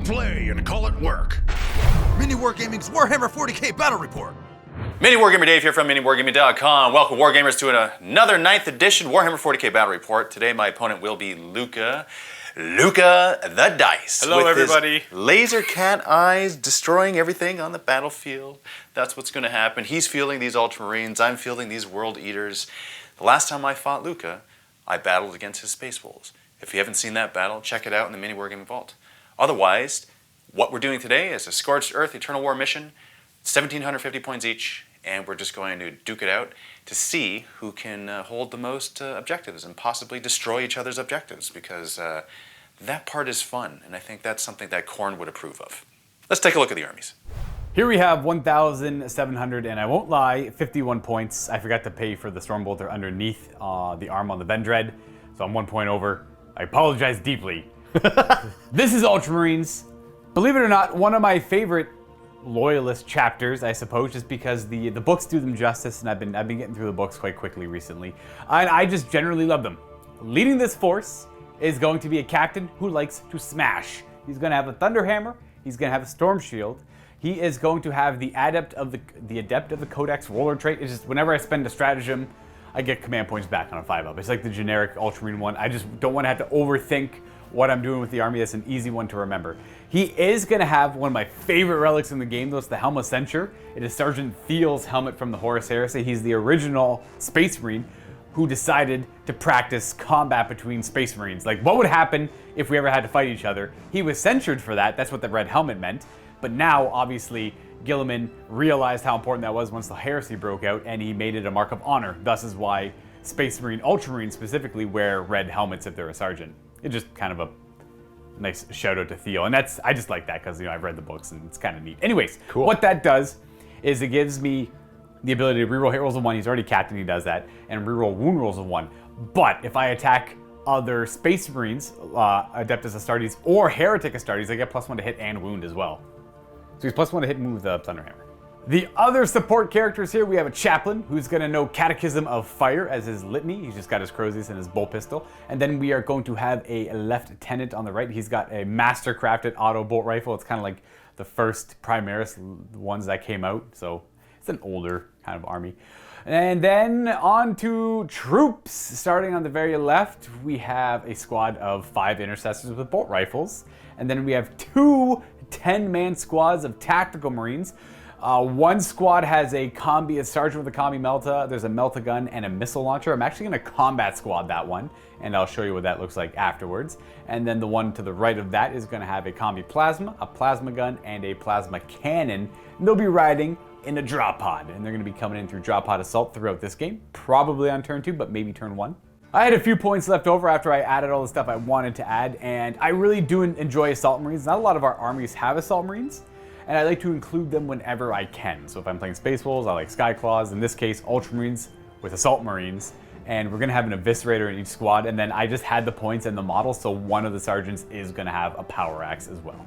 play and call it work. MiniWarGaming's Warhammer 40k Battle Report. MiniWarGamer Dave here from MiniWarGaming.com. Welcome Wargamers to another 9th edition Warhammer 40k Battle Report. Today my opponent will be Luka. Luka the Dice. Hello with everybody. His laser cat eyes destroying everything on the battlefield. That's what's going to happen. He's fielding these Ultramarines. I'm fielding these World Eaters. The last time I fought Luka, I battled against his Space Wolves. If you haven't seen that battle, check it out in the MiniWarGaming Vault. Otherwise, what we're doing today is a Scorched Earth Eternal War mission, 1,750 points each, and we're just going to duke it out to see who can hold the most objectives and possibly destroy each other's objectives, because that part is fun, and I think that's something that Khorne would approve of. Let's take a look at the armies. Here we have 1,700, and I won't lie, 51 points. I forgot to pay for the Stormbolter underneath the arm on the Vendread, so I'm 1 point over. I apologize deeply. This is Ultramarines. Believe it or not, one of my favorite Loyalist chapters, I suppose, just because the books do them justice, and I've been getting through the books quite quickly recently. And I just generally love them. Leading this force is going to be a captain who likes to smash. He's going to have a Thunderhammer. He's going to have a Storm Shield. He is going to have the Adept of the Codex Roller trait. It's just whenever I spend a stratagem, I get command points back on a 5-up. It's like the generic Ultramarine one. I just don't want to have to overthink what I'm doing with the army. That's an easy one to remember. He is going to have one of my favorite relics in the game, though. It's the Helm of Censure. It is Sergeant Thiel's helmet from the Horus Heresy. He's the original Space Marine who decided to practice combat between Space Marines. Like, what would happen if we ever had to fight each other? He was censured for that. That's what the red helmet meant. But now, obviously, Guilliman realized how important that was once the heresy broke out, and he made it a mark of honor. Thus is why Space Marine, Ultramarines specifically, wear red helmets if they're a sergeant. It's just kind of a nice shout out to Thiel, and I just like that because I've read the books and it's kind of neat. Anyways, cool. What that does is it gives me the ability to reroll hit rolls of 1. He's already captain, he does that, and reroll wound rolls of 1. But if I attack other Space Marines, Adeptus Astartes or Heretic Astartes, I get +1 to hit and wound as well. So he's +1 to hit and move the Thunderhammer. The other support characters here, we have a Chaplain who's going to know Catechism of Fire as his litany. He's just got his Crozius and his bolt pistol. And then we are going to have a Lieutenant on the right. He's got a master-crafted auto bolt rifle. It's kind of like the first Primaris ones that came out. So it's an older kind of army. And then on to troops. Starting on the very left, we have a squad of 5 Intercessors with bolt rifles. And then we have 2 10-man squads of Tactical Marines. One squad has a sergeant with a combi melta. There's a melta gun and a missile launcher. I'm actually going to combat squad that one, and I'll show you what that looks like afterwards. And then the one to the right of that is going to have a combi plasma, a plasma gun, and a plasma cannon. And they'll be riding in a drop pod, and they're going to be coming in through drop pod assault throughout this game, probably on turn 2, but maybe turn 1. I had a few points left over after I added all the stuff I wanted to add, and I really do enjoy Assault Marines. Not a lot of our armies have Assault Marines, and I like to include them whenever I can. So if I'm playing Space Wolves, I like Skyclaws. In this case, Ultramarines with Assault Marines, and we're going to have an Eviscerator in each squad, and then I just had the points and the model, so one of the sergeants is going to have a Power Axe as well.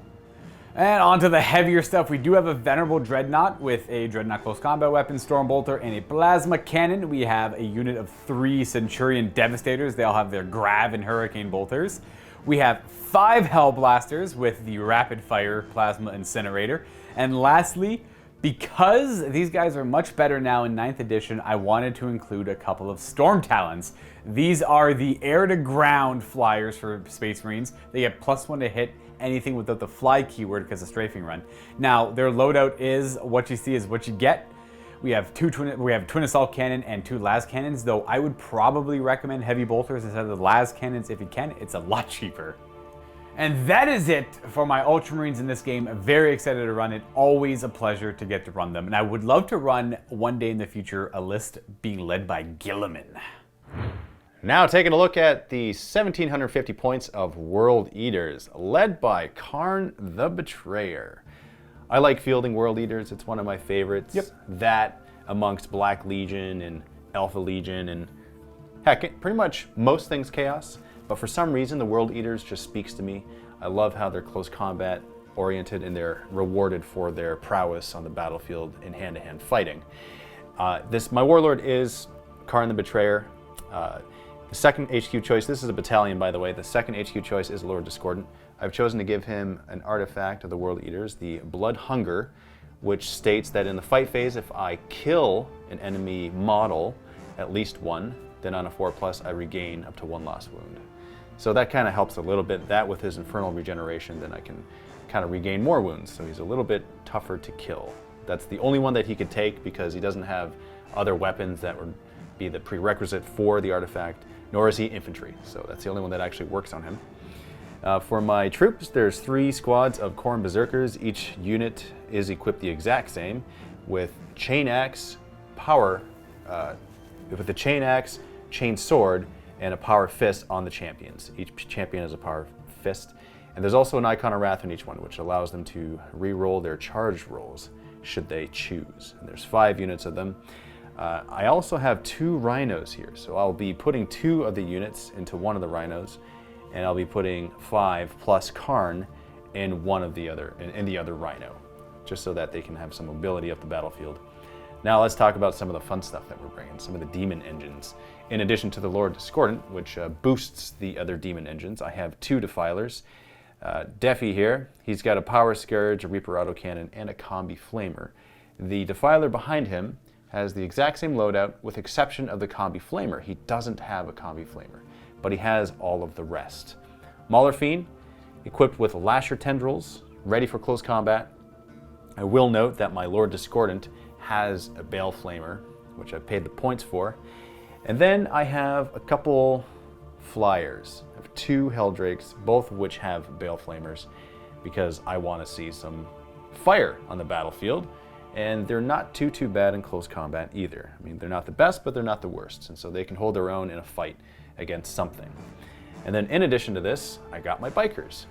And on to the heavier stuff. We do have a Venerable Dreadnought with a Dreadnought Close Combat Weapon, Stormbolter, and a Plasma Cannon. We have a unit of 3 Centurion Devastators. They all have their Grav and Hurricane Bolters. We have 5 Hellblasters with the Rapid Fire Plasma Incinerator. And lastly, because these guys are much better now in 9th edition, I wanted to include a couple of Storm Talons. These are the air-to-ground flyers for Space Marines. They get +1 to hit anything without the fly keyword because of strafing run. Now, their loadout is what you see is what you get. We have twin assault cannon and 2 las cannons, though I would probably recommend heavy bolters instead of the las cannons if you can. It's a lot cheaper. And that is it for my Ultramarines in this game. I'm very excited to run it. Always a pleasure to get to run them. And I would love to run one day in the future a list being led by Guilliman. Now taking a look at the 1,750 points of World Eaters, led by Khorne the Betrayer. I like fielding World Eaters. It's one of my favorites. Yep. That amongst Black Legion and Alpha Legion and heck, pretty much most things Chaos. But for some reason, the World Eaters just speaks to me. I love how they're close combat oriented and they're rewarded for their prowess on the battlefield in hand-to-hand fighting. My Warlord is Khorne the Betrayer. The second HQ choice, this is a battalion by the way, the second HQ choice is Lord Discordant. I've chosen to give him an artifact of the World Eaters, the Blood Hunger, which states that in the fight phase, if I kill an enemy model, at least one, then on a 4+, I regain up to 1 lost wound. So that kind of helps a little bit. That with his Infernal Regeneration, then I can kind of regain more wounds. So he's a little bit tougher to kill. That's the only one that he could take because he doesn't have other weapons that would be the prerequisite for the artifact, nor is he infantry. So that's the only one that actually works on him. For my troops, there's 3 squads of Khorne Berserkers. Each unit is equipped the exact same with chain axe, power, with the chain axe, chain sword, and a power fist on the champions. Each champion has a power fist. And there's also an Icon of Wrath in each one, which allows them to re-roll their charged rolls should they choose. And there's 5 units of them. I also have 2 rhinos here, so I'll be putting 2 of the units into one of the rhinos, and I'll be putting 5 plus Karn in one of the other, in the other rhino, just so that they can have some mobility up the battlefield. Now let's talk about some of the fun stuff that we're bringing, some of the demon engines. In addition to the Lord Discordant, which boosts the other demon engines, I have 2 Defilers. Defi here, he's got a Power Scourge, a Reaper Autocannon, and a Combi Flamer. The Defiler behind him has the exact same loadout with exception of the Combi Flamer. He doesn't have a Combi Flamer, but he has all of the rest. Mauler Fiend, equipped with Lasher Tendrils, ready for close combat. I will note that my Lord Discordant has a Bale Flamer, which I've paid the points for. And then I have a couple flyers. I have 2 Helldrakes, both of which have Bale Flamers, because I want to see some fire on the battlefield. And they're not too bad in close combat either. I mean, they're not the best, but they're not the worst. And so they can hold their own in a fight against something. And then in addition to this, I got my Bikers.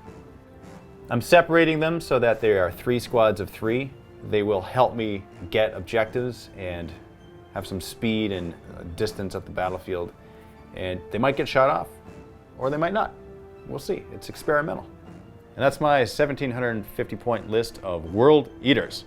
I'm separating them so that they are 3 squads of 3. They will help me get objectives and have some speed and distance up the battlefield. And they might get shot off, or they might not. We'll see. It's experimental. And that's my 1,750 point list of World Eaters.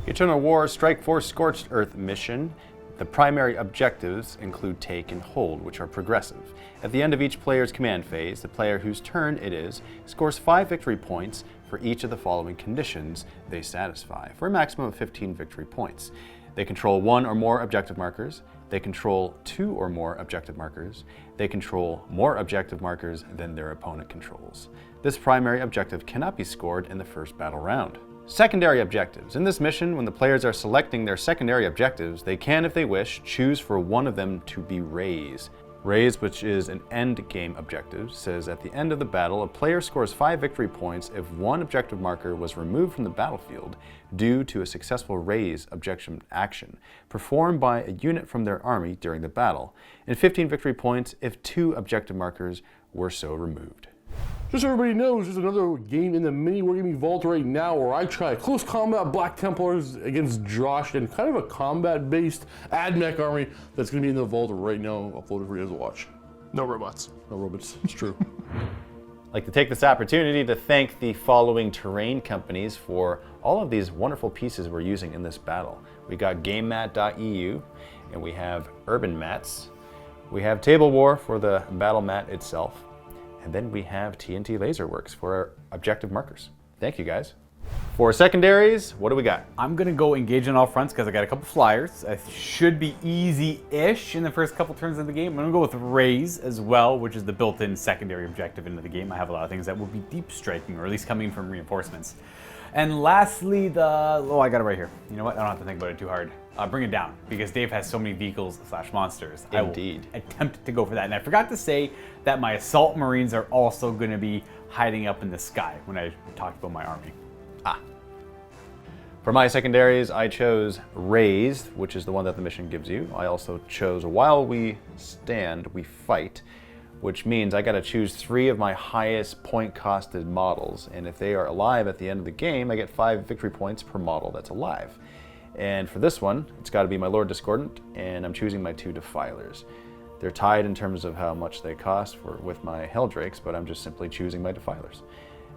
Eternal War Strike Force Scorched Earth mission. The primary objectives include take and hold, which are progressive. At the end of each player's command phase, the player whose turn it is scores 5 victory points for each of the following conditions they satisfy, for a maximum of 15 victory points. They control 1 or more objective markers. They control 2 or more objective markers. They control more objective markers than their opponent controls. This primary objective cannot be scored in the first battle round. Secondary objectives. In this mission, when the players are selecting their secondary objectives, they can, if they wish, choose for one of them to be raise. Raise, which is an end game objective, says at the end of the battle, a player scores 5 victory points if one objective marker was removed from the battlefield due to a successful raise objective action performed by a unit from their army during the battle, and 15 victory points if 2 objective markers were so removed. Just so everybody knows, there's another game in the MiniWarGaming Vault right now where I try close combat Black Templars against Josh and kind of a combat-based AdMech army that's going to be in the Vault right now, uploaded for you guys to watch. No robots. No robots, it's true. I'd like to take this opportunity to thank the following terrain companies for all of these wonderful pieces we're using in this battle. We got GameMat.eu, and we have Urban Mats. We have Table War for the battle mat itself. And then we have TNT Laserworks for our objective markers. Thank you, guys. For secondaries, what do we got? I'm gonna go engage on all fronts because I got a couple flyers. It should be easy-ish in the first couple turns of the game. I'm gonna go with Raise as well, which is the built-in secondary objective into the game. I have a lot of things that will be deep striking, or at least coming from reinforcements. And lastly, I got it right here. You know what? I don't have to think about it too hard. Bring it down, because Dave has so many vehicles / monsters. Indeed. I will attempt to go for that. And I forgot to say that my Assault Marines are also going to be hiding up in the sky when I talked about my army. For my secondaries, I chose Raised, which is the one that the mission gives you. I also chose While We Stand, We Fight, which means I gotta choose 3 of my highest point costed models. And if they are alive at the end of the game, I get 5 victory points per model that's alive. And for this one, it's gotta be my Lord Discordant, and I'm choosing my 2 Defilers. They're tied in terms of how much they cost with my Helldrakes, but I'm just simply choosing my Defilers.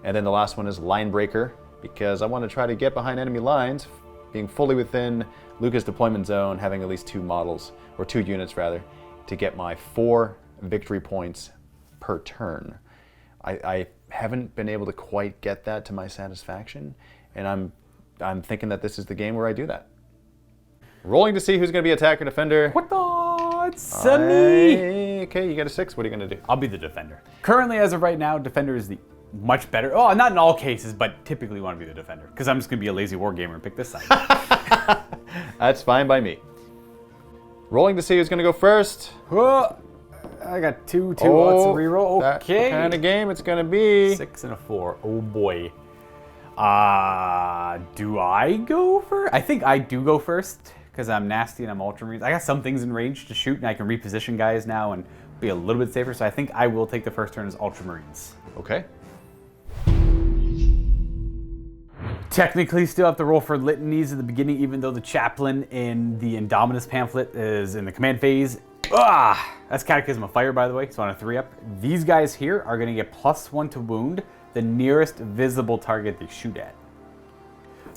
And then the last one is Line Breaker, because I want to try to get behind enemy lines, being fully within Luka's deployment zone, having at least 2 models, or 2 units rather, to get my 4 victory points per turn. I haven't been able to quite get that to my satisfaction, and I'm thinking that this is the game where I do that. Rolling to see who's going to be attacker defender. What the? It's me. Okay, you got a 6. What are you going to do? I'll be the defender. Currently, as of right now, defender is the much better. Oh, not in all cases, but typically want to be the defender because I'm just going to be a lazy wargamer and pick this side. That's fine by me. Rolling to see who's going to go first. Oh, I got 2. Let's reroll. Okay. That kind of game it's going to be. 6 and a 4. Oh boy. Do I go first? I think I do go first because I'm nasty and I'm Ultramarines. I got some things in range to shoot and I can reposition guys now and be a little bit safer. So I think I will take the first turn as Ultramarines. Okay. Technically still have to roll for litanies at the beginning, even though the chaplain in the Indominus pamphlet is in the command phase. That's Catechism of Fire, by the way, so on a 3-up. These guys here are going to get +1 to wound the nearest visible target they shoot at.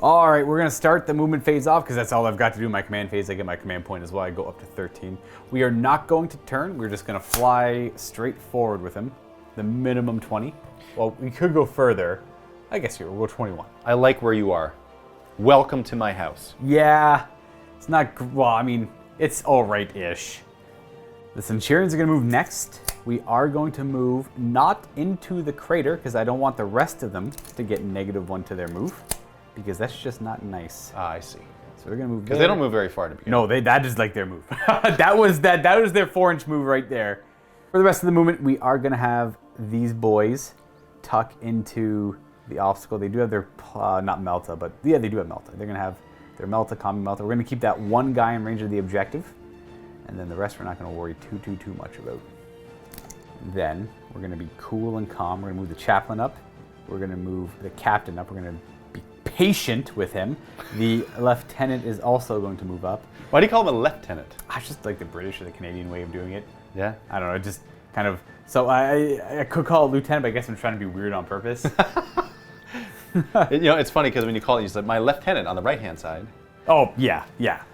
All right, we're going to start the movement phase off because that's all I've got to do in my command phase. I get my command point as well. I go up to 13. We are not going to turn. We're just going to fly straight forward with him, the minimum 20. Well, we could go further. I guess here, we'll go 21. I like where you are. Welcome to my house. Yeah, it's not, well, I mean, it's all right-ish. The Centurions are going to move next. We are going to move not into the crater because I don't want the rest of them to get -1 to their move because that's just not nice. I see. So they're going to move Because they don't move very far to begin. No, that is like their move. that was their 4-inch move right there. For the rest of the movement, we are going to have these boys tuck into the obstacle. They do have their, not Melta, but yeah, they do have Melta. They're going to have their Melta, Combi Melta. We're going to keep that one guy in range of the objective. And then the rest we're not going to worry too much about. Then we're going to be cool and calm. We're going to move the chaplain up. We're going to move the captain up. We're going to be patient with him. The lieutenant is also going to move up. Why do you call him a lieutenant? I just like the British or the Canadian way of doing it. Yeah? I don't know, just kind of, so I could call it lieutenant, but I guess I'm trying to be weird on purpose. You know, it's funny because when you call it, you said my lieutenant on the right-hand side. Oh, yeah.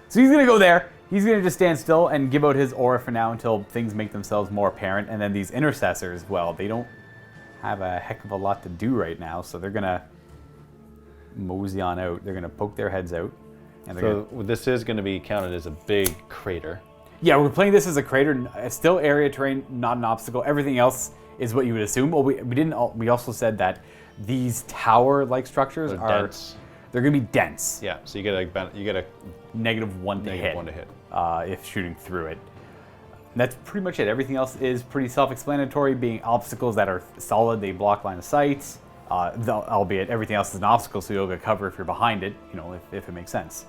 So he's going to go there. He's going to just stand still and give out his aura for now until things make themselves more apparent. And then these intercessors, well, they don't have a heck of a lot to do right now, so they're going to mosey on out. They're going to poke their heads out. And So this is going to be counted as a big crater. Yeah, we're playing this as a crater. It's still area terrain, not an obstacle. Everything else is what you would assume. Well, we also said that these tower-like structures are dense. They're going to be dense. Yeah, so you get a -1 to hit. -1 to hit. If shooting through it. That's pretty much it. Everything else is pretty self-explanatory, being obstacles that are solid, they block line of sight, albeit everything else is an obstacle, so you'll get cover if you're behind it, you know, if it makes sense.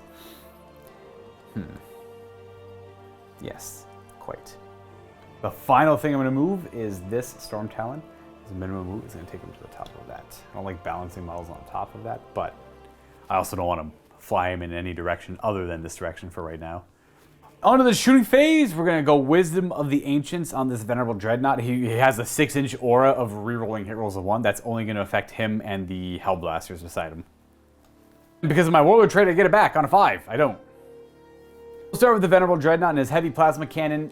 Yes, quite. The final thing I'm going to move is this Storm Talon. As a minimum move, it's going to take him to the top of that. I don't like balancing models on top of that, but I also don't want to fly him in any direction other than this direction for right now. On to the shooting phase, we're going to go Wisdom of the Ancients on this Venerable Dreadnought. He has a 6-inch aura of rerolling hit rolls of 1. That's only going to affect him and the Hellblasters beside him. Because of my Warlord trait, I get it back on a 5. I don't. We'll start with the Venerable Dreadnought and his heavy plasma cannon.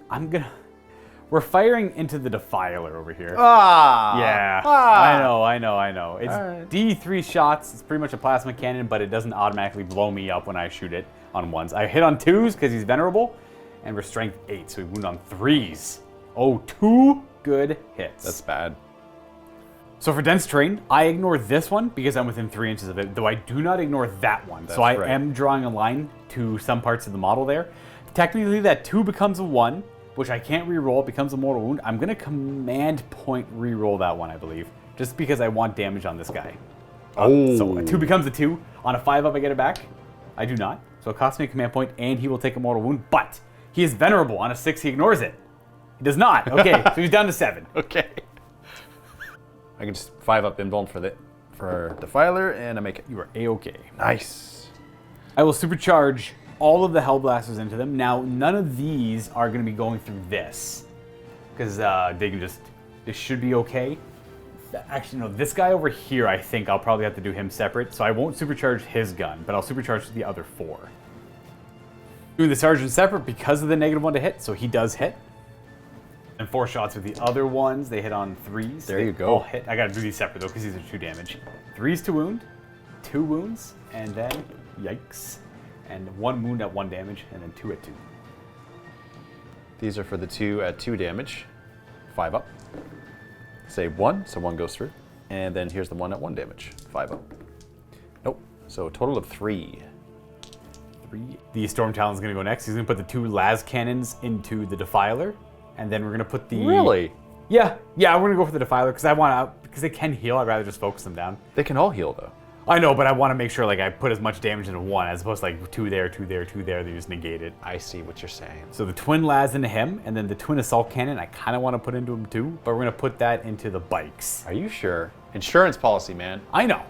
We're firing into the Defiler over here. Yeah. I know. It's right. D3 shots. It's pretty much a plasma cannon, but it doesn't automatically blow me up when I shoot it on 1s. I hit on 2s because he's venerable, and we're strength 8, so we wound on 3s. Oh, 2 good hits. That's bad. So for dense terrain, I ignore this one because I'm within 3 inches of it, though I do not ignore that one. So I am drawing a line to some parts of the model there. Technically, that 2 becomes a 1. Which I can't re-roll, it becomes a mortal wound. I'm going to command point re-roll that one, I believe, just because I want damage on this guy. So a 2 becomes a 2. On a 5-up, I get it back. I do not. So it costs me a command point, and he will take a mortal wound, but he is venerable. On a 6, he ignores it. He does not. Okay, so he's down to 7. Okay. I can just 5-up invuln for Defiler, and I make it. You are A-okay. Nice. I will supercharge all of the Hellblasters into them. Now, none of these are going to be going through this, because they can just, this should be okay. Actually, no, this guy over here, I think I'll probably have to do him separate, so I won't supercharge his gun, but I'll supercharge the other 4. Doing the Sergeant separate because of the -1 to hit, so he does hit. And 4 shots with the other ones. They hit on 3s. There They you go. all hit. I gotta do these separate though, because these are 2 damage. 3s to wound, 2 wounds, and then yikes. And 1 wound at 1 damage, and then 2 at 2. These are for the 2 at 2 damage. 5 up. Save 1, so 1 goes through. And then here's the 1 at 1 damage. 5 up. Nope. So a total of 3. 3. The Storm Talon's gonna go next. He's gonna put the 2 las cannons into the Defiler, and then we're gonna put the. Really? Yeah, we're gonna go for the Defiler because they can heal. I'd rather just focus them down. They can all heal though. I know, but I want to make sure like I put as much damage into 1 as opposed to like 2 there, 2 there, 2 there. They just negate it. I see what you're saying. So the twin las into him, and then the twin assault cannon. I kind of want to put into him too, but we're gonna put that into the bikes. Are you sure? Insurance policy, man. I know.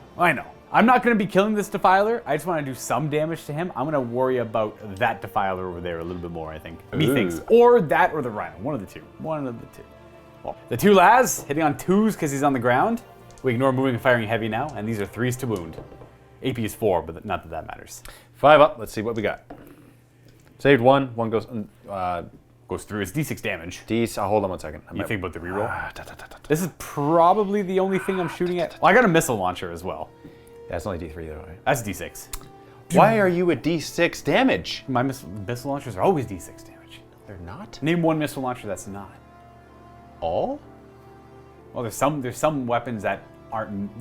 I'm not gonna be killing this Defiler. I just want to do some damage to him. I'm gonna worry about that Defiler over there a little bit more. I think. Methinks, or that, or the Rhino. One of the two. Well, the 2 las hitting on 2s because he's on the ground. We ignore moving and firing heavy now, and these are 3s to wound. AP is 4, but not that that matters. 5 up. Let's see what we got. Saved 1. 1 goes. Goes through. It's D6 damage. Hold on 1 second. You think about the reroll? This is probably the only thing I'm shooting at. Well, I got a missile launcher as well. That's only D3 though, right? That's D6. Why are you at D6 damage? My missile launchers are always D6 damage. They're not. Name 1 missile launcher that's not. All? Well, there's some weapons that aren't.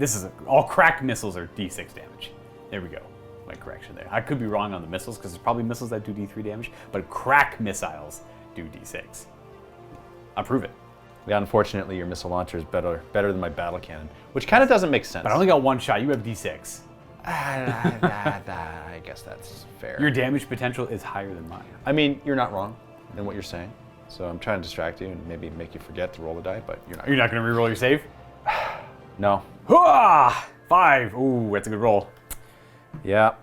All crack missiles are D6 damage. There we go. My correction there. I could be wrong on the missiles because there's probably missiles that do D3 damage, but crack missiles do D6. I'll prove it. Yeah, unfortunately, your missile launcher is better than my battle cannon, which kind of doesn't make sense. But I only got 1 shot. You have D6. I guess that's fair. Your damage potential is higher than mine. I mean, you're not wrong in what you're saying. So I'm trying to distract you and maybe make you forget to roll the die, but you're not. You're not going to reroll your save? No. Hooah! 5. Ooh, that's a good roll. Yeah.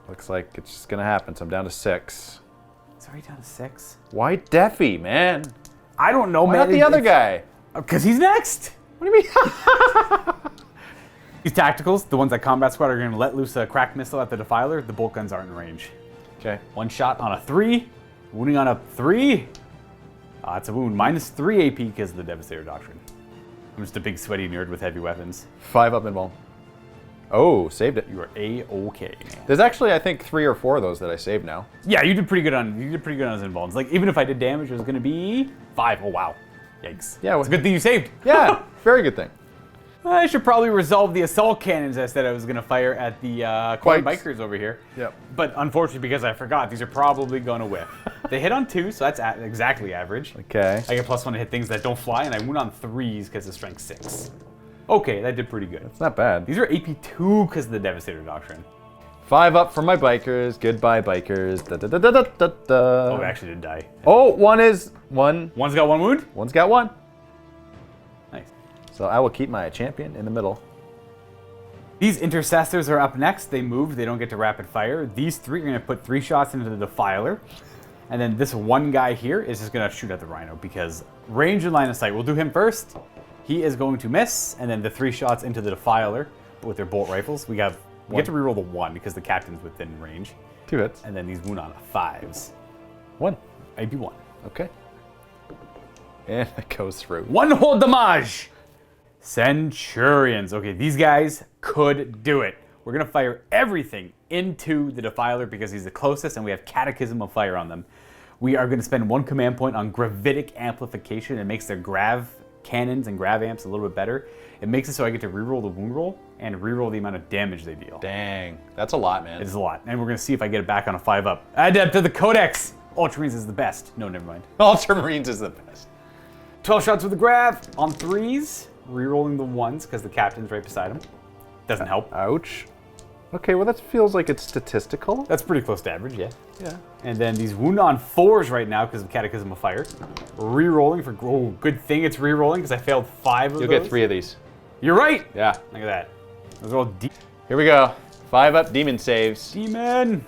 Looks like it's just going to happen. So I'm down to 6. It's already down to 6. Why Deafy, man? I don't know, Why man. not the other guy? Because he's next. What do you mean? These tacticals, the ones at Combat Squad, are going to let loose a crack missile at the Defiler. The bolt guns aren't in range. Okay. 1 shot on a 3. Wounding on a 3. It's a wound. -3 AP because of the Devastator Doctrine. I'm just a big sweaty nerd with heavy weapons. 5 up and ball. Oh, saved it. You are A-okay, man. There's actually, I think, 3 or 4 of those that I saved now. Yeah, you did pretty good on his involves. Like, even if I did damage, it was going to be 5. Oh, wow. Yikes. Yeah, It's a good thing you saved. Yeah, very good thing. I should probably resolve the assault cannons I said I was going to fire at the corn Bikes. bikers over here. Yep. But unfortunately, because I forgot, these are probably going to whiff. They hit on 2, so that's exactly average. Okay. I get +1 to hit things that don't fly, and I wound on 3s because of strength 6. Okay, that did pretty good. It's not bad. These are AP 2 because of the Devastator Doctrine. 5 up for my bikers. Goodbye, bikers. Da, da, da, da, da, da, da. Oh, I actually did die. Oh, one is one. One's got 1 wound? One's got 1. Nice. So I will keep my champion in the middle. These intercessors are up next. They moved. They don't get to rapid fire. These 3 are going to put 3 shots into the Defiler. And then this one guy here is just going to shoot at the Rhino because range and line of sight. We'll do him first. He is going to miss. And then the 3 shots into the Defiler with their bolt rifles. We get to reroll the 1 because the captain's within range. 2 hits. And then these wound on 5s. 1. AP 1. Okay. And it goes through. 1 whole damage. Centurions. Okay, these guys could do it. We're going to fire everything into the Defiler because he's the closest and we have Catechism of Fire on them. We are going to spend 1 command point on Gravitic Amplification. It makes their grav cannons and grav amps a little bit better. It makes it so I get to reroll the wound roll and reroll the amount of damage they deal. Dang. That's a lot, man. It's a lot. And we're going to see if I get it back on a 5-up. Adept of the Codex. Ultramarines is the best. No, never mind. Ultramarines is the best. 12 shots with the grav on 3s. Rerolling the 1s because the captain's right beside him. Doesn't help. Ouch. Okay, well that feels like it's statistical. That's pretty close to average, yeah. Yeah. And then these wound on 4s right now because of Catechism of Fire. Rerolling for, oh, good thing it's rerolling because I failed 5 of those. You'll get 3 of these. You're right. Yeah. Look at that. Those are all deep. Here we go. 5 up demon saves. Demon.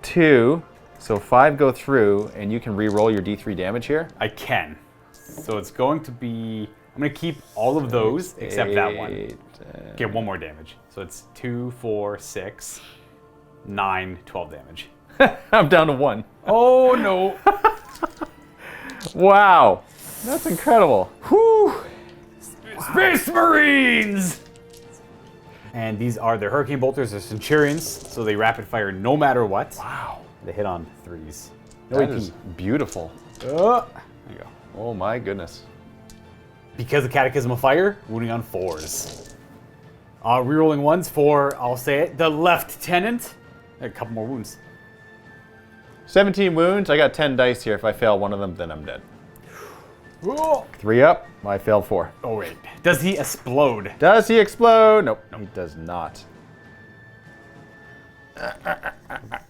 2. So 5 go through and you can re-roll your D3 damage here. I can. So it's going to be, I'm going to keep all of those except that one. Get 1 more damage. So it's 2, 4, 6, 9, 12 damage. I'm down to 1. Oh no. Wow. That's incredible. Whew. Space Marines! And these are the Hurricane Bolters, the Centurions, so they rapid fire no matter what. Wow. They hit on 3s. No That AP. is beautiful. There you go. Oh my goodness. Because of Catechism of Fire, wounding on 4s. Rerolling 1s for, I'll say it, the Lieutenant. A couple more wounds. 17 wounds. I got 10 dice here. If I fail one of them, then I'm dead. 3 up. I failed 4. Oh, wait. Does he explode? Does he explode? Nope. He does not.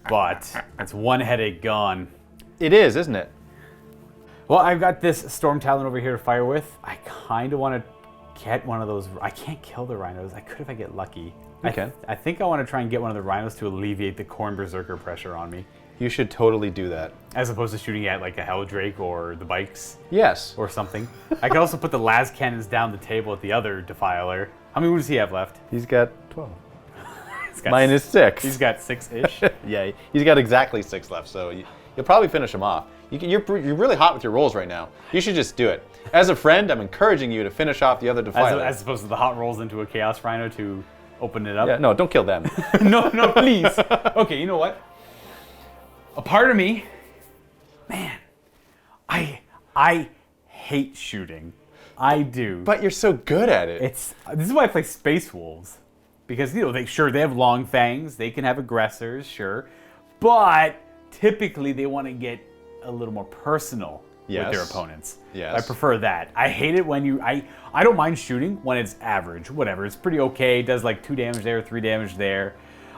But it's one headache gone. It is, isn't it? Well, I've got this Storm Talon over here to fire with. I kind of want to get one of those. I can't kill the rhinos. I could if I get lucky. You can. I think I want to try and get one of the rhinos to alleviate the Corn Berserker pressure on me. You should totally do that. As opposed to shooting at like a Helldrake or the bikes Yes. or something. I could also put the las cannons down the table at the other Defiler. How many wounds does he have left? He's got 12. He's got Mine is 6. He's got 6-ish. Yeah, he's got exactly 6 left, so you'll probably finish him off. You're really hot with your rolls right now. You should just do it. As a friend, I'm encouraging you to finish off the other Defiler. As opposed to the hot rolls into a Chaos Rhino to open it up. Yeah, no, don't kill them. No, please. Okay, you know what? A part of me, man, I hate shooting. I do. But you're so good at it. This is why I play Space Wolves. Because, they have long fangs, they can have aggressors, sure. But typically they want to get a little more personal with their opponents. Yes. I prefer that. I hate it when I don't mind shooting when it's average, whatever. It's pretty okay. It does like 2 damage there, 3 damage there.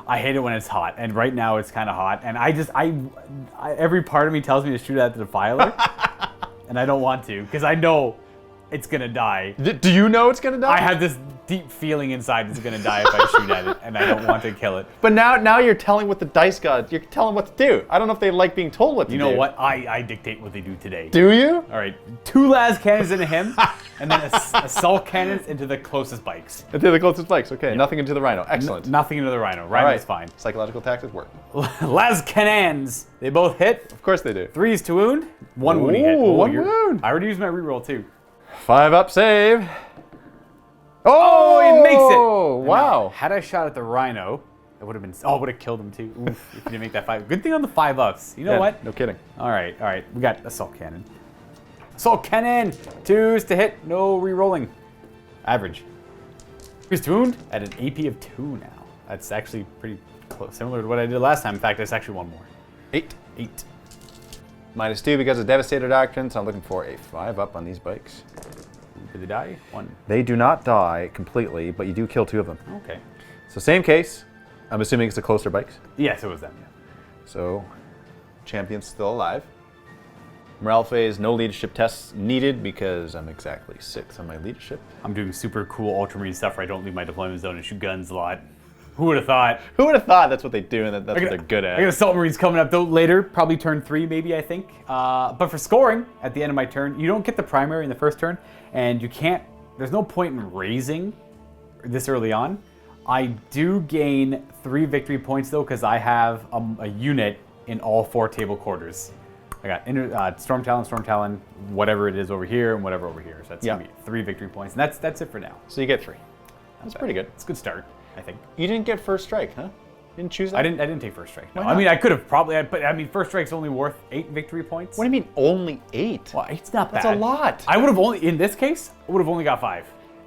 I hate it when it's hot, and right now it's kind of hot. And every part of me tells me to shoot at the Defiler, and I don't want to because I know it's gonna die. Do you know it's gonna die? I have this deep feeling inside it's gonna die if I shoot at it, and I don't want to kill it. But now you're telling what the dice god. You're telling what to do. I don't know if they like being told what to do. You know what? I dictate what they do today. Do you? All right, 2 las cannons into him, and then assault cannons into the closest bikes. Into the closest bikes. Okay, nothing into the rhino. Excellent. Nothing into the Rhino. All Rhino's fine. Psychological tactics work. Las cannons. They both hit. Of course they do. 3s to wound. 1 wounding hit. Ooh, one wound. I already used my reroll too. 5 up save. Oh, he makes it. Oh, wow. Had I shot at the Rhino, it would have been. Oh, would have killed him too. Oof, if you didn't make that 5. Good thing on the 5 ups. You know Yeah, what? No kidding. All right. We got assault cannon. Assault cannon. 2s to hit. No re-rolling. Average. 3s to wound at an AP of 2 now. That's actually pretty close, similar to what I did last time. In fact, it's actually 1 more. 8. 8. -2 because of Devastator Doctrine, so I'm looking for a 5 up on these bikes. Did they die? 1. They do not die completely, but you do kill 2 of them. Okay. So same case. I'm assuming it's the closer bikes. Yes, it was them. Yeah. So, champion's still alive. Morale phase, no leadership tests needed because I'm exactly 6 on my leadership. I'm doing super cool Ultramarine stuff where I don't leave my deployment zone and shoot guns a lot. Who would have thought? Who would have thought that's what they do and that's what they're good I got at? Assault Marines coming up though later, probably turn 3 maybe, I think. But for scoring, at the end of my turn, you don't get the primary in the first turn, and you can't, there's no point in raising this early on. I do gain 3 victory points though, because I have a unit in all 4 table quarters. I got Storm Talon, whatever it is over here, and whatever over here. So that's gonna be 3 victory points, and that's it for now. So you get 3. That's pretty good. It's a good start, I think. You didn't get first strike, huh? You didn't choose that? I didn't take first strike. No. Why I not? mean, I could have probably, but I mean, first strike's only worth 8 victory points. What do you mean only 8? Well, 8's not bad. That's a lot. I would have only, in this case, I would have only got 5.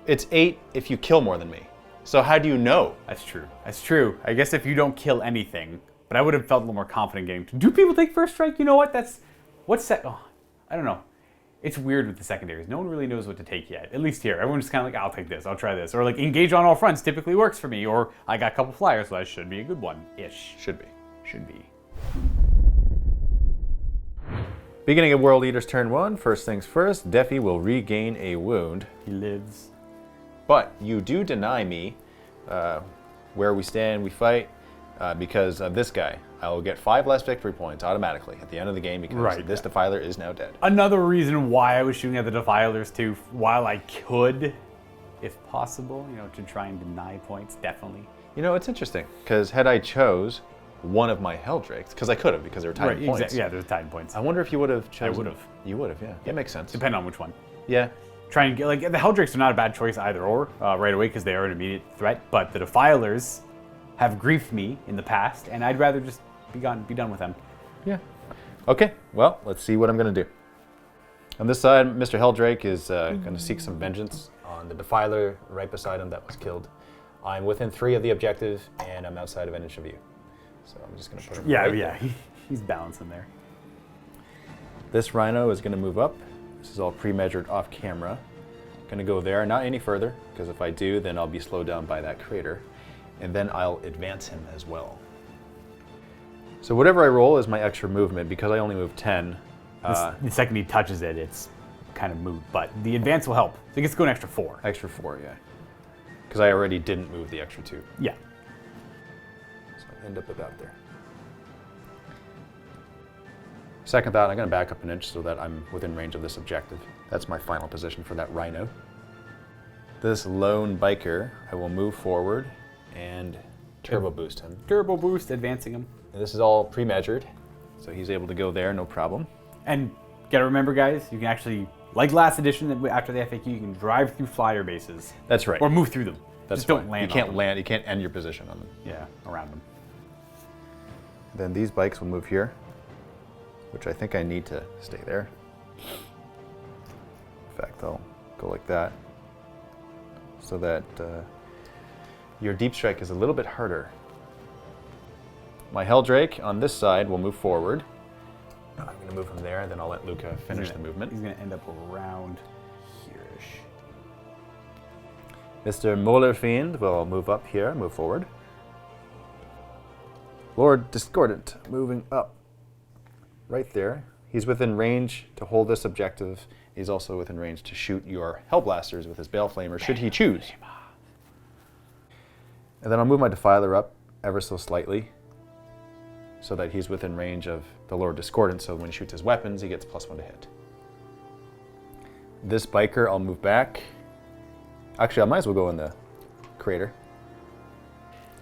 It's 8 if you kill more than me. So how do you know? That's true. That's true. I guess if you don't kill anything, but I would have felt a little more confident getting to. Do people take first strike? You know what? Oh, I don't know. It's weird with the secondaries. No one really knows what to take yet. At least here. Everyone's just kind of like, I'll take this, I'll try this. Or like, engage on all fronts typically works for me. Or I got a couple flyers, so that should be a good one-ish. Should be. Should be. Beginning of World Eater's turn 1, first things first, Defi will regain a wound. He lives. But you do deny me where we stand, we fight, because of this guy. I will get 5 less victory points automatically at the end of the game because this Defiler is now dead. Another reason why I was shooting at the Defilers too, while I could, if possible, to try and deny points, definitely. You know, it's interesting, because had I chose one of my Helldrakes, because I could have, because they were tied in points. Exactly. Yeah, there's tied in points. I wonder if you would have chosen. I would have. You would have, yeah. That makes sense. Depending on which one. Yeah. Try and get, like, the Helldrakes are not a bad choice either or right away because they are an immediate threat, but the Defilers have griefed me in the past, and I'd rather just be done with them. Yeah. Okay, well, let's see what I'm going to do. On this side, Mr. Helldrake is going to seek some vengeance on the Defiler right beside him that was killed. I'm within 3 of the objective, and I'm outside of an inch of you. So I'm just going to put him right there. He's balancing there. This Rhino is going to move up. This is all pre-measured off camera. Going to go there, not any further, because if I do, then I'll be slowed down by that crater. And then I'll advance him as well. So whatever I roll is my extra movement, because I only move 10. The second he touches it, it's kind of moot, but the advance will help. So he gets to go an extra 4. Extra 4, yeah. Because I already didn't move the extra 2. Yeah. So I end up about there. Second thought, I'm going to back up an inch so that I'm within range of this objective. That's my final position for that Rhino. This lone biker, I will move forward and turbo boost him. Turbo boost, advancing him. And this is all pre-measured, so he's able to go there, no problem. And gotta remember, guys, you can actually, like last edition, after the FAQ, you can drive through flyer bases. That's right. Or move through them. That's Just don't land. You can't on them. land. You can't end your position on them. Yeah, around them. Then these bikes will move here, which I think I need to stay there. In fact, I'll go like that, so that your deep strike is a little bit harder. My Helldrake on this side will move forward. I'm going to move him there, then I'll let Luka finish the movement. He's going to end up around here-ish. Mr. Molarfiend will move up here, move forward. Lord Discordant moving up right there. He's within range to hold this objective. He's also within range to shoot your Hellblasters with his Baleflamer, should he choose. And then I'll move my Defiler up ever so slightly, so that he's within range of the Lord Discordant, so when he shoots his weapons, he gets +1 to hit. This biker, I'll move back. Actually, I might as well go in the crater.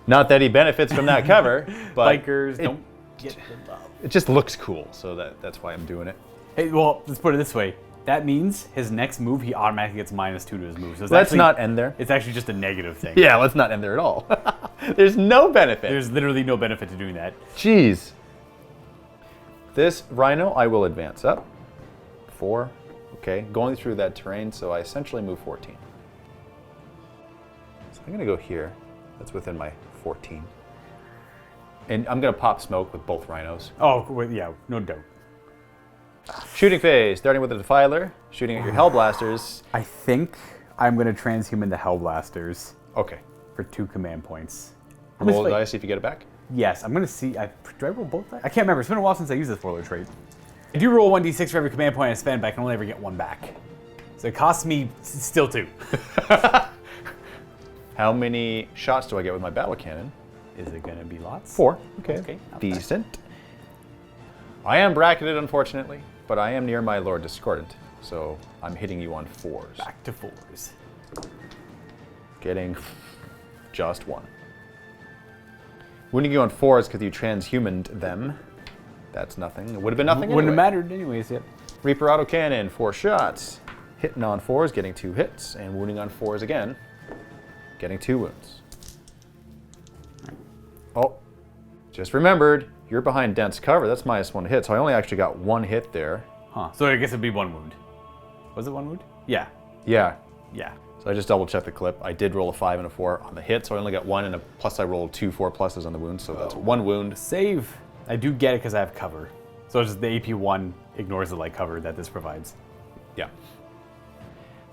Not that he benefits from that cover, but Bikers don't get the love. it just looks cool, so that's why I'm doing it. Hey, well, let's put it this way. That means his next move, he automatically gets -2 to his move. So it's Let's actually, not end there. It's actually just a negative thing. Yeah, let's not end there at all. There's no benefit. There's literally no benefit to doing that. Jeez. This Rhino, I will advance up. 4. Okay, going through that terrain, so I essentially move 14. So I'm going to go here. That's within my 14. And I'm going to pop smoke with both Rhinos. Oh, well, yeah, no doubt. Shooting phase, starting with the Defiler, shooting at your Hellblasters. I think I'm going to transhuman the Hellblasters Okay. for 2 command points. Roll the dice, see if you get it back. Yes, I'm going to see. Do I roll both dice? I can't remember. It's been a while since I used this roller trait. I do roll 1d6 for every command point I spend, but I can only ever get 1 back. So it costs me still 2. How many shots do I get with my battle cannon? Is it going to be lots? 4. Okay. Okay, not bad. Decent. I am bracketed, unfortunately, but I am near my Lord Discordant, so I'm hitting you on 4s. Back to 4s. Getting just 1. Wounding you on 4s because you transhumaned them. That's nothing. It would have been nothing Wouldn't anyway. have mattered anyways, yep. Reaper autocannon, 4 shots. Hitting on 4s, getting 2 hits, and wounding on 4s again, getting 2 wounds. Oh, just remembered, you're behind dense cover. That's -1 hit, so I only actually got 1 hit there. Huh. So I guess it'd be 1 wound. Was it 1 wound? Yeah. Yeah, Yeah. so I just double checked the clip. I did roll a 5 and a 4 on the hit, so I only got 1, and plus I rolled 2 4+ on the wound, so that's 1 wound. Save. I do get it because I have cover. So it's just the AP1 ignores the light cover that this provides. Yeah.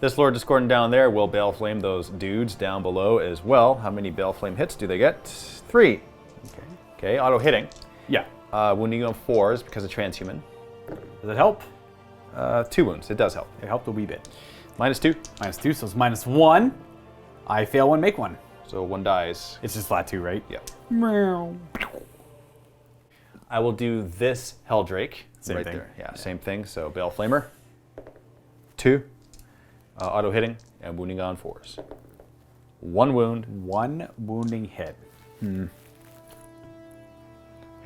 This Lord Discordant down there will Baleflame those dudes down below as well. How many Baleflame hits do they get? 3. Okay. Okay, auto hitting. Yeah. Wounding on 4s because of transhuman. Does it help? 2 wounds, it does help. It helped a wee bit. -2, -2, so it's -1. I fail 1, make 1. so 1 dies. It's just flat 2, right? Yeah. Meow. I will do this Helldrake. Same right thing. there. Yeah, same thing. So Baleflamer. 2. Auto hitting and wounding on 4s. 1 wound. 1 wounding hit.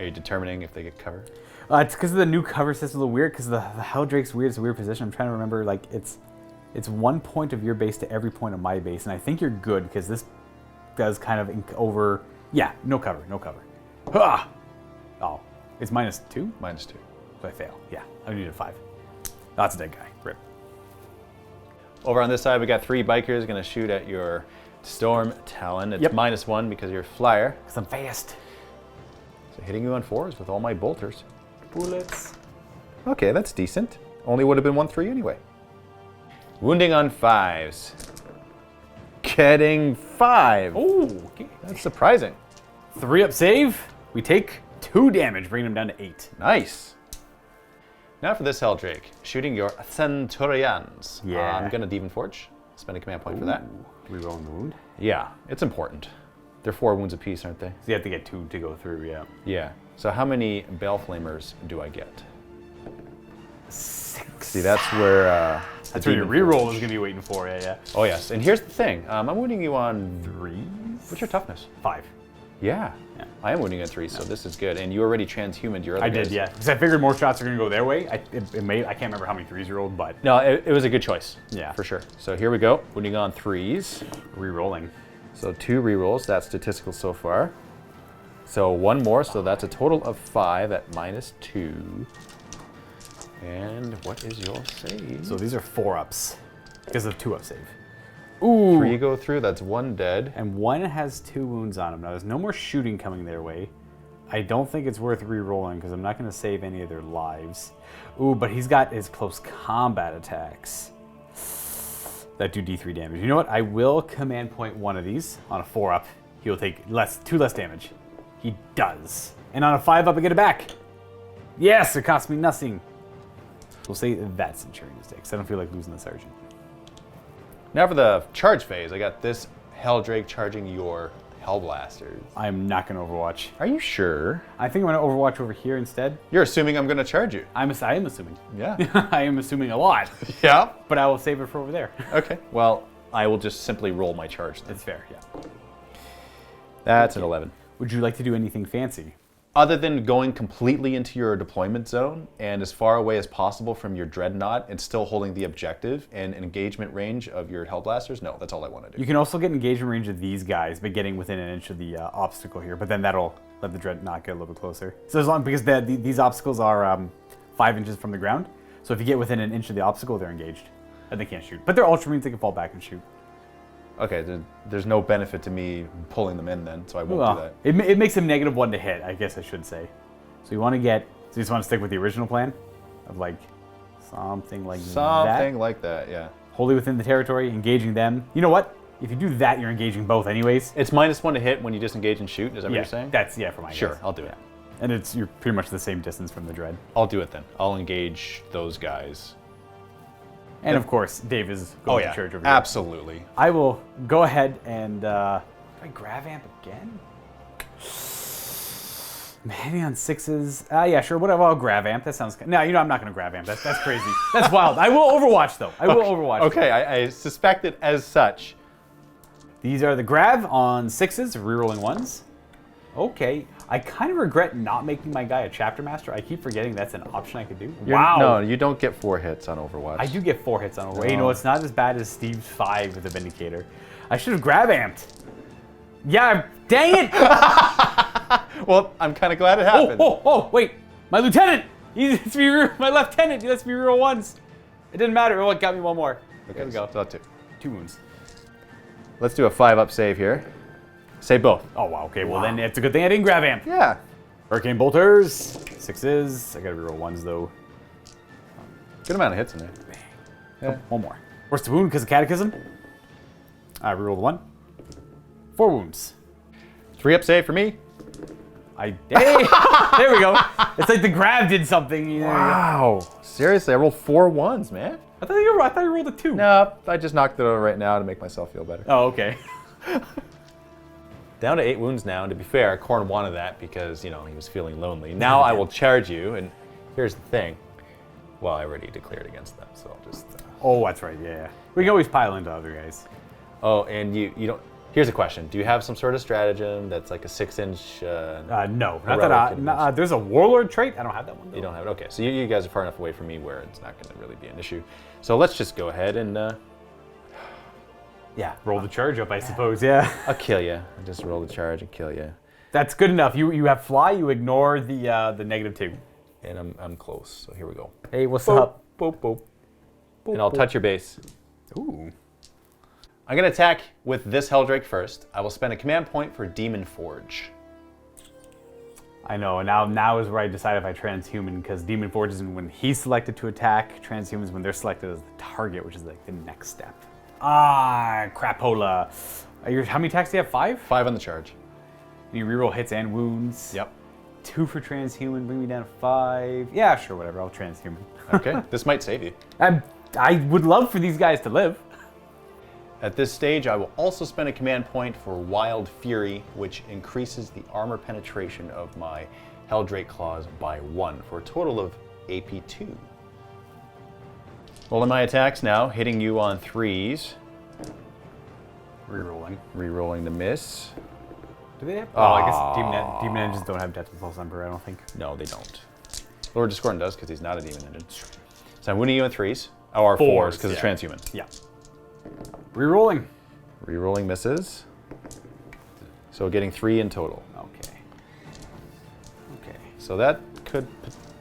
Are you determining if they get cover? It's because of the new cover system. A little weird because the Helldrake's weird. It's a weird position. I'm trying to remember. Like it's 1 point of your base to every point of my base, and I think you're good because this does kind of over. Yeah, no cover, no cover. Ah! Oh, it's -2. -2. So I fail. Yeah, I need a 5. That's a dead guy. Rip. Over on this side, we got 3 bikers gonna shoot at your Storm Talon. It's -1 because you're a flyer. Because I'm fast. So hitting you on 4s with all my bolters. Bullets. Okay, that's decent. Only would have been 1-3 anyway. Wounding on 5s. Getting 5. Oh, okay. That's surprising. 3 up save. We take 2 damage, bringing him down to 8. Nice. Now for this Helldrake, shooting your Centurions. Yeah. I'm gonna Demon Forge. Spend a command point for that. Rerolling the wound. Yeah, it's important. They're 4 wounds apiece, aren't they? So you have to get 2 to go through, yeah. Yeah. So how many Baleflamers do I get? 6. See, that's where That's where your reroll is going to be waiting for, yeah. Oh yes, and here's the thing. I'm wounding you on 3. What's your toughness? 5. Yeah. I am wounding you on 3, so this is good. And you already transhumaned your other I did, guys. yeah. Because I figured more shots are going to go their way. I can't remember how many 3s you rolled, but No, it was a good choice. Yeah. For sure. So here we go. Wounding on 3s. rerolling. So 2 rerolls. That's statistical so far. So 1 more. So that's a total of 5 at -2. And what is your save? So these are 4 ups because of 2 up save. 3 go through. That's 1 dead. And 1 has 2 wounds on him. Now there's no more shooting coming their way. I don't think it's worth re-rolling because I'm not going to save any of their lives. Ooh, but he's got his close combat attacks that do D3 damage. You know what? I will command point 1 of these on a 4 up. He'll take 2 less damage. He does. And on a 5 up, I get it back. Yes, it cost me nothing. We'll say that's Centurion mistakes. I don't feel like losing the Sergeant. Now for the charge phase, I got this Helldrake charging your Hellblasters. I'm not going to Overwatch. Are you sure? I think I'm going to Overwatch over here instead. You're assuming I'm going to charge you. I am assuming. Yeah. I am assuming a lot. Yeah. But I will save it for over there. Okay. Well, I will just simply roll my charge then. That's fair, yeah. That's an 11. Would you like to do anything fancy? Other than going completely into your deployment zone and as far away as possible from your Dreadnought and still holding the objective and engagement range of your Hellblasters, no, that's all I want to do. You can also get engagement range of these guys, but getting within an inch of the obstacle here. But then that'll let the Dreadnought get a little bit closer. So as long because these obstacles are 5 inches from the ground, so if you get within an inch of the obstacle, they're engaged and they can't shoot. But they're Ultramarines; they can fall back and shoot. Okay, there's no benefit to me pulling them in then, so I won't do that. It makes them -1 to hit, I guess I should say. So you want to get, so you just want to stick with the original plan of like something like that. Something like that, yeah. Wholly within the territory, engaging them. You know what? If you do that, you're engaging both anyways. It's -1 to hit when you disengage and shoot, is that what you're saying? That's, for my Sure, guys. I'll do it. And you're pretty much the same distance from the Dread. I'll do it then. I'll engage those guys. And of course, Dave is going to church over here. Absolutely. I will go ahead and, do I grav amp again? I'm hitting on 6s. Yeah, sure, whatever, I'll grav amp. That sounds, no, I'm not going to grav amp. That's crazy. That's wild. I will Overwatch, though. I will Overwatch. Okay, I suspected as such. These are the grav on 6s, rerolling 1s. Okay, I kind of regret not making my guy a chapter master. I keep forgetting that's an option I could do. Wow. No, you don't get 4 hits on Overwatch. I do get 4 hits on Overwatch. You know, it's not as bad as Steve's 5 with the Vindicator. I should have grav amped. Yeah, dang it! Well, I'm kind of glad it happened. Oh, wait. My lieutenant! He lets me my lieutenant, he lets me reroll 1s. It didn't matter. Oh, it got me 1 more. Okay, There we go. so 2. 2 wounds. Let's do a 5-up save here. Save both. Oh, wow. Okay, well then it's a good thing I didn't grav amp. Yeah. Hurricane Bolters. 6s. I gotta reroll 1s, though. Good amount of hits in there. Yeah. 1 more. Where's the wound because of Catechism? I rerolled 1. 4 wounds. 3-up save for me. Hey, there we go. It's like the grab did something. You know. Wow. Seriously, I rolled 4 1s, man. I thought you rolled a 2. No, I just knocked it over right now to make myself feel better. Oh, okay. Down to 8 wounds now, and to be fair, Korn wanted that because, he was feeling lonely. Now I will charge you, and here's the thing. Well, I already declared against them, so I'll just... Oh, that's right, yeah. We can always pile into other guys. Oh, and you don't... Here's a question. Do you have some sort of stratagem that's like a 6-inch? No, not that there's a warlord trait. I don't have that one, though. You don't have it? Okay, so you guys are far enough away from me where it's not going to really be an issue. So let's just go ahead and... yeah, roll the charge up, I suppose, yeah. I'll kill you. I'll just roll the charge and kill you. That's good enough. You have fly, you ignore the -2. And I'm close, so here we go. Hey, what's Boop, up? boop, boop. And I'll touch your base. Ooh. I'm going to attack with this Helldrake first. I will spend a command point for Demon Forge. I know, now is where I decide if I transhuman, because Demon Forge is when he's selected to attack, transhuman is when they're selected as the target, which is like the next step. Ah, crapola. How many attacks do you have? 5? 5 on the charge. You reroll hits and wounds. Yep. 2 for transhuman, bring me down to 5. Yeah, sure, whatever, I'll transhuman. Okay, this might save you. I would love for these guys to live. At this stage, I will also spend a command point for Wild Fury, which increases the armor penetration of my Helldrake Claws by 1, for a total of AP 2. Rolling my attacks now, hitting you on 3s. Rerolling. Rerolling the miss. Do they have? Oh, I guess demon engines don't have Death with Pulse Emperor, I don't think. No, they don't. Lord Discordant does, because he's not a demon engine. So I'm wounding you on 3s. Oh, or 4s, because it's transhuman. Yeah. Rerolling. Rerolling misses. So getting 3 in total. Okay. Okay. So that could...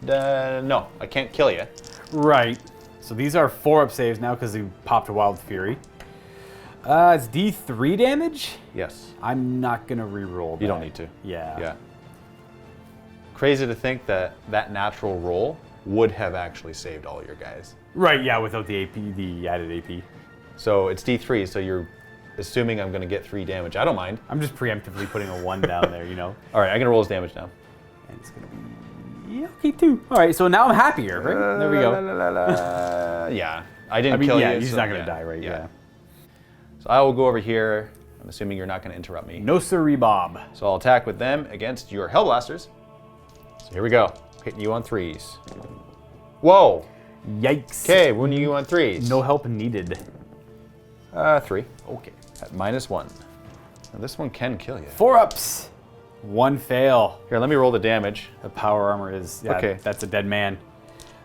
no, I can't kill you. Right. So these are 4-up saves now because you popped a Wild Fury. It's D3 damage? Yes. I'm not going to reroll that. You don't need to. Yeah. Yeah. Crazy to think that that natural roll would have actually saved all your guys. Right, yeah, without the AP, the added AP. So it's D3, so you're assuming I'm going to get 3 damage. I don't mind. I'm just preemptively putting a 1 down there, you know? All right, I'm going to roll his damage now. And it's going to be... Yeah, okay, 2. All right, so now I'm happier, right? There we go. Yeah, I didn't kill yeah, you. he's so, not going to die, right? Yeah. So I will go over here. I'm assuming you're not going to interrupt me. No siree, Bob. So I'll attack with them against your Hellblasters. So here we go. Hitting you on 3s. Whoa! Yikes. Okay, wounding you on 3s. No help needed. 3. Okay. At -1. Now this one can kill you. 4-ups. 1 fail. Here, let me roll the damage. The power armor is... Yeah, Okay. That's a dead man.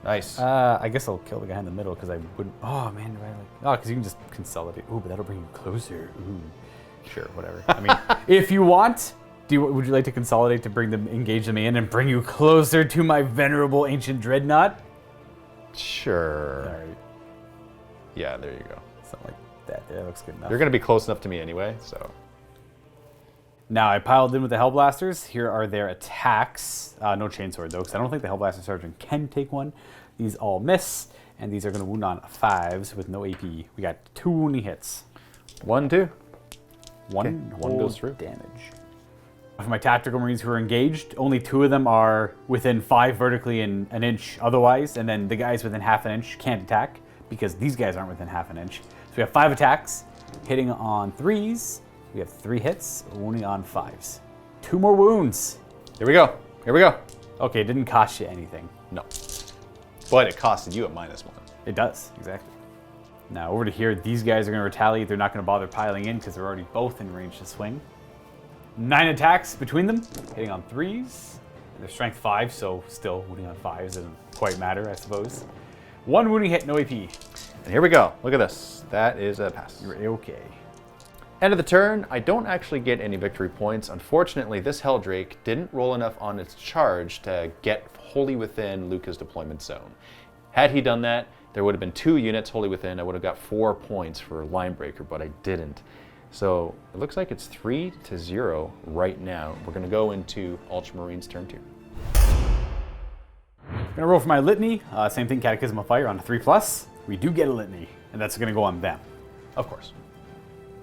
Nice. I guess I'll kill the guy in the middle because I wouldn't... Oh, man, do I like... Oh, because you can just consolidate. Ooh, but that'll bring you closer. Ooh. Sure, whatever. I mean, if you want... Would you like to consolidate to bring them, engage them in and bring you closer to my venerable ancient dreadnought? Sure. All right. Yeah, there you go. Something like that. Yeah, that looks good enough. You're going to be close enough to me anyway, so... Now, I piled in with the Hellblasters. Here are their attacks. No Chainsword, though, because I don't think the Hellblaster Sergeant can take one. These all miss, and these are going to wound on 5s with no AP. We got 2 wounding hits. 1, 2. 1 Okay, one goes through. damage. For my Tactical Marines who are engaged, only 2 of them are within 5 vertically and an inch otherwise, and then the guys within half an inch can't attack, because these guys aren't within half an inch. So we have 5 attacks, hitting on 3s. We have 3 hits, wounding on 5s. 2 more wounds. Here we go. Here we go. Okay, it didn't cost you anything. No. But it costed you at -1. It does, exactly. Now over to here, these guys are going to retaliate. They're not going to bother piling in because they're already both in range to swing. 9 attacks between them, hitting on 3s. They're strength 5, so still wounding on 5s doesn't quite matter, I suppose. 1 wounding hit, no AP. And here we go. Look at this. That is a pass. You're okay. End of the turn, I don't actually get any victory points. Unfortunately, this Helldrake didn't roll enough on its charge to get wholly within Luka's deployment zone. Had he done that, there would have been 2 units wholly within. I would have got 4 points for Line Breaker, but I didn't. So it looks like it's 3-0 right now. We're going to go into Ultramarines turn 2. I'm going to roll for my litany. Same thing, Catechism of Fire on a 3+. We do get a litany, and that's going to go on them. Of course.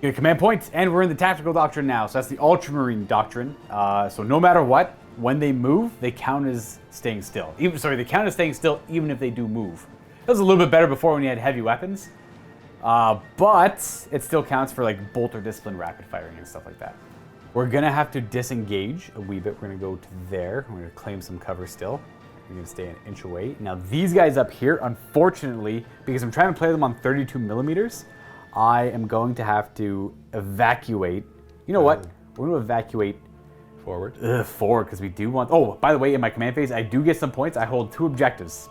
Get a command point, and we're in the Tactical Doctrine now. So that's the Ultramarine Doctrine. So no matter what, when they move, they count as staying still. They count as staying still even if they do move. That was a little bit better before when you had heavy weapons. But it still counts for like bolt or discipline rapid firing and stuff like that. We're gonna have to disengage a wee bit. We're gonna go to there. We're gonna claim some cover still. We're gonna stay an inch away. Now these guys up here, unfortunately, because I'm trying to play them on 32 millimeters, I am going to have to evacuate You know what? We're going to evacuate Forward. forward because we do want... Oh, by the way, in my command phase, I do get some points. I hold 2 objectives.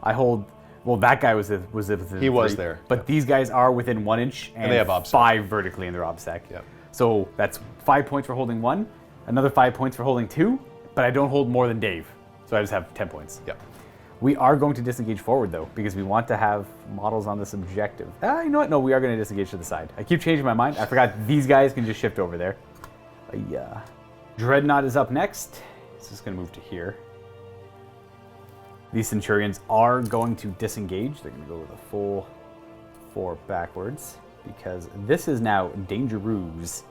I hold... Well, that guy was within He was 3, there. But these guys are within 1 inch and they have obsec. 5 vertically in their obsec. Yep. So that's 5 points for holding 1, another 5 points for holding 2, but I don't hold more than Dave. So I just have 10 points. Yep. We are going to disengage forward, though, because we want to have models on this objective. You know what? No, we are going to disengage to the side. I keep changing my mind. I forgot these guys can just shift over there. Yeah. Dreadnought is up next. It's just going to move to here. These Centurions are going to disengage. They're going to go with a full 4 backwards, because this is now dangerous.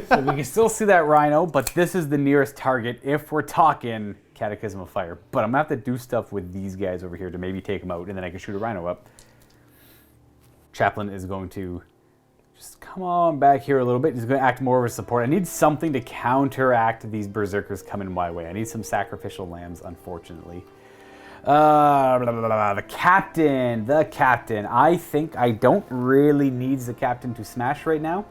So we can still see that Rhino, but this is the nearest target if we're talking Cataclysm of Fire. But I'm going to have to do stuff with these guys over here to maybe take them out, and then I can shoot a Rhino up. Chaplain is going to just come on back here a little bit. He's going to act more of a support. I need something to counteract these Berserkers coming my way. I need some sacrificial lambs, unfortunately. The captain. I think I don't really need the captain to smash right now.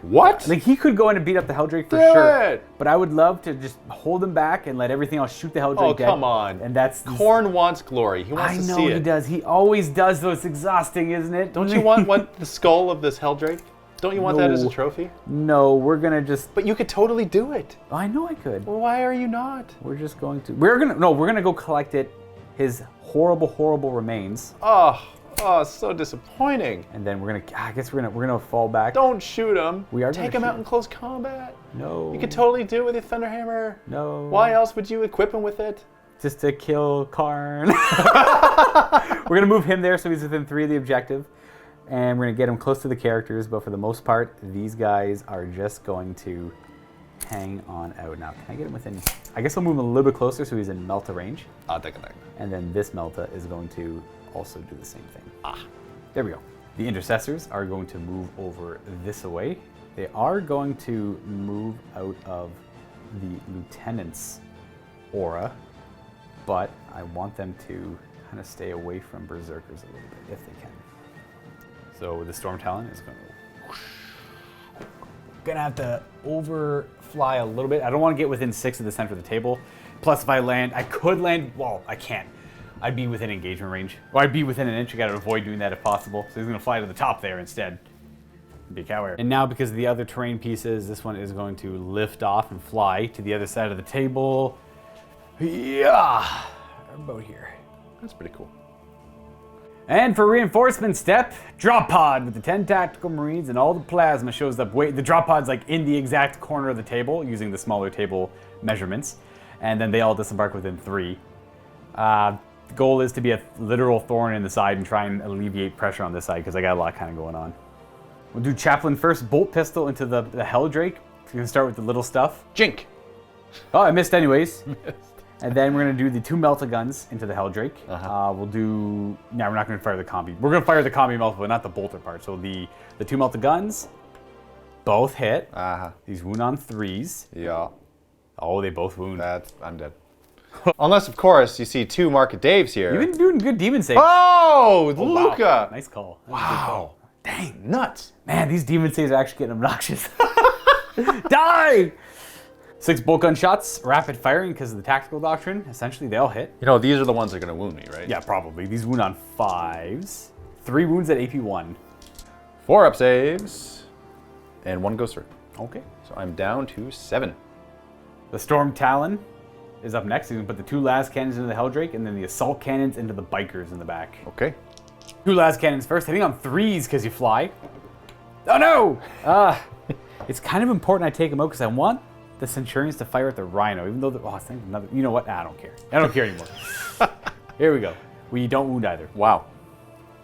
What? Like, he could go in and beat up the Helldrake for Do sure. it! But I would love to just hold him back and let everything else shoot the Helldrake Oh, dead. come on. And that's... Korn wants glory. He wants I to know see he it. does. He always does, though. It's exhausting, isn't it? Don't you want the skull of this Helldrake? Don't you want that as a No. trophy? No, we're going to just... But you could totally do it. I know I could. Well, why are you not? We're just going to... We're going to go collect it. His horrible, horrible remains. Oh, so disappointing. And then we're going to... I guess we're going to fall back. Don't shoot him. We are Take gonna him out shoot in close combat. No. You could totally do it with your Thunderhammer. No. Why else would you equip him with it? Just to kill Karn. We're going to move him there so he's within 3 of the objective. And we're going to get him close to the characters, but for the most part, these guys are just going to hang on out. Now, can I get him within... I guess I'll move him a little bit closer so he's in Melta range. I'll take a look. And then this Melta is going to also do the same thing. There we go. The Intercessors are going to move over this way. They are going to move out of the Lieutenant's aura, but I want them to kind of stay away from Berserkers a little bit, if they can. So the Storm Talon is going to whoosh. Gonna have to overfly a little bit. I don't want to get within 6 of the center of the table. Plus, if I land, I could land. Well, I can't. I'd be within engagement range. Or I'd be within an inch. I gotta avoid doing that if possible. So he's gonna fly to the top there instead. Be a coward. And now, because of the other terrain pieces, this one is going to lift off and fly to the other side of the table. Yeah, about here. That's pretty cool. And for reinforcement step, drop pod with the 10 tactical marines and all the plasma shows up. Wait, the drop pod's like in the exact corner of the table using the smaller table measurements. And then they all disembark within 3. The goal is to be a literal thorn in the side and try and alleviate pressure on this side because I got a lot kind of going on. We'll do Chaplain first, bolt pistol into the Helldrake. So you can start with the little stuff. Jink. Oh, I missed anyways. And then we're going to do the 2 Melta guns into the Helldrake. We'll do... No, we're not going to fire the combi. We're going to fire the combi Melta, but not the bolter part. So the 2 Melta guns, both hit. These wound on 3s. Yeah. Oh, they both wound. I'm dead. Unless, of course, you see 2 Market Daves here. You've been doing good demon saves. Oh, Wow. Luka. Nice call. That was a good Wow. call. Dang. Nuts. Man, these demon saves are actually getting obnoxious. Die! 6 bolt gun shots, rapid firing because of the tactical doctrine. Essentially, they all hit. You know, these are the ones that are going to wound me, right? Yeah, probably. These wound on 5s. 3 wounds at AP 1. 4 up saves. And 1 goes through. Okay. So I'm down to 7. The Storm Talon is up next. He's going to put the 2 las cannons into the Helldrake and then the assault cannons into the bikers in the back. Okay. 2 las cannons first, hitting on 3s because you fly. Oh no! It's kind of important I take them out because I want the Centurions to fire at the Rhino, even though it's another. You know what? I don't care. I don't care anymore. Here we go. We don't wound either. Wow.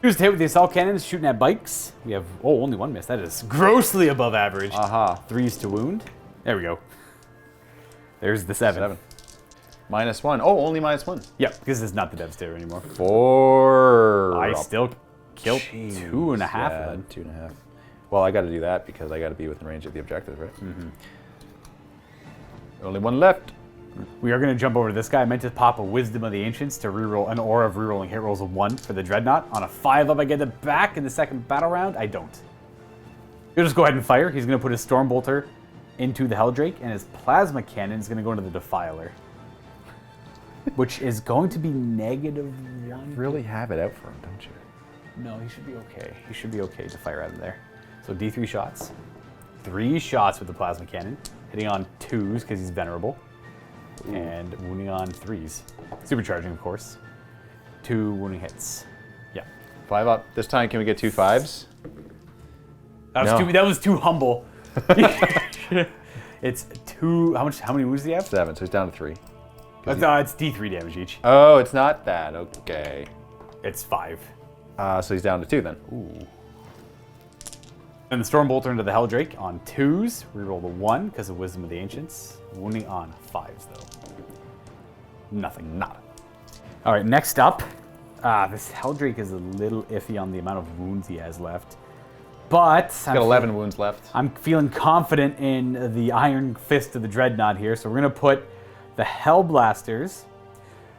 Here's to hit with the assault cannons, shooting at bikes. We have only 1 miss. That is grossly above average. 3s to wound. There we go. There's the 7. -1. Oh, only -1. Yep, because it's not the Devastator anymore. 4. I still killed 2.5 of them. 2.5. Well, I got to do that because I got to be within range of the objective, right? Only 1 left. We are going to jump over to this guy. I meant to pop a Wisdom of the Ancients to reroll an aura of rerolling hit rolls of 1 for the Dreadnought. On a 5 up, I get it back in the second battle round. I don't. He'll just go ahead and fire. He's going to put his Stormbolter into the Helldrake, and his Plasma Cannon is going to go into the Defiler. Which is going to be -1. Really have it out for him, don't you? No, he should be okay. He should be okay to fire out of there. So D3 shots. 3 shots with the Plasma Cannon. Hitting on 2s because he's Venerable. And wounding on 3s. Supercharging, of course. 2 wounding hits. Yeah. 5 up. This time, can we get 2 5s? That was too humble. It's 2. How many wounds do you have? 7, so he's down to 3. It's D3 damage each. Oh, it's not that. Okay. It's 5. So he's down to 2 then. Ooh. And the Stormbolter into the Helldrake on 2s. Reroll the 1 because of Wisdom of the Ancients. Wounding on 5s though. Nothing. Nada. All right, next up. This Helldrake is a little iffy on the amount of wounds he has left. But He's got 11 wounds left. I'm feeling confident in the Iron Fist of the Dreadnought here. So we're going to put the Hellblasters,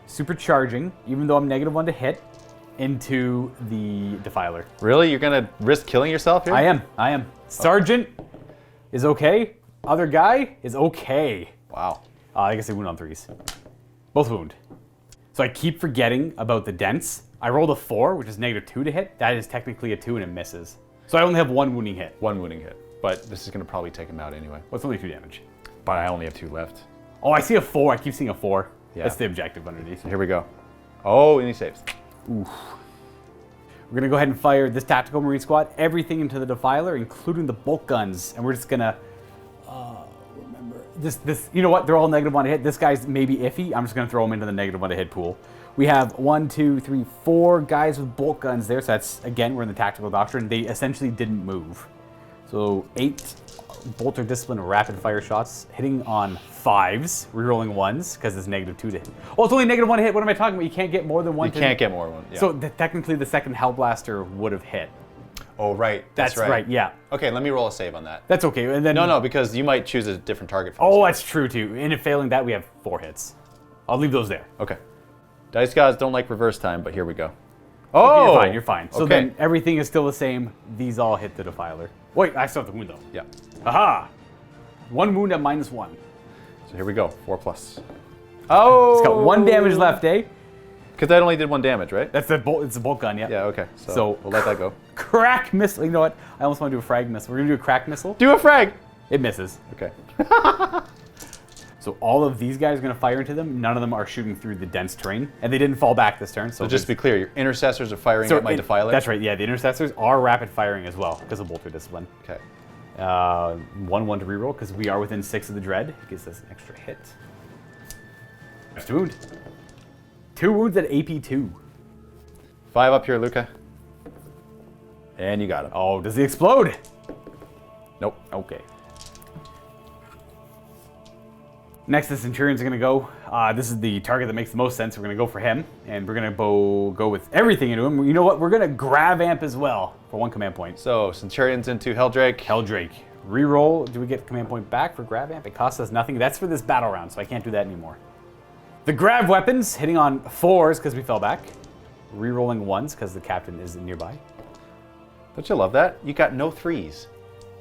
supercharging, even though I'm -1 to hit, into the Defiler. Really? You're going to risk killing yourself here? I am. Sergeant is okay. Other guy is okay. Wow. I guess they wound on 3s. Both wound. So I keep forgetting about the dents. I rolled a 4, which is -2 to hit. That is technically a 2 and it misses. So I only have 1 wounding hit. 1 wounding hit. But this is going to probably take him out anyway. Well, it's only 2 damage. But I only have 2 left. Oh, I see a 4. I keep seeing a 4. Yeah. That's the objective underneath. So here we go. Oh, and he saves. Oof. We're going to go ahead and fire this Tactical Marine Squad, everything into the Defiler, including the bolt guns. And we're just going to remember this. You know what? They're all -1 to hit. This guy's maybe iffy. I'm just going to throw him into the -1 to hit pool. We have 1, 2, 3, 4 guys with bolt guns there. So that's, again, we're in the Tactical Doctrine. They essentially didn't move. So 8 Bolter Discipline rapid fire shots, hitting on 5s, rerolling 1s, because it's -2 to hit. Oh, it's only -1 to hit. What am I talking about? You can't get more than 1 You to can't get more than 1. Yeah. So technically the second Hellblaster would have hit. Oh, right. That's right, yeah. Okay, let me roll a save on that. That's okay. And then No, because you might choose a different target for Oh, this. that's true too. And if failing that, we have 4 hits. I'll leave those there. Okay. Dice gods don't like reverse time, but here we go. Okay, Oh! you're fine. So okay. then everything is still the same. These all hit the Defiler. Wait, I still have the wound though. Yeah. Aha! 1 wound at -1. So here we go. 4 plus. Oh! It's got 1 damage left, eh? Because that only did 1 damage, right? That's the bolt. It's a bolt gun, yeah. Yeah, okay. So, So- we'll let that go. Crack missile. You know what? I almost want to do a frag missile. We're gonna do a crack missile. Do a frag! It misses. Okay. So all of these guys are gonna fire into them. None of them are shooting through the dense terrain, and they didn't fall back this turn. So So just to be clear, your intercessors are firing at my Defiler? That's right. Yeah, the intercessors are rapid firing as well because of Bolter Discipline. Okay. 1/1 to reroll because we are within 6 of the dread. It gives us an extra hit. First wound. 2 wounds at AP2. 5 up here, Luka. And you got him. Oh, does he explode? Nope. Okay. Next, the Centurions are going to go. This is the target that makes the most sense. We're going to go for him, and we're going to go with everything into him. You know what? We're going to grab amp as well for 1 command point. So, Centurions into Helldrake. Helldrake. Reroll. Do we get command point back for grab amp? It costs us nothing. That's for this battle round, so I can't do that anymore. The grab weapons, hitting on 4s because we fell back. Rerolling 1s because the captain is nearby. Don't you love that? You got no 3s.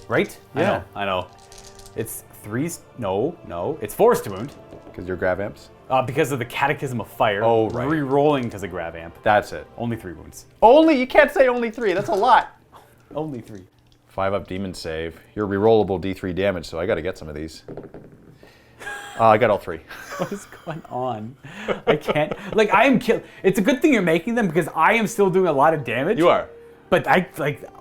Right? Yeah. I know. It's 3s. No. It's 4s to wound. Because you're grab amps? Because of the Catechism of Fire. Oh, right. Rerolling because of grab amp. That's it. Only 3 wounds. Only? You can't say only 3. That's a lot. Only 3. 5 up demon save. You're rerollable D3 damage, so I got to get some of these. I got all 3. What is going on? I can't. Like, I am killed. It's a good thing you're making them because I am still doing a lot of damage. You are. But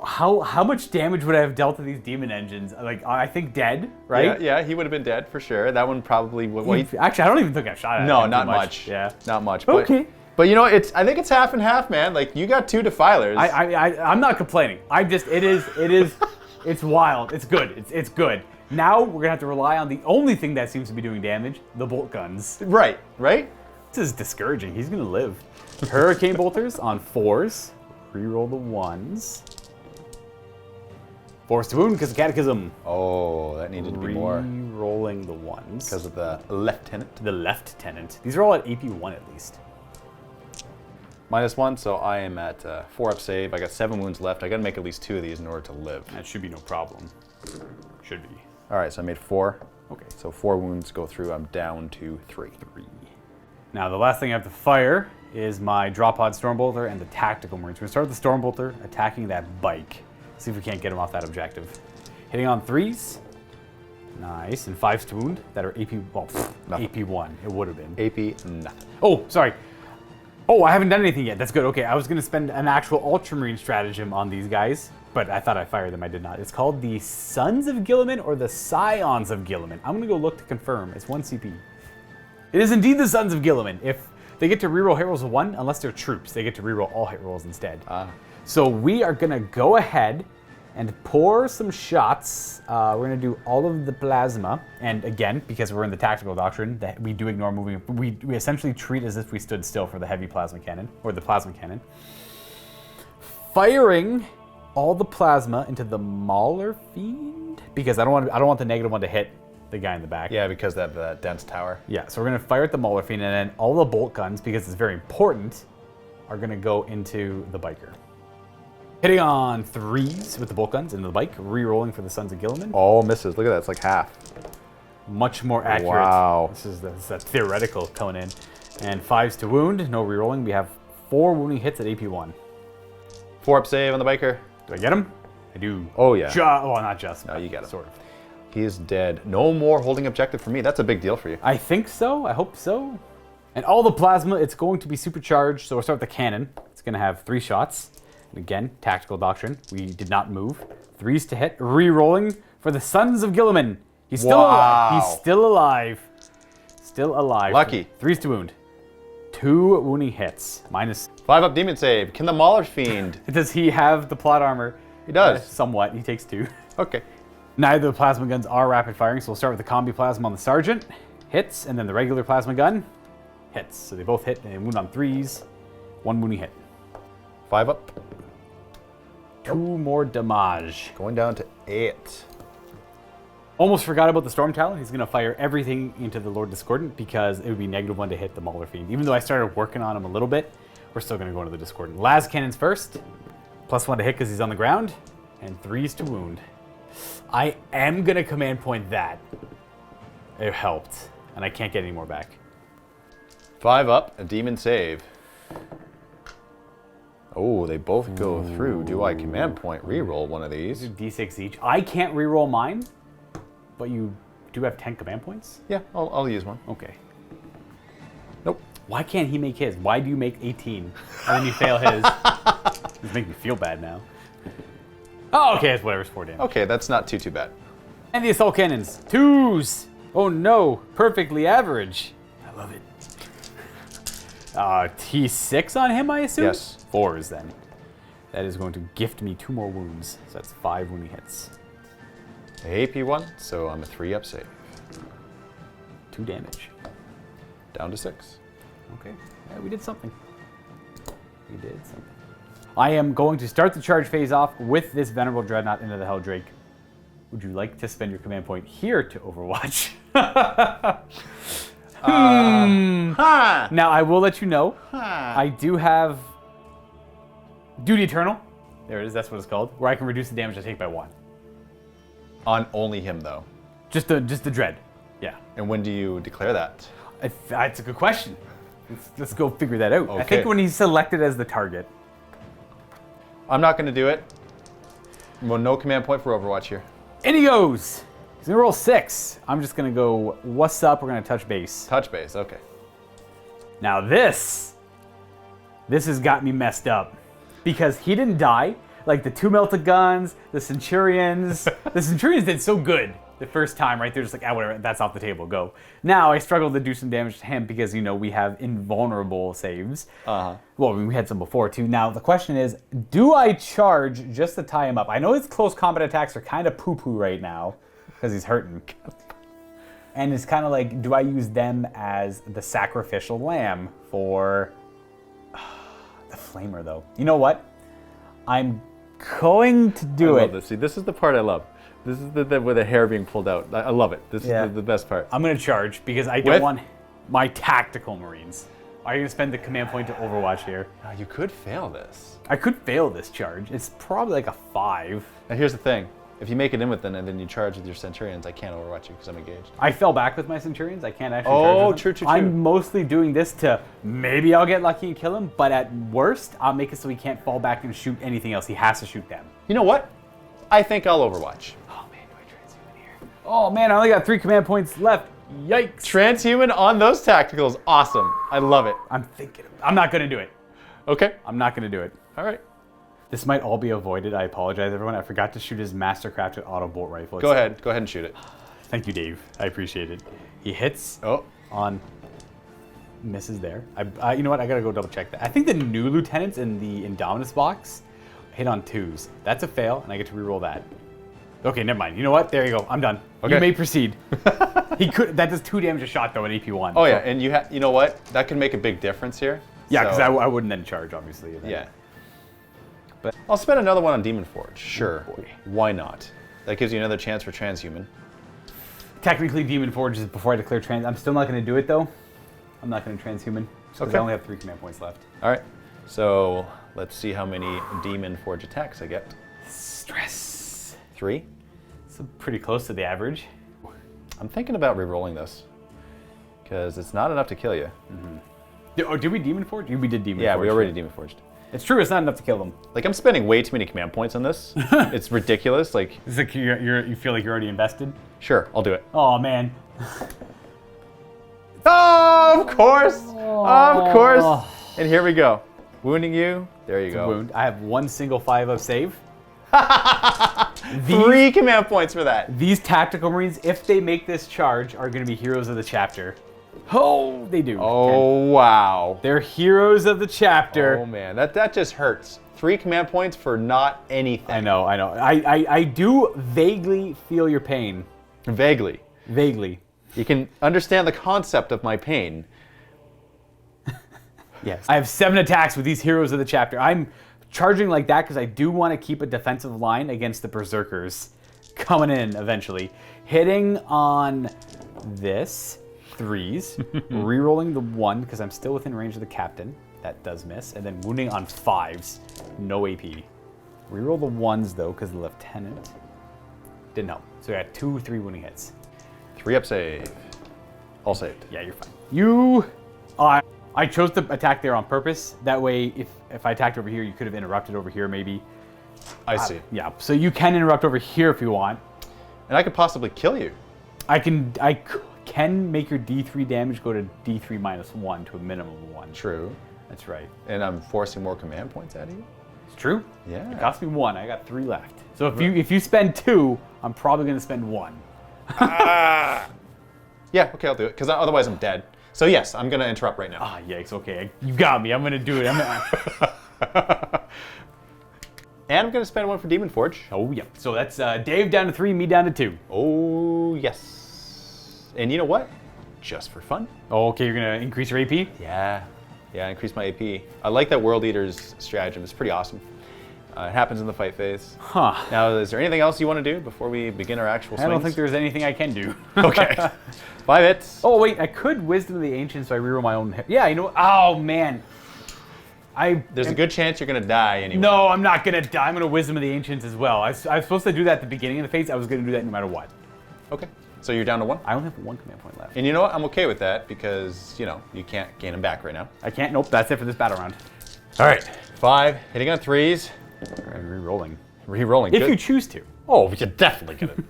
how much damage would I have dealt to these demon engines? Like, I think dead, right? Yeah, he would have been dead for sure. That one probably would. Actually, I don't even think I shot at No, him not too much. Yeah. Not much. Okay. But you know, I think it's half and half, man. Like, you got 2 Defilers. I'm not complaining. It's wild. It's good. It's good. Now we're gonna have to rely on the only thing that seems to be doing damage, the bolt guns. Right. This is discouraging. He's gonna live. Hurricane bolters on 4s. Reroll the 1s. 4s to wound because of Catechism. Oh, that needed to be more. Rerolling the 1s. Because of the lieutenant. The lieutenant. These are all at AP1 at least. -1, so I am at 4 up save. I got 7 wounds left. I got to make at least 2 of these in order to live. That should be no problem. Should be. All right, so I made 4. Okay. So 4 wounds go through. I'm down to 3. Now the last thing I have to fire is my drop pod Stormbolter and the Tactical Marines. We're going to start with the Stormbolter attacking that bike. See if we can't get him off that objective. Hitting on 3s. Nice. And 5s to wound that are AP, well, AP 1. It would have been. AP, nothing. Oh, sorry. Oh, I haven't done anything yet. That's good. Okay, I was going to spend an actual Ultramarine stratagem on these guys, but I thought I fired them. I did not. It's called the Sons of Guilliman or the Scions of Guilliman. I'm going to go look to confirm. It's 1 CP. It is indeed the Sons of Guilliman. If they get to reroll hit rolls of 1, unless they're troops, they get to reroll all hit rolls instead. So we are going to go ahead and pour some shots. We're going to do all of the plasma. And again, because we're in the tactical doctrine, that we do ignore moving. We essentially treat as if we stood still for the heavy plasma cannon, or the plasma cannon. Firing all the plasma into the Mauler Fiend, because I don't want the negative one to hit the guy in the back. Yeah, because that dense tower. Yeah, so we're going to fire at the Mauler Fiend, and then all the bolt guns, because it's very important, are going to go into the biker. Hitting on 3s with the bolt guns into the bike, re-rolling for the Sons of Guilliman. All misses. Look at that. It's like half. Much more accurate. Wow. This is that theoretical coming in. And 5s to wound, no re-rolling. We have 4 wounding hits at AP 1. 4 up save on the biker. Do I get him? I do. Oh, yeah. Well, not just. No, you get him. Sort of. He is dead. No more holding objective for me. That's a big deal for you. I think so. I hope so. And all the plasma, it's going to be supercharged. So we'll start with the cannon. It's going to have 3 shots. And again, tactical doctrine. We did not move. 3s to hit. Re-rolling for the Sons of Guilliman. He's still alive. He's still alive. Still alive. Lucky. 3s to wound. 2 wounding hits. Minus. 5 up demon save. Can the Mauler Fiend? Does he have the plot armor? He does. Somewhat. He takes 2. Okay. Neither of the plasma guns are rapid firing, so we'll start with the combi plasma on the sergeant. Hits, and then the regular plasma gun hits. So they both hit and wound on 3s. 1 wounding hit. 5 up. 2 more damage. Going down to 8. Almost forgot about the Storm Talon. He's going to fire everything into the Lord Discordant because it would be -1 to hit the Mauler Fiend. Even though I started working on him a little bit, we're still going to go into the Discordant. Las Cannons first. +1 to hit because he's on the ground. And 3s to wound. I am going to command point that. It helped. And I can't get any more back. 5 up, a demon save. Oh, they both go through. Do I command point reroll one of these? D6 each. I can't reroll mine, but you do have 10 command points? Yeah, I'll use one. Okay. Nope. Why can't he make his? Why do you make 18 and then you fail his? It's making me feel bad now. Oh, okay, it's whatever, it's 4 damage. Okay, that's not too bad. And the assault cannons. 2s. Oh no, perfectly average. I love it. T6 on him, I assume? Yes. 4s then. That is going to gift me 2 more wounds. So that's 5 wounding hits. AP 1, so I'm a 3 up save. 2 damage. Down to 6. Okay, yeah, we did something. We did something. I am going to start the charge phase off with this Venerable Dreadnought into the Helldrake. Would you like to spend your command point here to Overwatch? Now, I will let you know, I do have Duty Eternal. There it is, that's what it's called. Where I can reduce the damage I take by 1. On only him, though. Just the Dread, yeah. And when do you declare that? That's a good question. Let's go figure that out. I Okay. think when he's selected as the target. I'm not going to do it. Well, no command point for Overwatch here. In he goes. He's going to roll 6. I'm just going to go, what's up? We're going to touch base. Touch base, okay. Now this has got me messed up. Because he didn't die. Like the 2 melted guns, the Centurions. The Centurions did so good the first time, right? They're just like, whatever, that's off the table, go. Now I struggled to do some damage to him because, you know, we have invulnerable saves. Well, we had some before too. Now the question is, do I charge just to tie him up? I know his close combat attacks are kind of poo-poo right now because he's hurting. And it's kind of like, do I use them as the sacrificial lamb for the flamer though? You know what? I'm going to do I it. love this. See, this is the part I love. This is the with the hair being pulled out. I love it. This is the best part. I'm going to charge because I don't want my tactical Marines. Are you gonna spend the command point to Overwatch here? You could fail this. I could fail this charge. It's probably like a 5. Now here's the thing. If you make it in with them and then you charge with your Centurions, I can't overwatch you because I'm engaged. I fell back with my Centurions. I can't actually charge with them. True. I'm mostly doing this to maybe I'll get lucky and kill him, but at worst, I'll make it so he can't fall back and shoot anything else. He has to shoot them. You know what? I think I'll overwatch. Oh man, do I transhuman here? Oh man, I only got 3 command points left. Yikes. Transhuman on those tacticals. Awesome. I love it. I'm thinking. I'm not gonna do it. Okay. I'm not gonna do it. All right. This might all be avoided. I apologize, everyone. I forgot to shoot his mastercrafted auto bolt rifle. Go ahead. Go ahead and shoot it. Thank you, Dave. I appreciate it. He hits on misses there. You know what? I gotta go double check that. I think the new lieutenants in the Indominus box hit on 2s. That's a fail, and I get to reroll that. Okay, never mind. You know what? There you go. I'm done. Okay. You may proceed. He could. That does 2 damage a shot though at AP1. Oh yeah, and you know what? That can make a big difference here. Yeah, because So- I wouldn't then charge, obviously. Yeah. But I'll spend another one on Demon Forge. Sure. Oh, boy. Why not? That gives you another chance for transhuman. Technically, Demon Forge is before I declare trans. I'm still not going to do it though. I'm not going to transhuman because Okay. I only have 3 command points left. All right. So let's see how many Demon Forge attacks I get. Stress. 3. It's pretty close to the average. I'm thinking about re-rolling this because it's not enough to kill you. Did we Demon Forge? We did Demon Forge. Yeah, we already Demon Forged. It's true. It's not enough to kill them. Like I'm spending way too many command points on this. It's ridiculous. Like, It's like you feel like you're already invested. sure, I'll do it. Oh man. Oh, of course, of course. And here we go. Wounding you. There you go. Wound. I have 1 single 5 save. 3 command points for that. These tactical marines, if they make this charge, are going to be heroes of the chapter. Oh, they do. Oh wow. They're heroes of the chapter. Oh man, that just hurts. 3 command points for not anything. I know. I do vaguely feel your pain. Vaguely. Vaguely. You can understand the concept of my pain. Yes. I have 7 attacks with these heroes of the chapter. I'm charging like that because I do want to keep a defensive line against the berserkers coming in eventually. Hitting on this, 3s. Rerolling the 1 because I'm still within range of the captain. That does miss. And then wounding on 5s. No AP. Reroll the 1s though because the lieutenant didn't help. So I got 2, 3 wounding hits. 3 up save. All saved. Yeah, you're fine. I chose to attack there on purpose. That way, if I attacked over here, you could have interrupted over here maybe. I see. Yeah, so you can interrupt over here if you want. And I could possibly kill you. I can make your D3 damage go to D3 minus 1 to a minimum of 1. True. That's right. And I'm forcing more command points out of you. It's true. Yeah. It cost me 1. I got 3 left. So if you spend 2, I'm probably going to spend 1. Yeah, okay, I'll do it, because otherwise I'm dead. So yes, I'm going to interrupt right now. Ah, yikes. Okay, you got me. I'm going to do it. And I'm going to spend 1 for Demon Forge. Oh, yeah. So that's Dave down to 3, me down to 2. Oh, yes. And you know what? Just for fun. Oh, okay, you're going to increase your AP? Yeah. Yeah, increase my AP. I like that World Eater's stratagem. It's pretty awesome. It happens in the fight phase. Huh. Now, is there anything else you want to do before we begin our actual swings? I don't think there's anything I can do. Okay. 5 hits. Oh, wait, I could Wisdom of the Ancients so I reroll my own hit. Yeah, you know what? Oh, man. There's a good chance you're going to die anyway. No, I'm not going to die. I'm going to Wisdom of the Ancients as well. I was supposed to do that at the beginning of the phase. I was going to do that no matter what. Okay. So you're down to 1? I only have 1 command point left. And you know what? I'm okay with that because, you know, you can't gain them back right now. I can't. Nope, that's it for this battle round. All right. 5, hitting on 3s. I'm re-rolling. Re-rolling. If Good. you choose to. Oh, we should definitely get it.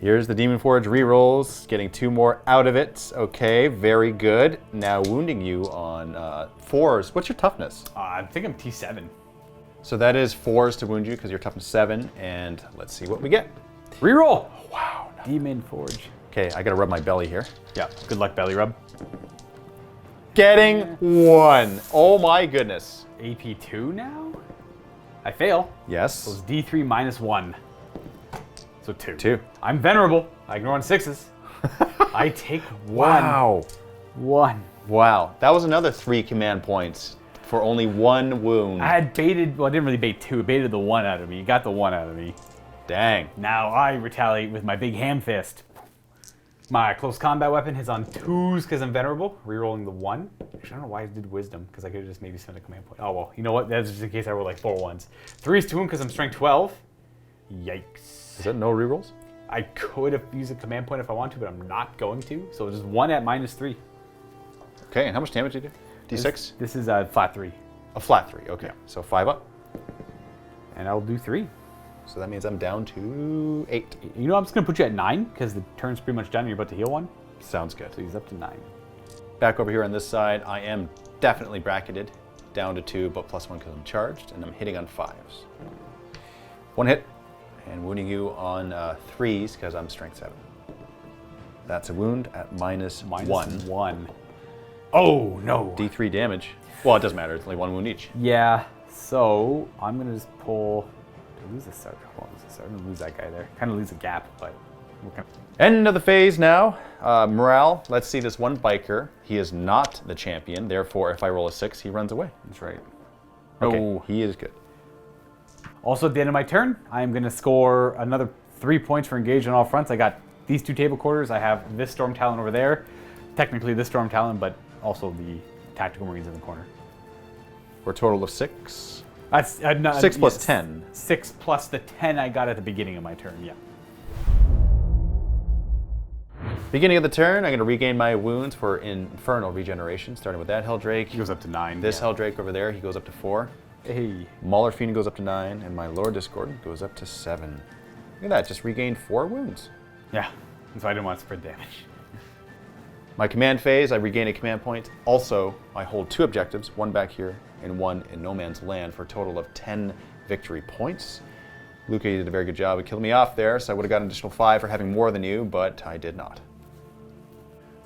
Here's the Demon Forge re-rolls, getting 2 more out of it. Okay, very good. Now wounding you on 4s. What's your toughness? I think I'm T7. So that is 4s to wound you because you're toughness 7. And let's see what we get. Reroll. Oh, wow. Nice. Demon Forge. Okay, I gotta rub my belly here. Yeah, good luck, belly rub. Getting 1. Oh my goodness. AP2 now? I fail. Yes. So it's D3 minus 1. So 2. 2. I'm venerable. I ignore on 6s. I take 1. Wow. 1. Wow. That was another 3 command points for only 1 wound. I had baited, well, I didn't really bait 2. It baited the 1 out of me. You got the 1 out of me. Dang. Now I retaliate with my big ham fist. My close combat weapon hits on 2s because I'm venerable, rerolling the 1. Actually, I don't know why I did wisdom, because I could have just maybe spent a command point. Oh, well, you know what? That's just in case I roll like 4 1s. 3s to wound because I'm strength 12. Yikes. Is that no rerolls? I could have used a command point if I want to, but I'm not going to. So just 1 at -3. Okay, and how much damage do you do? D6? This is a flat 3. A flat 3, okay. So 5 up. And I'll do 3. So that means I'm down to 8. You know, I'm just going to put you at 9 because the turn's pretty much done and you're about to heal 1. Sounds good. So he's up to 9. Back over here on this side, I am definitely bracketed. Down to 2, but +1 because I'm charged, and I'm hitting on 5s. 1 hit, and wounding you on 3s because I'm strength 7. That's a wound at -1. 1. Oh, no. D3 damage. Well, it doesn't matter. It's only 1 wound each. Yeah, so I'm going to just pull... Did I lose a sergeant? Hold on, lose a sergeant. I'm going to lose that guy there. Kind of lose a gap, but... End of the phase now. Morale. Let's see this one biker. He is not the champion. Therefore, if I roll a 6, he runs away. That's right. Okay, Oh. he is good. Also, at the end of my turn, I am going to score another 3 points for engage on all fronts. I got these 2 table quarters. I have this Storm Talon over there. Technically this Storm Talon, but also the Tactical Marines in the corner. For a total of 6. That's 6 plus 10. 6 plus the 10 I got at the beginning of my turn, yeah. Beginning of the turn, I'm going to regain my wounds for Infernal Regeneration, starting with that Helldrake. He goes up to 9. This yeah. Helldrake over there, he goes up to 4. Hey. Mauler Fiend goes up to 9, and my Lord Discordant goes up to 7. Look at that, just regained 4 wounds. Yeah, that's why I didn't want to spread damage. My command phase, I regain a command point. Also, I hold 2 objectives, 1 back here and 1 in No Man's Land, for a total of 10 victory points. Luka, you did a very good job of killing me off there, so I would have got an additional 5 for having more than you, but I did not.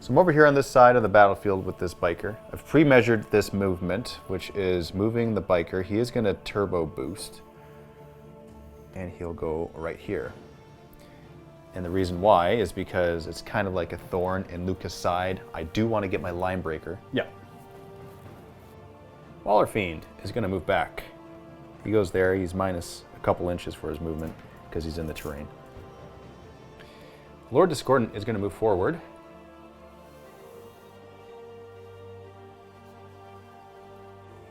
So I'm over here on this side of the battlefield with this biker. I've pre-measured this movement, which is moving the biker. He is going to turbo boost, and he'll go right here. And the reason why is because it's kind of like a thorn in Luka's side. I do want to get my line breaker. Yeah. Mauler Fiend is going to move back. He goes there. He's minus a couple inches for his movement because he's in the terrain. Lord Discordant is going to move forward.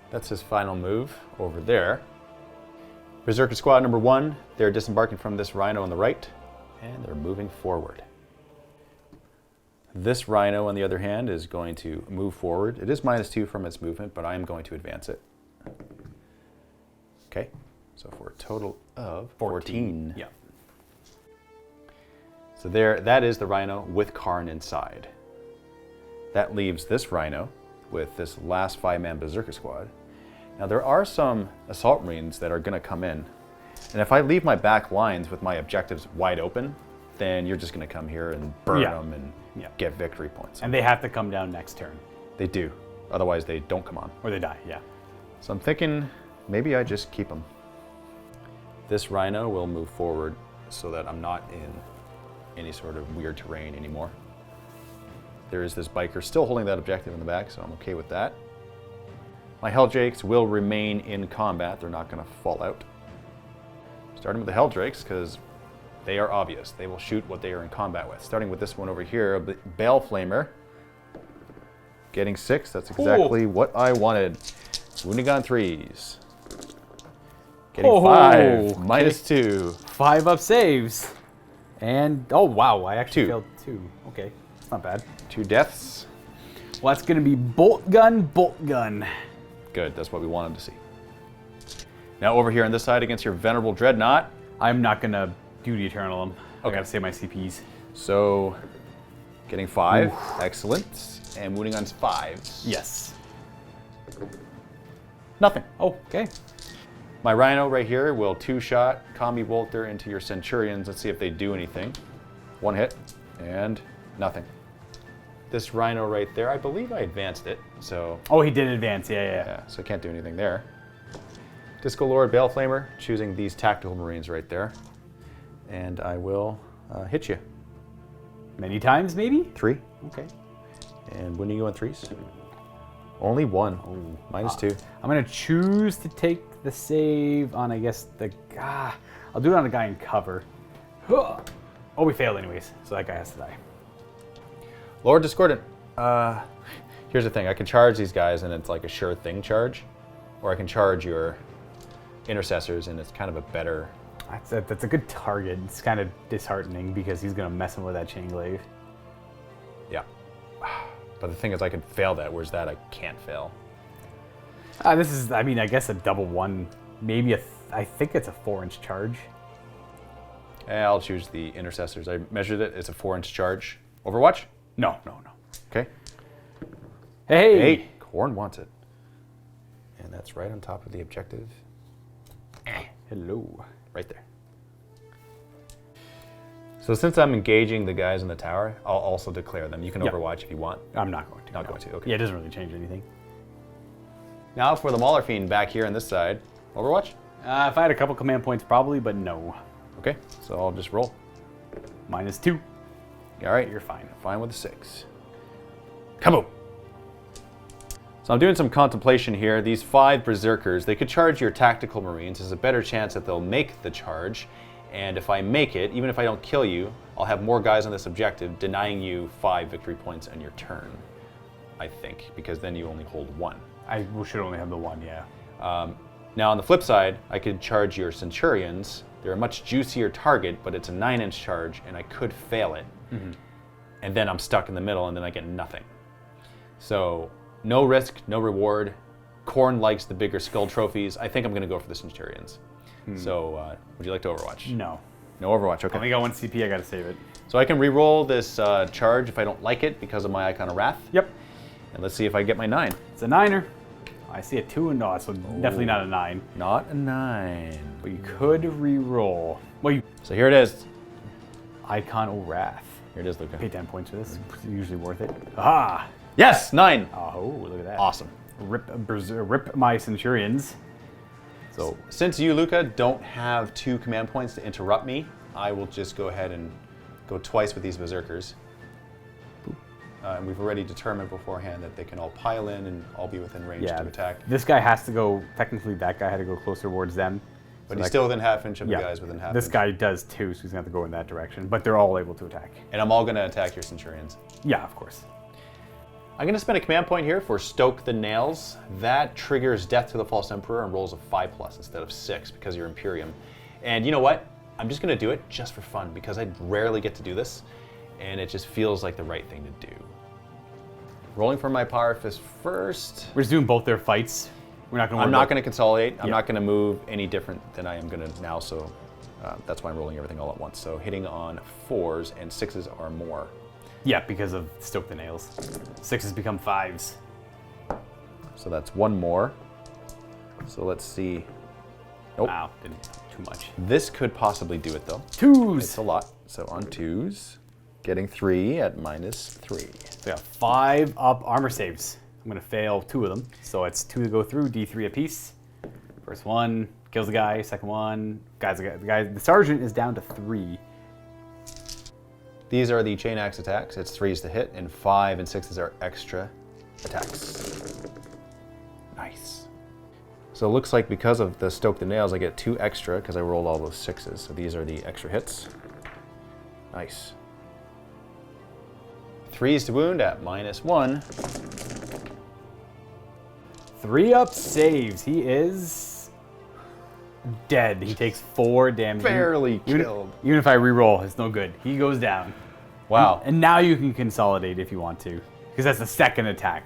That's his final move over there. Berserker Squad number 1, they're disembarking from this rhino on the right, and they're moving forward. This rhino, on the other hand, is going to move forward. It is -2 from its movement, but I am going to advance it. Okay, so for a total of 14. Yeah. So there, that is the rhino with Karn inside. That leaves this rhino with this last 5-man Berserker Squad. Now there are some Assault Marines that are going to come in. And if I leave my back lines with my objectives wide open, then you're just going to come here and burn them and get victory points. And they have to come down next turn. They do. Otherwise they don't come on. Or they die, yeah. So I'm thinking maybe I just keep them. This rhino will move forward so that I'm not in any sort of weird terrain anymore. There is this biker still holding that objective in the back, so I'm okay with that. My Helldrakes will remain in combat. They're not going to fall out. Starting with the Helldrakes, because they are obvious. They will shoot what they are in combat with. Starting with this one over here, a Bale Flamer. Getting 6, that's exactly what I wanted. Wounding on 3s. Getting 5, -2. 5 up saves. And, oh wow, I actually 2. failed 2. Okay, that's not bad. 2 deaths. Well, that's going to be bolt gun, bolt gun. Good, that's what we wanted to see. Now over here on this side against your Venerable Dreadnought. I'm not going to Duty Eternal him. I got to save my CPs. So, getting 5, excellent. And wounding on 5s. Yes. Nothing. Oh, okay. My Rhino right here will 2-shot Combi Bolter into your Centurions. Let's see if they do anything. 1 hit, and nothing. This Rhino right there, I believe I advanced it, so... Oh, he did advance, yeah. So I can't do anything there. Disco Lord, Bale Flamer, choosing these Tactical Marines right there. And I will hit you. Many times, maybe? 3. Okay. And wounding you on 3s. Only 1. Oh, -2. I'm going to choose to take the save on, I guess, the... I'll do it on a guy in cover. Oh, we failed anyways, so that guy has to die. Lord Discordant. Here's the thing. I can charge these guys, and it's like a sure thing charge. Or I can charge your intercessors, and it's kind of a better... That's a good target. It's kind of disheartening because he's going to mess him with that chain glaive. Yeah. But the thing is, I can fail that, whereas that I can't fail. This is, I mean, I guess a double one. Maybe I think it's a 4-inch charge. I'll choose the intercessors. I measured it. It's a 4-inch charge. Overwatch? No. Okay. Hey! Hey, Corn wants it. And that's right on top of the objective. Hello. Right there. So since I'm engaging the guys in the tower, I'll also declare them. You can overwatch if you want. I'm not going to. Not going to, okay. Yeah, it doesn't really change anything. Now for the Mauler Fiend back here on this side. Overwatch? If I had a couple command points, probably, but no. Okay, so I'll just roll. -2. All right, You're fine. Fine with a 6. Kaboom! So I'm doing some contemplation here. These 5 Berserkers, they could charge your tactical Marines. There's a better chance that they'll make the charge. And if I make it, even if I don't kill you, I'll have more guys on this objective, denying you 5 victory points on your turn, I think, because then you only hold 1. I should only have the 1, yeah. Now on the flip side, I could charge your Centurions. They're a much juicier target, but it's a 9-inch charge, and I could fail it. And then I'm stuck in the middle, and then I get nothing. So no risk, no reward. Korn likes the bigger skull trophies. I think I'm going to go for the Centurions. So would you like to Overwatch? No. No Overwatch, okay. I only got 1 CP, I gotta save it. So I can re-roll this charge if I don't like it because of my Icon of Wrath. Yep. And let's see if I get my 9. It's a 9er. I see a 2 and no, so definitely not a 9. Not a 9. But you could re-roll. Well, So here it is. Icon of Wrath. Here it is, Luka. Pay 10 points for this. It's usually worth it. Aha! Yes, 9. Oh, look at that. Awesome. Rip my Centurions. So since you, Luka, don't have 2 command points to interrupt me, I will just go ahead and go twice with these Berserkers. And we've already determined beforehand that they can all pile in and all be within range to attack. This guy has to go, technically that guy had to go closer towards them. But he's still within half-inch of the guys within half-inch. This guy does too, so he's going to have to go in that direction. But they're all able to attack. And I'm all going to attack your Centurions. Yeah, of course. I'm going to spend a command point here for Stoke the Nails. That triggers Death to the False Emperor and rolls a 5+ instead of 6 because you're Imperium. And you know what? I'm just going to do it just for fun because I rarely get to do this. And it just feels like the right thing to do. Rolling for my Power Fist first. We're just doing both their fights. We're not going to I'm not going to consolidate. I'm not going to move any different than I am going to now. So that's why I'm rolling everything all at once. So hitting on 4s and 6s are more. Yeah, because of Stoke the Nails. 6s become 5s. So that's 1 more. So let's see. Nope. Wow, didn't too much. This could possibly do it though. 2s! It's a lot. So on 2s, getting 3 at -3. So I got 5 up armor saves. I'm going to fail 2 of them. So it's 2 to go through, D3 apiece. First one kills the guy, second one. The sergeant is down to 3. These are the chain axe attacks. It's 3s to hit, and 5 and 6s are extra attacks. Nice. So it looks like because of the Stoke the Nails, I get 2 extra because I rolled all those 6s. So these are the extra hits. Nice. 3s to wound at -1. 3 up saves. He is dead. He takes 4 damage. Barely killed. Even if I re-roll, it's no good. He goes down. Wow. And now you can consolidate if you want to. Because that's the second attack.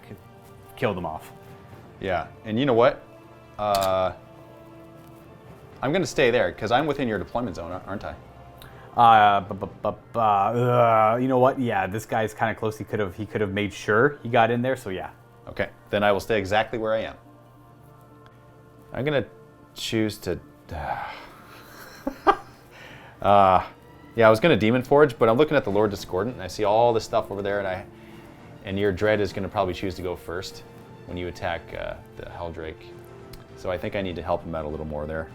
Kill them off. Yeah, and you know what? I'm going to stay there because I'm within your deployment zone, aren't I? You know what? Yeah, this guy's kind of close. He could have made sure he got in there. So yeah. Okay, then I will stay exactly where I am. I'm going to choose to... yeah, I was going to Demon Forge, but I'm looking at the Lord Discordant, and I see all this stuff over there, and your Dread is going to probably choose to go first when you attack the Helldrake. So I think I need to help him out a little more there.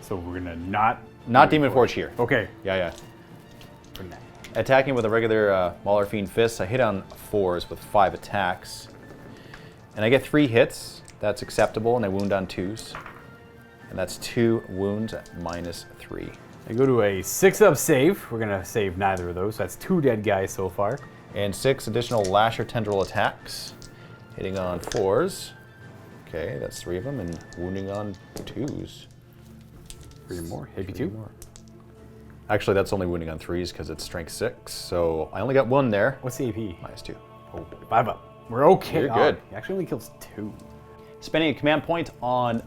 So we're going to not... Not Demon Forge here. Okay. Yeah. Attacking with a regular Mauler Fiend Fist, I hit on 4s with 5 attacks. And I get 3 hits. That's acceptable, and I wound on 2s. And that's 2 wounds at -3. I go to a 6-up save. We're going to save neither of those. So that's 2 dead guys so far. And 6 additional Lasher Tendril attacks, hitting on 4s. Okay, that's 3 of them, and wounding on 2s. 3 more. AP 3 2. more. Actually, that's only wounding on 3s because it's strength 6. So I only got 1 there. What's the AP? -2. Oh, 5 up. We're okay. You're good. He actually only kills 2. Spending a command point on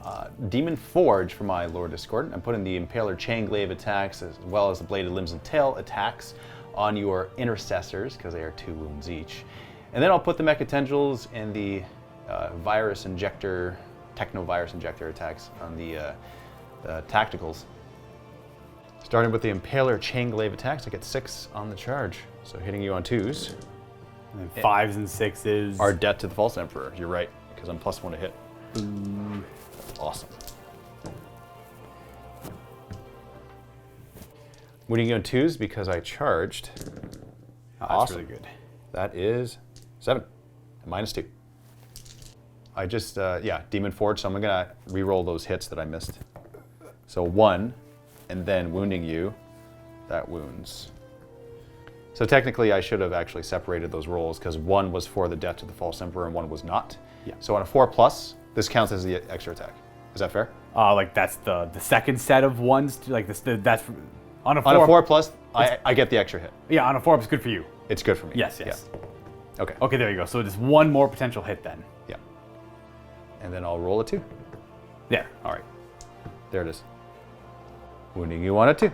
Demon Forge for my Lord Discordant. I'm putting the Impaler Chainglaive attacks as well as the Bladed Limbs and Tail attacks on your Intercessors because they are 2 wounds each. And then I'll put the Mecha Tendrils and the Virus Injector, Techno-Virus Injector attacks on the Tacticals. Starting with the Impaler Chainglaive attacks, I get 6 on the charge. So hitting you on 2s. And then 5s and 6s. Are debt to the False Emperor. You're right, because I'm +1 to hit. Awesome. Wounding you on 2s because I charged. That's Awesome. really good. That is 7, and -2. I just, yeah, Demon Forge, so I'm gonna re-roll those hits that I missed. So 1, and then wounding you, that wounds. So technically I should have actually separated those rolls because 1 was for the death to the False Emperor and 1 was not. Yeah. So on a 4+, this counts as the extra attack. Is that fair? Like that's the second set of ones. Like this, that's on a 4. On a 4+, I get the extra hit. Yeah, on a 4 it's good for you. It's good for me. Yes, yes. Yeah. Okay. Okay, there you go. So just 1 more potential hit then. Yeah. And then I'll roll a 2. There. All right. There it is. Wounding you on a 2.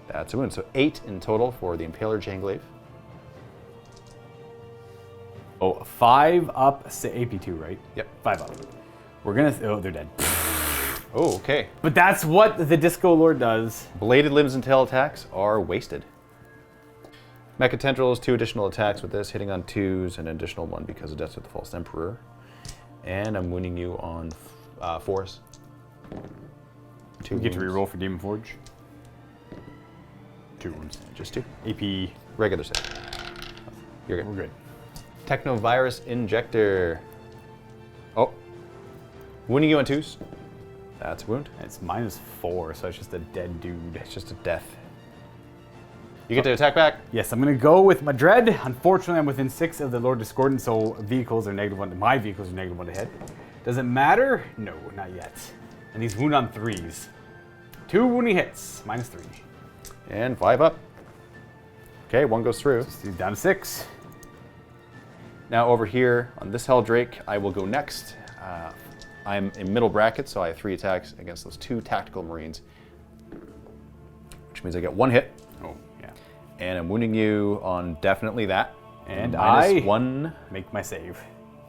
That's a wound. So 8 in total for the Impaler Chainglaive. Oh, 5 up, AP2, right? Yep. 5 up. We're gonna. Oh, they're dead. Oh, okay. But that's what the Disco Lord does. Bladed Limbs and Tail attacks are wasted. Mecha Tendrils, 2 additional attacks with this, hitting on 2s, and an additional 1 because of Death to the False Emperor. And I'm wounding you on 4s. 2 You get to wounds. reroll for Demon Forge. 2 wounds. Just 2. AP. Regular save. You're good. We're good. Techno-Virus Injector. Oh. Wounding you on 2s. That's a wound. It's -4, so it's just a dead dude. It's just a death. You get to attack back. Yes, I'm gonna go with my Dread. Unfortunately, I'm within 6 of the Lord Discordant, so vehicles are -1. My vehicles are -1 to hit. Does it matter? No, not yet. And these wound on 3s. 2 wounding hits, -3. And 5 up. Okay, 1 goes through. So down to 6. Now over here on this Helldrake, I will go next. I'm in middle bracket, so I have 3 attacks against those 2 tactical Marines, which means I get 1 hit. Oh, yeah. And I'm wounding you on definitely that. And -1. Make my save.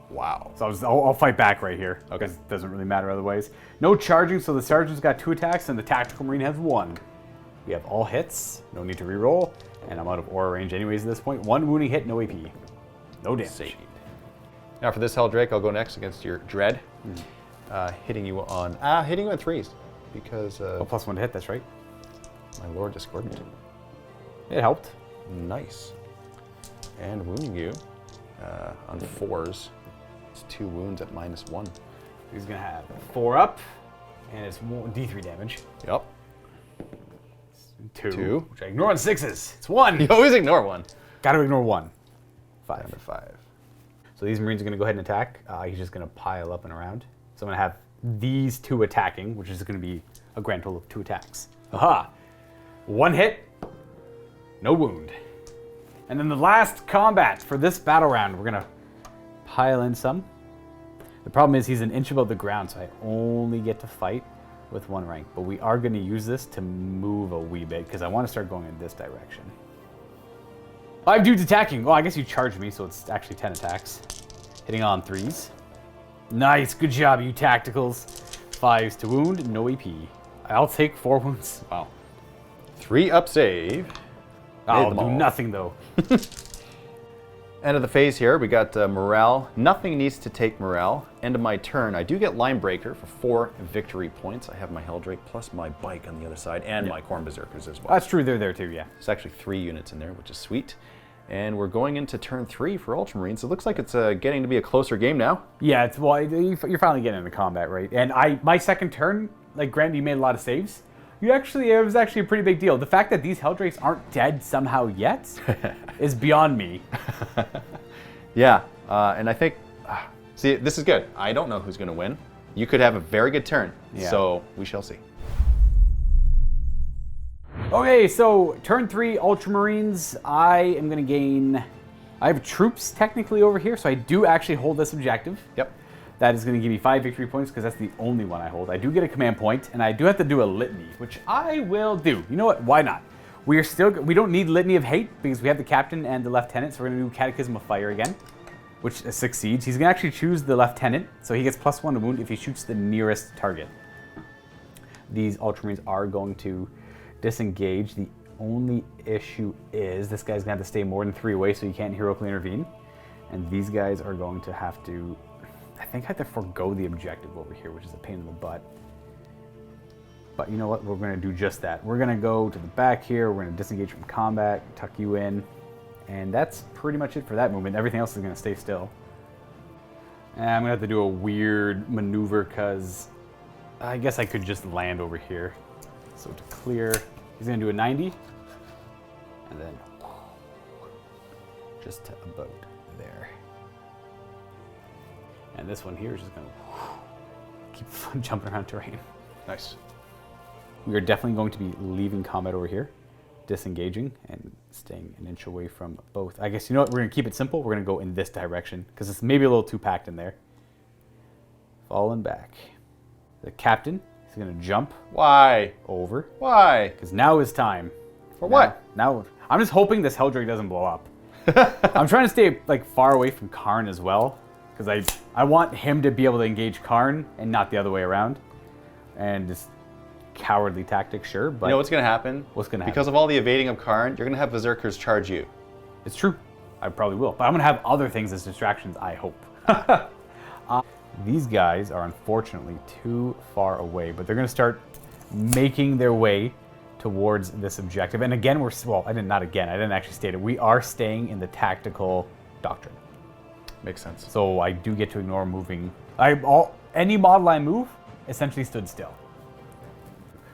Wow. So I'll fight back right here. Okay. Because it doesn't really matter otherwise. No charging, so the Sergeant's got 2 attacks and the Tactical Marine has 1. We have all hits, no need to reroll, and I'm out of aura range anyways at this point. 1 wounding hit, no AP. No damage. Saved. Now for this Helldrake, I'll go next against your Dread. Hitting you on 3s because Oh, +1 to hit, that's right. my Lord Discordant. It helped. Nice. And wounding you on 4s. It's 2 wounds at -1. He's gonna have 4 up, and it's D3 damage. Yep. 2, which I ignore on 6s. It's 1. You always ignore 1. Gotta ignore 1. 5. Down to 5. So these Marines are gonna go ahead and attack. He's just gonna pile up and around. So I'm gonna have these 2 attacking, which is gonna be a grand total of 2 attacks. Aha! 1 hit, no wound. And then the last combat for this battle round, we're gonna pile in some. The problem is he's an inch above the ground, so I only get to fight with 1 rank. But we are gonna use this to move a wee bit, because I wanna start going in this direction. 5 dudes attacking. Well, I guess you charged me, so it's actually 10 attacks. Hitting on 3s. Nice, good job, you tacticals. 5s to wound, no AP. I'll take 4 wounds. Wow. 3 up save. I'll them do all. nothing though. End of the phase here, we got morale. Nothing needs to take morale. End of my turn, I do get Line Breaker for 4 victory points. I have my Helldrake plus my bike on the other side and my Corn Berserkers as well. That's true, they're there too, yeah. It's actually 3 units in there, which is sweet. And we're going into turn 3 for Ultramarines. It looks like it's getting to be a closer game now. Yeah, you're finally getting into combat, right? And my second turn, like granted you made a lot of saves, it was actually a pretty big deal. The fact that these Helldrakes aren't dead somehow yet is beyond me. Yeah, and I think, see, this is good. I don't know who's going to win. You could have a very good turn, so we shall see. Okay, so turn 3 Ultramarines. I am going to gain... I have troops technically over here, so I do actually hold this objective. Yep. That is going to give me 5 victory points because that's the only one I hold. I do get a command point, and I do have to do a litany, which I will do. You know what? Why not? We don't need Litany of Hate because we have the captain and the lieutenant, so we're going to do Catechism of Fire again, which succeeds. He's going to actually choose the lieutenant, so he gets +1 to wound if he shoots the nearest target. These Ultramarines are going to disengage. The only issue is this guy's going to have to stay more than 3 away, so he can't heroically intervene. And these guys are going to have to... I think I have to forego the objective over here, which is a pain in the butt. But you know what? We're going to do just that. We're going to go to the back here. We're going to disengage from combat, tuck you in. And that's pretty much it for that movement. Everything else is going to stay still. And I'm going to have to do a weird maneuver because I guess I could just land over here. So to clear, he's going to do a 90. And then just to about there. And this one here is just going to keep jumping around terrain. Nice. We are definitely going to be leaving combat over here, disengaging, and staying an inch away from both. I guess, you know what, we're going to keep it simple. We're going to go in this direction, because it's maybe a little too packed in there. Falling back. The captain is going to jump. Why? Over. Why? Because now is time. For what? Now, I'm just hoping this Helldrake doesn't blow up. I'm trying to stay like far away from Karn as well, because I want him to be able to engage Karn and not the other way around. And just cowardly tactic, sure, but... You know what's going to happen? What's going to happen? Because of all the evading of Karn, you're going to have Berserkers charge you. It's true. I probably will. But I'm going to have other things as distractions, I hope. These guys are unfortunately too far away, but they're going to start making their way towards this objective. And again, I didn't actually state it. We are staying in the tactical doctrine. Makes sense. So I do get to ignore moving. Any model I move essentially stood still.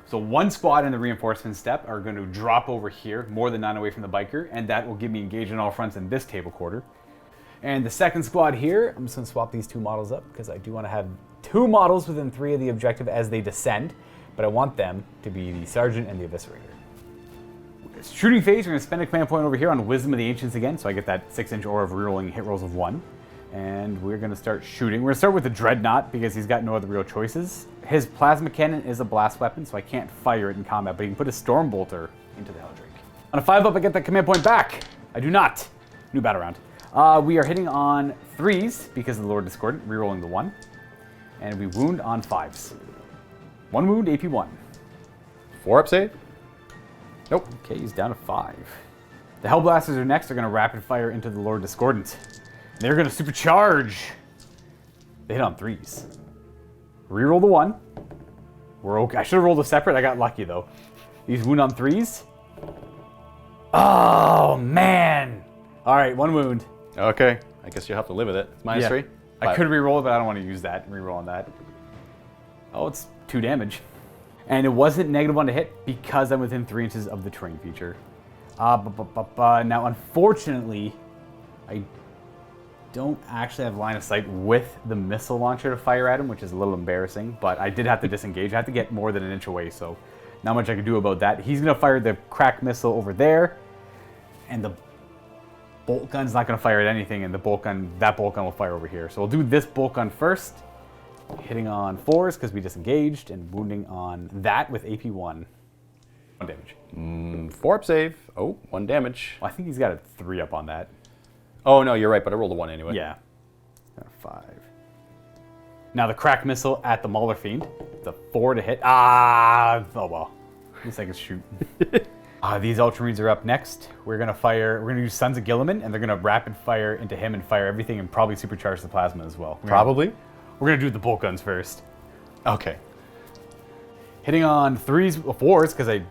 So one squad in the reinforcement step are going to drop over here, more than 9 away from the biker, and that will give me engaged on all fronts in this table quarter. And the second squad here, I'm just going to swap these 2 models up because I do want to have 2 models within 3 of the objective as they descend, but I want them to be the Sergeant and the Eviscerator. Shooting phase, we're going to spend a command point over here on Wisdom of the Ancients again, so I get that 6-inch aura of rerolling hit rolls of 1. And we're going to start shooting. We're going to start with the Dreadnought because he's got no other real choices. His plasma cannon is a blast weapon, so I can't fire it in combat, but he can put a Storm Bolter into the Helldrake. On a 5-up, I get that command point back. I do not. New battle round. We are hitting on 3s because of the Lord Discordant, rerolling the 1. And we wound on 5s. 1 wound, AP 1. 4-up save? Nope. Okay, he's down to 5. The Hellblasters are next. They're going to rapid fire into the Lord Discordant. They're going to supercharge. They hit on 3s. Reroll the 1. We're okay. I should have rolled a separate. I got lucky, though. These wound on 3s. Oh, man. All right, 1 wound. Okay. I guess you'll have to live with it. It's -3. I could reroll it, but I don't want to use that. Reroll on that. Oh, it's 2 damage. And it wasn't -1 to hit because I'm within 3 inches of the terrain feature. Now, unfortunately, I don't actually have line of sight with the missile launcher to fire at him, which is a little embarrassing, but I did have to disengage. I have to get more than 1 inch away, so not much I can do about that. He's going to fire the crack missile over there, and the bolt gun's not going to fire at anything, and that bolt gun will fire over here. So we'll do this bolt gun first, hitting on 4s because we disengaged, and wounding on that with AP 1. 1 damage. 4-up save. Oh, 1 damage. Well, I think he's got a 3-up on that. Oh, no, you're right, but I rolled a 1 anyway. Yeah. 5. Now the crack missile at the Mauler Fiend. It's a 4 to hit. Oh well. At least I can shoot. These Ultramarines are up next. We're going to use Sons of Gilliman, and they're going to rapid fire into him and fire everything and probably supercharge the plasma as well. Probably? We're going to do the bolt guns first. Okay. Hitting on 3s, 4s, because I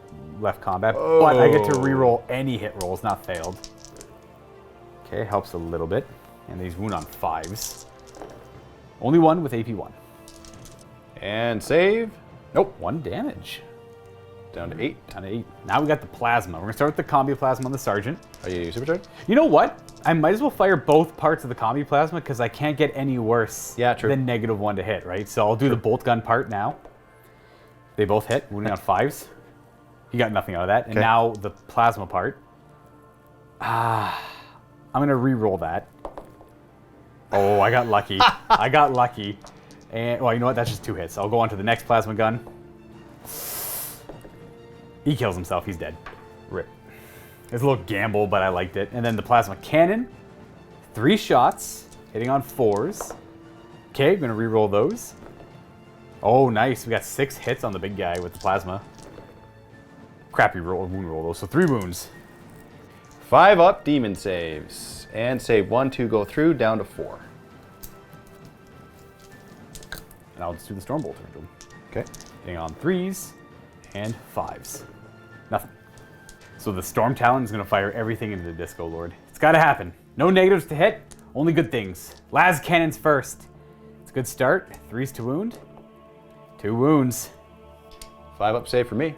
left combat, but I get to reroll any hit rolls, not failed. Okay, helps a little bit. And these wound on 5s. Only 1 with AP 1. And save. Nope, 1 damage. Down to 8. Down to 8. Now we got the plasma. We're gonna start with the combi plasma on the sergeant. Are you supercharged? You know what? I might as well fire both parts of the combi plasma because I can't get any worse than -1 to hit, right? So I'll do the bolt gun part now. They both hit, wounding on 5s. He got nothing out of that. And now the plasma part. I'm gonna re-roll that. Oh, I got lucky. I got lucky. And, well, you know what? That's just 2 hits. I'll go on to the next plasma gun. He kills himself. He's dead. Rip. It's a little gamble, but I liked it. And then the plasma cannon. 3 shots. Hitting on 4s. Okay, I'm going to re-roll those. Oh, nice. We got 6 hits on the big guy with the plasma. Crappy wound roll, though. So 3 wounds. 5 up demon saves. And save 1 to go through, down to 4. And I'll just do the Stormbolter. Okay. Hitting on 3s and 5s. Nothing. So the Storm Talon is going to fire everything into the Disco Lord. It's got to happen. No negatives to hit, only good things. Las cannons first. It's a good start. 3s to wound. 2 wounds. 5 up save for me.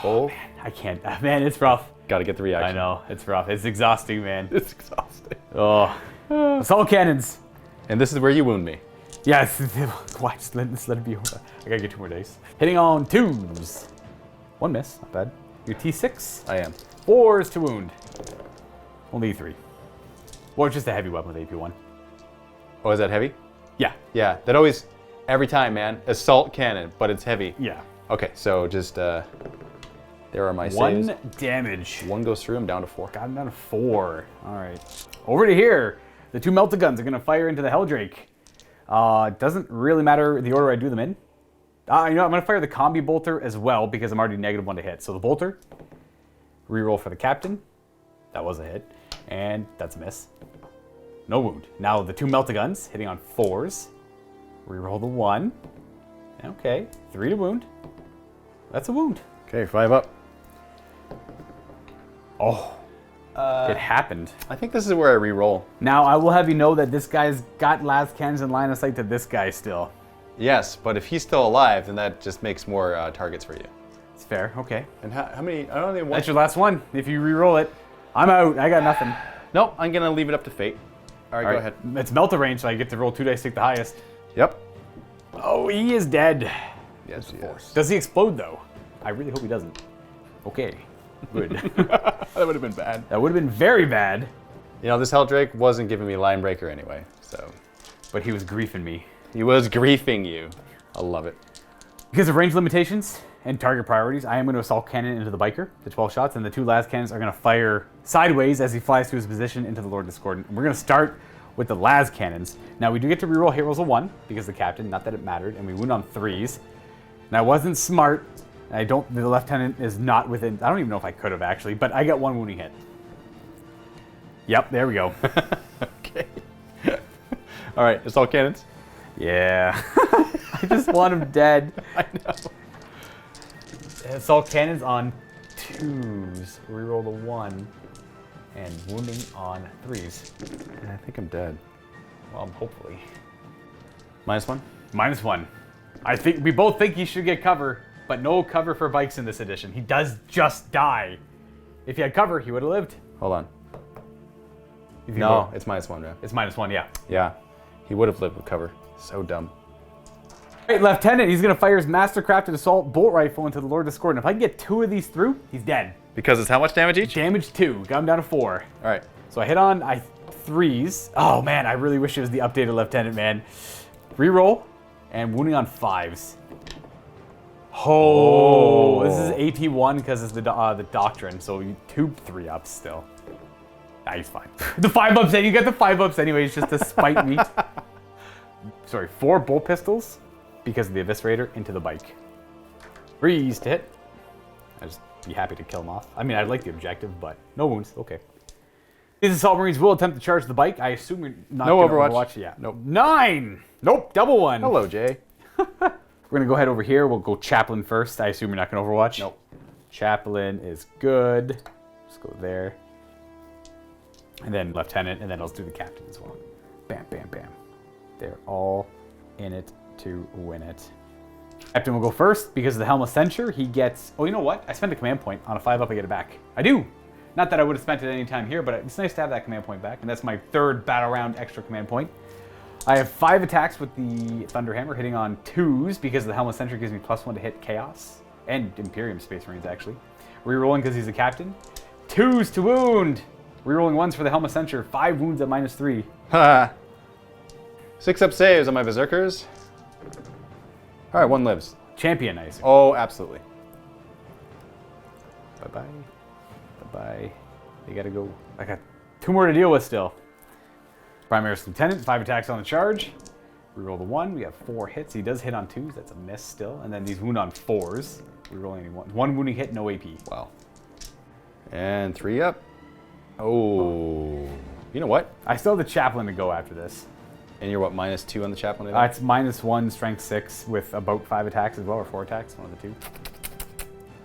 Oh, man, I can't. Man, it's rough. Got to get the reaction. I know, it's rough. It's exhausting, man. It's exhausting. Oh. Assault cannons. And this is where you wound me. Yes. Why? Just let it be over. I gotta get 2 more days. Hitting on 2s. 1 miss. Not bad. You're T6. I am. 4s to wound. Only 3. Or just a heavy weapon with AP1. Oh, is that heavy? Yeah. Yeah, that always, every time, man. Assault cannon, but it's heavy. Yeah. Okay, so just, there are my 1 saves. damage. 1 goes through, I'm down to 4. Got him down to 4. All right. Over to here. The 2 melta guns are gonna fire into the Helldrake. It doesn't really matter the order I do them in. You know, I'm going to fire the combi bolter as well because I'm already -1 to hit. So the bolter, reroll for the captain. That was a hit. And that's a miss. No wound. Now the 2 melta guns hitting on 4s. Reroll the 1. Okay, 3 to wound. That's a wound. Okay, 5 up. Oh, it happened. I think this is where I re-roll. Now I will have you know that this guy's got las cannons in line of sight to this guy still. Yes, but if he's still alive, then that just makes more targets for you. It's fair, okay. And how many? I don't even want. That's your last one. If you re-roll it, I'm out. I got nothing. Nope, I'm gonna leave it up to fate. All right, go ahead. It's melta range, so I get to roll 2 dice, take the highest. Yep. Oh, he is dead. Yes, he is. Does he explode though? I really hope he doesn't. Okay, good. That would have been bad. That would have been very bad. You know, this Helldrake wasn't giving me line breaker anyway, so. But he was griefing me. He was griefing you. I love it. Because of range limitations and target priorities, I am going to assault cannon into the biker, the 12 shots, and the 2 las cannons are going to fire sideways as he flies to his position into the Lord Discordant. And we're going to start with the las cannons. Now we do get to reroll hit rolls of 1 because the captain, not that it mattered, and we wound on 3s. And I wasn't smart. And the lieutenant is not within, I don't even know if I could have actually, but I got 1 wounding hit. Yep, there we go. Okay. All right, assault cannons. Yeah. I just want him dead. I know. Assault cannons on 2s. Reroll the 1. And wounding on 3s. I think I'm dead. Well, hopefully. -1? -1. I think we both think he should get cover, but no cover for bikes in this edition. He does just die. If he had cover, he would have lived. Hold on. If you No, roll- it's -1, man. It's -1, yeah. Yeah, he would have lived with cover. So dumb. All right, Lieutenant, he's going to fire his mastercrafted assault bolt rifle into the Lord Discordant. If I can get 2 of these through, he's dead. Because it's how much damage each? Damage 2. Got him down to 4. All right. So I hit on 3s. Oh, man, I really wish it was the updated Lieutenant, man. Reroll and wounding on 5s. Oh, this is AP1 because it's the doctrine, so you 2 3-ups still. Nah, he's fine. The 5-ups, you get the 5-ups anyways just to spite me. Sorry, 4 bolt pistols because of the Eviscerator into the bike. 3s to hit. I'd just be happy to kill him off. I mean, I'd like the objective, but no wounds. Okay. These Assault Marines will attempt to charge the bike. I assume you're not No gonna Overwatch. Yeah. Nope. 9! Nope, double 1. Hello, Jay. We're going to go ahead over here. We'll go Chaplain first. I assume you're not going to Overwatch? Nope. Chaplain is good. Just go there. And then Lieutenant, and then I'll do the Captain as well. Bam, bam, bam. They're all in it to win it. Captain will go first because of the Helm of Censure. He gets, oh, you know what? I spent a command point. On a 5-up, I get it back. I do. Not that I would have spent it any time here, but it's nice to have that command point back. And that's my 3rd battle round extra command point. I have 5 attacks with the Thunderhammer hitting on 2s because the Helm of Censure gives me +1 to hit Chaos and Imperium Space Marines, actually. Rerolling because he's a captain. 2s to wound. Rerolling 1s for the Helm of Censure. 5 wounds at -3. Ha! 6-up saves on my Berserkers. All right, 1 lives. Champion, I assume. Oh, absolutely. Bye-bye. Bye-bye. They gotta go. I got 2 more to deal with still. Primary Lieutenant, 5 attacks on the charge. Reroll the 1. We have 4 hits. He does hit on 2s. That's a miss still. And then these wound on 4s. Rerolling 1 wounding hit, no AP. Wow. And 3 up. Oh. You know what? I still have the Chaplain to go after this. And you're what, -2 on the Chaplain? It's -1, Strength 6, with about 5 attacks as well, or 4 attacks, one of the 2.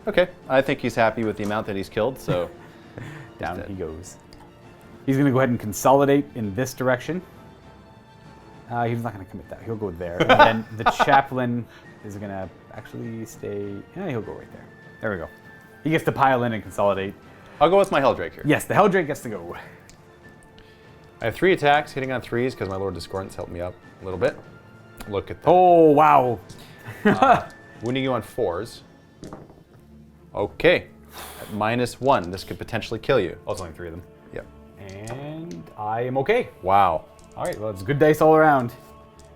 Okay. I think he's happy with the amount that he's killed, so... Down he goes. He's going to go ahead and consolidate in this direction. He's not going to commit that. He'll go there. And then the Chaplain is going to actually stay... Yeah, he'll go right there. There we go. He gets to pile in and consolidate. I'll go with my Helldrake here. Yes, the Helldrake gets to go. I have 3 attacks, hitting on 3s, because my Lord Discordance helped me up a little bit. Look at that. Oh, wow. Wounding you on 4s. Okay. At -1, this could potentially kill you. Oh, it's only 3 of them. Yep. And I am okay. Wow. All right, well, it's good dice all around.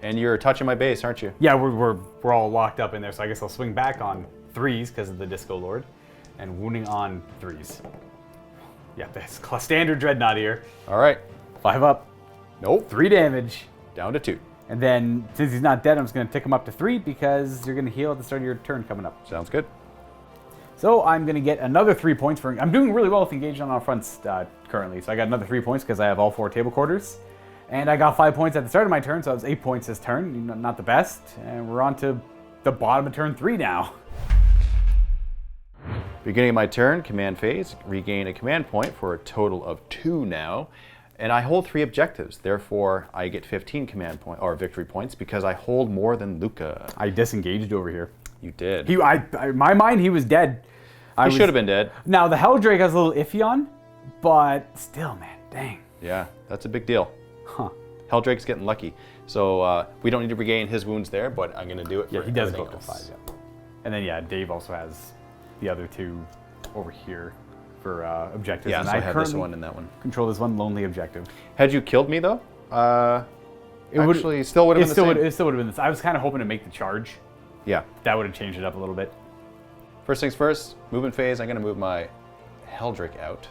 And you're touching my base, aren't you? Yeah, we're all locked up in there, so I guess I'll swing back on 3s because of the Disco Lord, and wounding on 3s. Yeah, that's standard Dreadnought here. All right. 5 up. Nope. 3 damage. Down to 2. And then, since he's not dead, I'm just going to tick him up to 3 because you're going to heal at the start of your turn coming up. Sounds good. So I'm going to get another 3 points for... I'm doing really well with engaged on all fronts currently. So I got another 3 points because I have all 4 table quarters. And I got 5 points at the start of my turn, so that was 8 points this turn. Not the best. And we're on to the bottom of turn 3 now. Beginning of my turn, command phase, regain a command point for a total of 2 now. And I hold 3 objectives. Therefore, I get 15 command point or victory points because I hold more than Luka. I disengaged over here. You did. In my mind, he was dead. He should have been dead. Now, the Helldrake has a little iffy on, but still, man, dang. Yeah, that's a big deal. Huh. Helldrake's getting lucky. So we don't need to regain his wounds there, but I'm going to do it for Yeah, he does go everything up to 5, else. yeah. And then, yeah, Dave also has the other 2 over here for objectives. Yeah, and so I have this currently one and that one. control this one lonely objective. Had you killed me, though, still would have been the same. It still would have been this. I was kind of hoping to make the charge. Yeah. That would have changed it up a little bit. First things first, movement phase, I'm going to move my Helldrake out.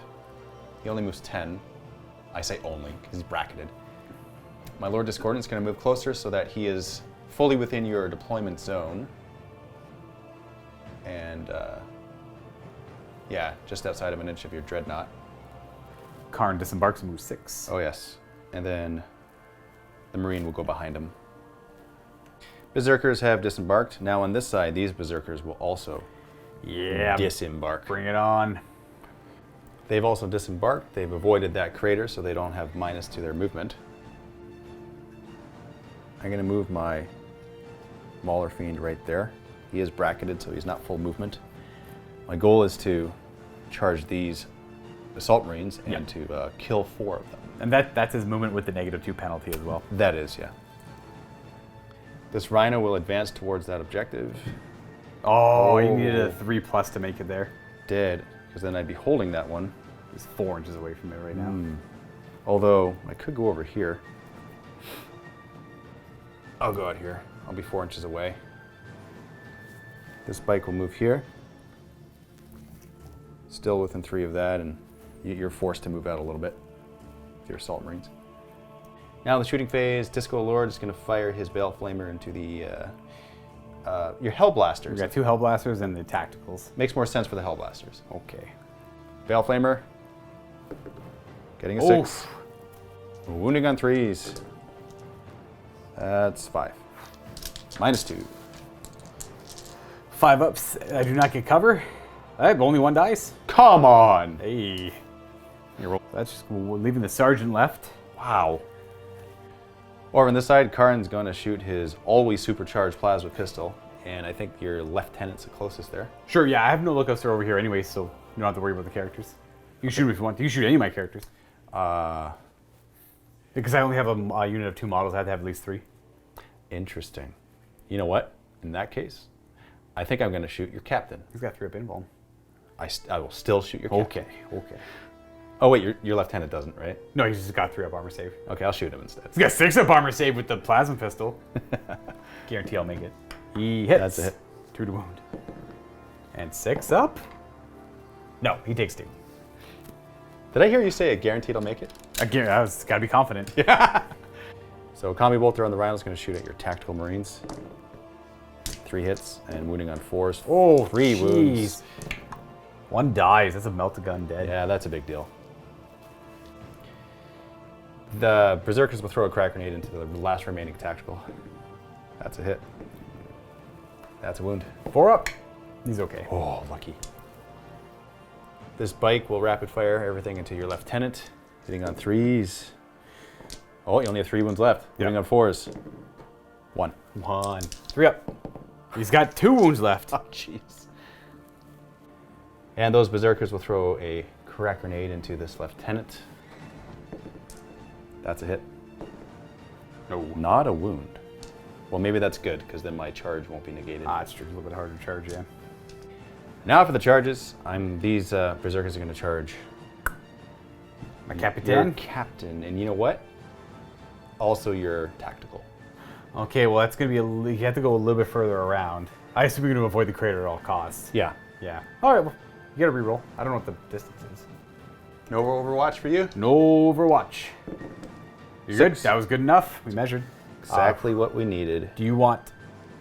He only moves 10. I say only, because he's bracketed. My Lord Discordant is going to move closer so that he is fully within your deployment zone. And, yeah, just outside of an inch of your Dreadnought. Karn disembarks and moves 6. Oh, yes. And then the Marine will go behind him. Berserkers have disembarked. Now on this side, these Berserkers will also disembark. Bring it on. They've also disembarked. They've avoided that crater so they don't have minus to their movement. I'm going to move my Mauler Fiend right there. He is bracketed, so he's not full movement. My goal is to charge these Assault Marines and to kill 4 of them. And that's his movement with the -2 penalty as well. That is, yeah. This Rhino will advance towards that objective. Oh, you needed a 3+ to make it there. Dead, because then I'd be holding that one. He's 4 inches away from it right now. Although, I could go over here. I'll go out here. I'll be 4 inches away. This bike will move here. Still within 3 of that, and you're forced to move out a little bit with your Assault Marines. Now in the shooting phase, Disco Lord is going to fire his Bale Flamer into the your Hellblasters. We got 2 Hellblasters and the Tacticals. Makes more sense for the Hellblasters. Okay. Bale Flamer, getting a 6. Wounding on 3s. That's 5. -2. 5 ups. I do not get cover. I have only 1 dice. Come on! Hey. That's just leaving the Sergeant left. Wow. Over on this side, Karn's going to shoot his always supercharged plasma pistol and I think your lieutenant's the closest there. Sure, yeah, I have no lookouts over here anyway, so you don't have to worry about the characters. You can shoot if you want. You can shoot any of my characters. Because I only have a unit of 2 models, I have to have at least 3. Interesting. You know what? In that case, I think I'm going to shoot your captain. He's got 3 up invuln. I will still shoot your captain. Okay. Oh wait, your lieutenant doesn't, right? No, he's just got 3 up armor save. Okay, I'll shoot him instead. He's got 6 up armor save with the plasma pistol. Guarantee I'll make it. He hits. That's a hit. 2 to wound. And 6 up? No, he takes 2. Did I hear you say a guaranteed I'll make it? Again, I was gotta be confident. So Combi Bolter on the Rhino is going to shoot at your Tactical Marines. 3 hits and wounding on 4s. Oh, 3 wounds. 1 dies. That's a melt-a-gun dead. Yeah, that's a big deal. The Berserkers will throw a crack grenade into the last remaining tactical. That's a hit. That's a wound. 4 up. He's okay. Oh, lucky. This bike will rapid fire everything into your lieutenant, hitting on 3s. Oh, you only have 3 wounds left. Hitting on 4s. 1. 1. 3 up. He's got 2 wounds left. Oh, jeez. And those Berserkers will throw a crack grenade into this lieutenant. That's a hit. No, not a wound. Well, maybe that's good, because then my charge won't be negated. Ah, it's true. A little bit harder to charge, yeah. Now for the charges. These Berserkers are going to charge My your Capitan? captain. And you know what? Also your tactical. Okay, well, that's going to be you have to go a little bit further around. I assume you're going to avoid the crater at all costs. Yeah. Yeah. All right, well, you got to reroll. I don't know what the distance is. No Overwatch for you? No Overwatch. You're good? 6. That was good enough. We measured. Exactly what we needed. Do you want...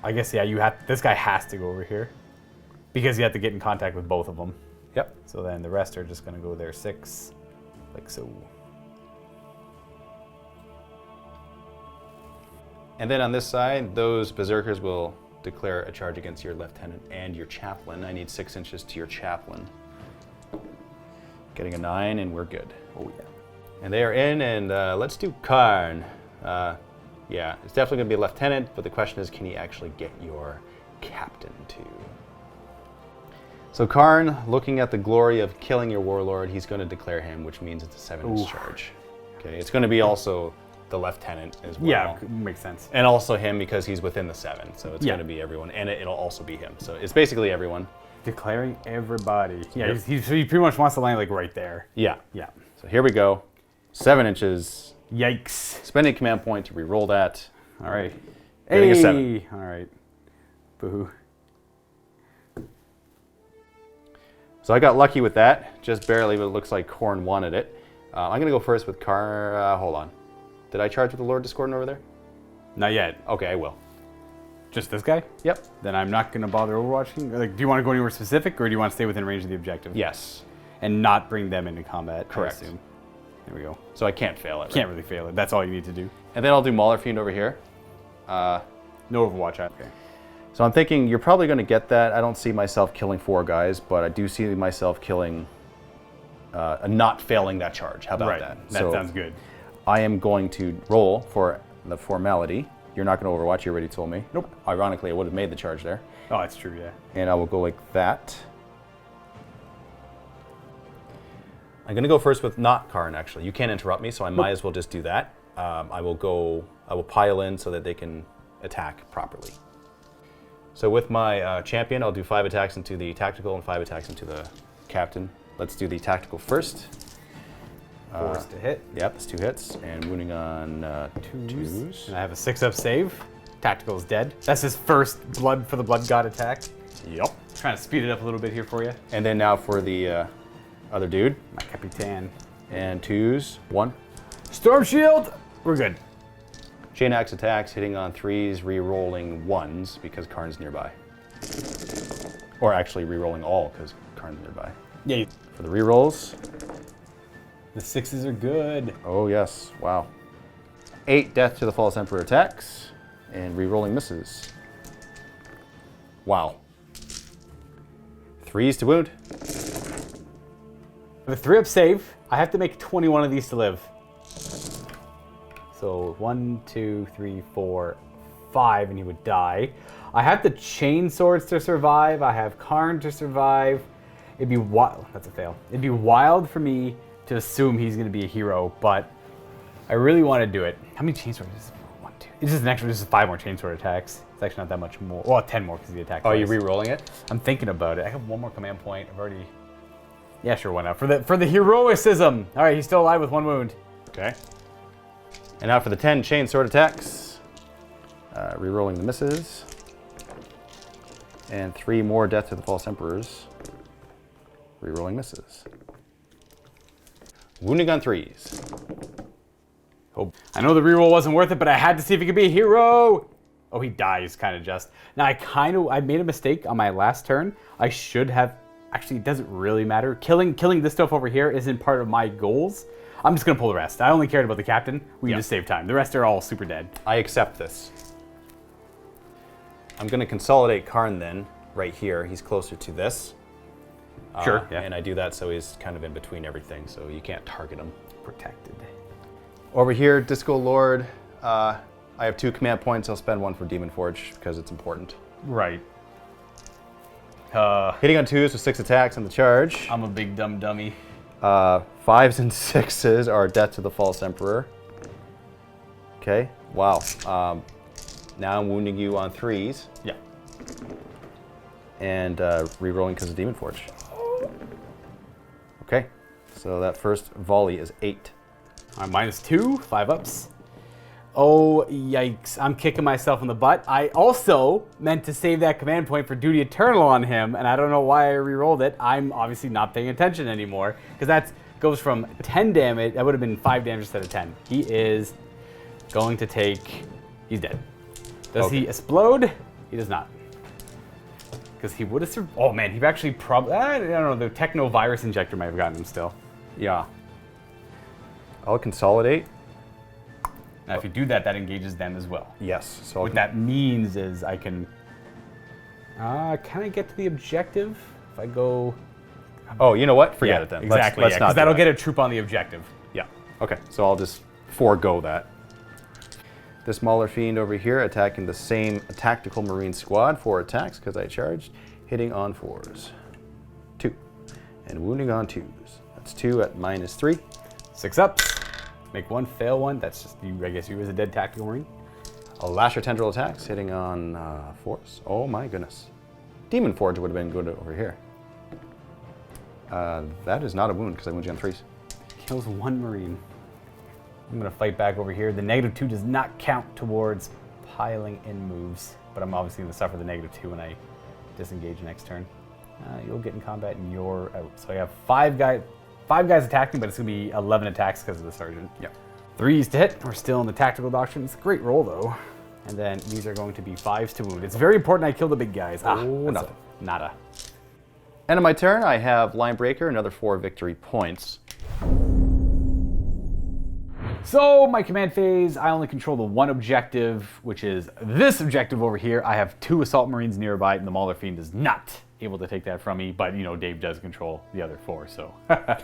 I guess, yeah, you have... This guy has to go over here. Because you have to get in contact with both of them. Yep. So then the rest are just going to go there 6. Like so. And then on this side, those Berserkers will declare a charge against your lieutenant and your chaplain. I need 6 inches to your chaplain. Getting a 9 and we're good. Oh, yeah. And they are in, and let's do Karn. Yeah, it's definitely going to be a lieutenant, but the question is, can he actually get your captain too? So Karn, looking at the glory of killing your warlord, he's going to declare him, which means it's a 7-inch charge. Okay, it's going to be also the lieutenant as well. Yeah, makes sense. And also him because he's within the 7, so it's Yeah. going to be everyone, and it'll also be him. So it's basically everyone. Declaring everybody. Yeah, Yep. he pretty much wants to land like right there. Yeah. Yeah. So here we go. 7 inches. Yikes. Spending command point to re-roll that. All right. Getting a 7. All right. Boo. So I got lucky with that, just barely, but it looks like Khorne wanted it. I'm going to go first with hold on. Did I charge with the Lord Discordant over there? Not yet. Okay, I will. Just this guy? Yep. Then I'm not going to bother overwatching. Like, do you want to go anywhere specific, or do you want to stay within range of the objective? Yes. And not bring them into combat? Correct. I assume. There we go. So I can't fail it, right? Can't really fail it. That's all you need to do. And then I'll do Mauler Fiend over here. No overwatch. Okay. So I'm thinking you're probably going to get that. I don't see myself killing 4 guys, but I do see myself killing, not failing that charge. How about that? That So sounds good. I am going to roll for the formality. You're not going to overwatch, you already told me. Nope. Ironically, I would have made the charge there. Oh, that's true, yeah. And I will go like that. I'm going to go first with not Karn, actually. You can't interrupt me, so I might as well just do that. I will pile in so that they can attack properly. So with my champion, I'll do 5 attacks into the tactical and 5 attacks into the captain. Let's do the tactical first. Force to hit. Yep, that's 2 hits, and wounding on 2s. And I have a 6-up save. Tactical is dead. That's his first blood for the blood god attack. Yep. Trying to speed it up a little bit here for you. And then now for the other dude. My Capitan. And 2s, 1. Storm Shield! We're good. Chain axe attacks, hitting on 3s, re-rolling 1s because Karn's nearby. Or actually re-rolling all because Karn's nearby. Yeah. For the re-rolls, The 6s are good. oh yes, wow. 8 Death to the False Emperor attacks, and re-rolling misses. Wow. 3s to wound. With a 3-up save, I have to make 21 of these to live. So 1, 2, 3, 4, 5, and he would die. I have the chain swords to survive. I have Karn to survive. It'd be wild. That's a fail. It'd be wild for me to assume he's going to be a hero, but I really want to do it. How many chain swords is this? 1, 2. It's just an extra. This is 5 more chain sword attacks. It's actually not that much more. Well, 10 more because of the attack. Oh, you're re-rolling it? I'm thinking about it. I have 1 more command point. I've already. Yeah, sure. Why not? For the heroicism. All right, he's still alive with 1 wound. Okay. And now for the 10 chain sword attacks. Re-rolling the misses. And 3 more Death to the False Emperors. Re-rolling misses. Wounding on 3s. Oh, I know the reroll wasn't worth it, but I had to see if he could be a hero. Oh, he dies kind of just. Now, I made a mistake on my last turn. I should have, actually, it doesn't really matter. Killing this stuff over here isn't part of my goals. I'm just going to pull the rest. I only cared about the captain. We can just save time. The rest are all super dead. I accept this. I'm going to consolidate Karn then, right here. He's closer to this. Sure, yeah. And I do that so he's kind of in between everything, so you can't target him. Protected. Over here, Disco Lord. I have 2 command points. I'll spend 1 for Demon Forge because it's important. Right. Hitting on 2s with 6 attacks on the charge. I'm a big dumb dummy. 5s and 6s are Death to the False Emperor. Okay, wow. Now I'm wounding you on 3s. Yeah. And re-rolling because of Demon Forge. Okay, so that first volley is 8. All right, -2, 5 ups. Oh, yikes. I'm kicking myself in the butt. I also meant to save that command point for Duty Eternal on him, and I don't know why I re-rolled it. I'm obviously not paying attention anymore, because that goes from 10 damage. That would have been 5 damage instead of 10. He is going to take... He's dead. Does he explode? He does not. Because he would have survived. Oh man, he actually probably, I don't know, the techno virus injector might have gotten him still. Yeah. I'll consolidate. Now if you do that, that engages them as well. Yes. So What that means is I can I get to the objective if I go... Oh, you know what? Forget it then. Exactly, let's because that'll get a troop on the objective. Yeah. Okay, so I'll just forego that. This Mauler Fiend over here attacking the same tactical Marine squad. 4 attacks because I charged. Hitting on 4s. 2. And wounding on 2s. That's 2 at -3. 6 ups. Make 1, fail 1. That's just, I guess you as a dead tactical Marine. A Lasher Tendril attacks hitting on 4s. Oh my goodness. Demon Forge would have been good over here. That is not a wound because I wound you on 3s. Kills 1 Marine. I'm going to fight back over here. The -2 does not count towards piling in moves, but I'm obviously going to suffer the -2 when I disengage next turn. You'll get in combat and you're out. So I have 5 guys attacking, but it's going to be 11 attacks because of the sergeant. Yeah. 3s to hit. We're still in the tactical doctrine. It's a great roll though. And then these are going to be 5s to wound. It's very important I kill the big guys. Nothing. Nada. End of my turn, I have Line Breaker, another 4 victory points. So my command phase, I only control the 1 objective, which is this objective over here. I have 2 Assault Marines nearby, and the Mauler Fiend is not able to take that from me, but you know, Dave does control the other 4, so. But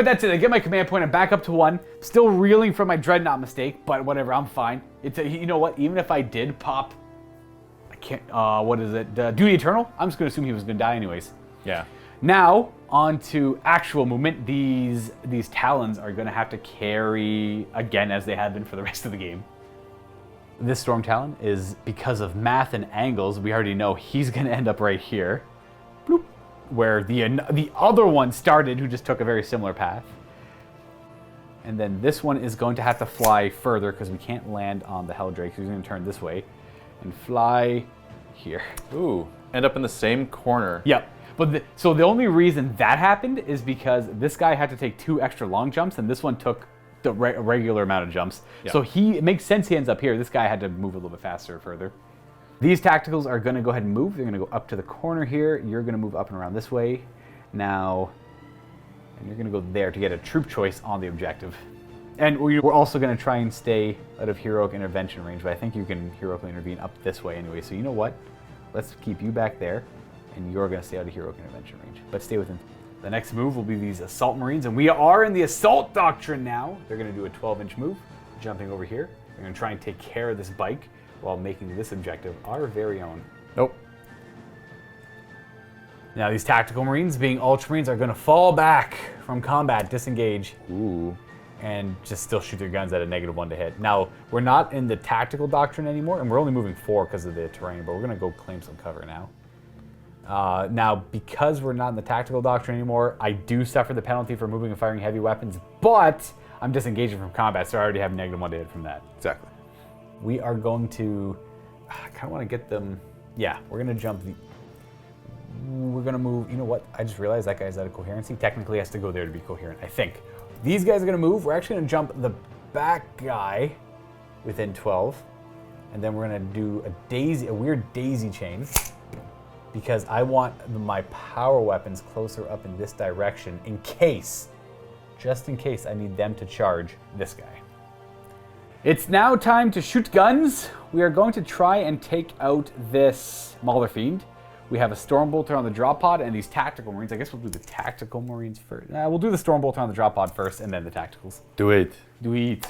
that's it, I get my command point, I'm back up to 1. Still reeling from my Dreadnought mistake, but whatever, I'm fine. You know what, even if I did pop, I can't, what is it, Duty Eternal? I'm just gonna assume he was gonna die anyways. Yeah. Now, on to actual movement. These Talons are going to have to carry, again, as they have been for the rest of the game. This Storm Talon is, because of math and angles, we already know he's going to end up right here. Bloop, where the other one started, who just took a very similar path. And then this one is going to have to fly further, because we can't land on the Helldrake, so he's going to turn this way and fly here. Ooh, end up in the same corner. Yep. But so the only reason that happened is because this guy had to take 2 extra long jumps, and this one took the regular amount of jumps. Yeah. So it makes sense he ends up here. This guy had to move a little bit faster further. These tacticals are going to go ahead and move. They're going to go up to the corner here. You're going to move up and around this way. Now, and you're going to go there to get a troop choice on the objective. And we're also going to try and stay out of heroic intervention range, but I think you can heroically intervene up this way anyway. So you know what? Let's keep you back there. And you're going to stay out of heroic intervention range, but stay within. The next move will be these Assault Marines, and we are in the Assault Doctrine now. They're going to do a 12-inch move, jumping over here. They're going to try and take care of this bike. while making this objective our very own. Nope. Now these tactical marines, being Ultramarines, are going to fall back from combat, disengage, Ooh. and just still shoot their guns at a -1 to hit. Now, we're not in the tactical doctrine anymore, and we're only moving 4 because of the terrain, but we're going to go claim some cover now. Now, because we're not in the tactical doctrine anymore, I do suffer the penalty for moving and firing heavy weapons, but I'm disengaging from combat, so I already have -1 to hit from that. Exactly. We are going to... I kind of want to get them... Yeah, we're going to jump the... We're going to move... You know what? I just realized that guy's out of coherency. Technically, he has to go there to be coherent, I think. These guys are going to move. We're actually going to jump the back guy within 12. And then we're going to do a weird daisy chain. Because I want my power weapons closer up in this direction in case, just in case, I need them to charge this guy. It's now time to shoot guns. We are going to try and take out this Mauler Fiend. We have a Stormbolter on the drop pod and these tactical marines. I guess we'll do the tactical marines first. We'll do the Stormbolter on the drop pod first and then the tacticals. Do it. Do it.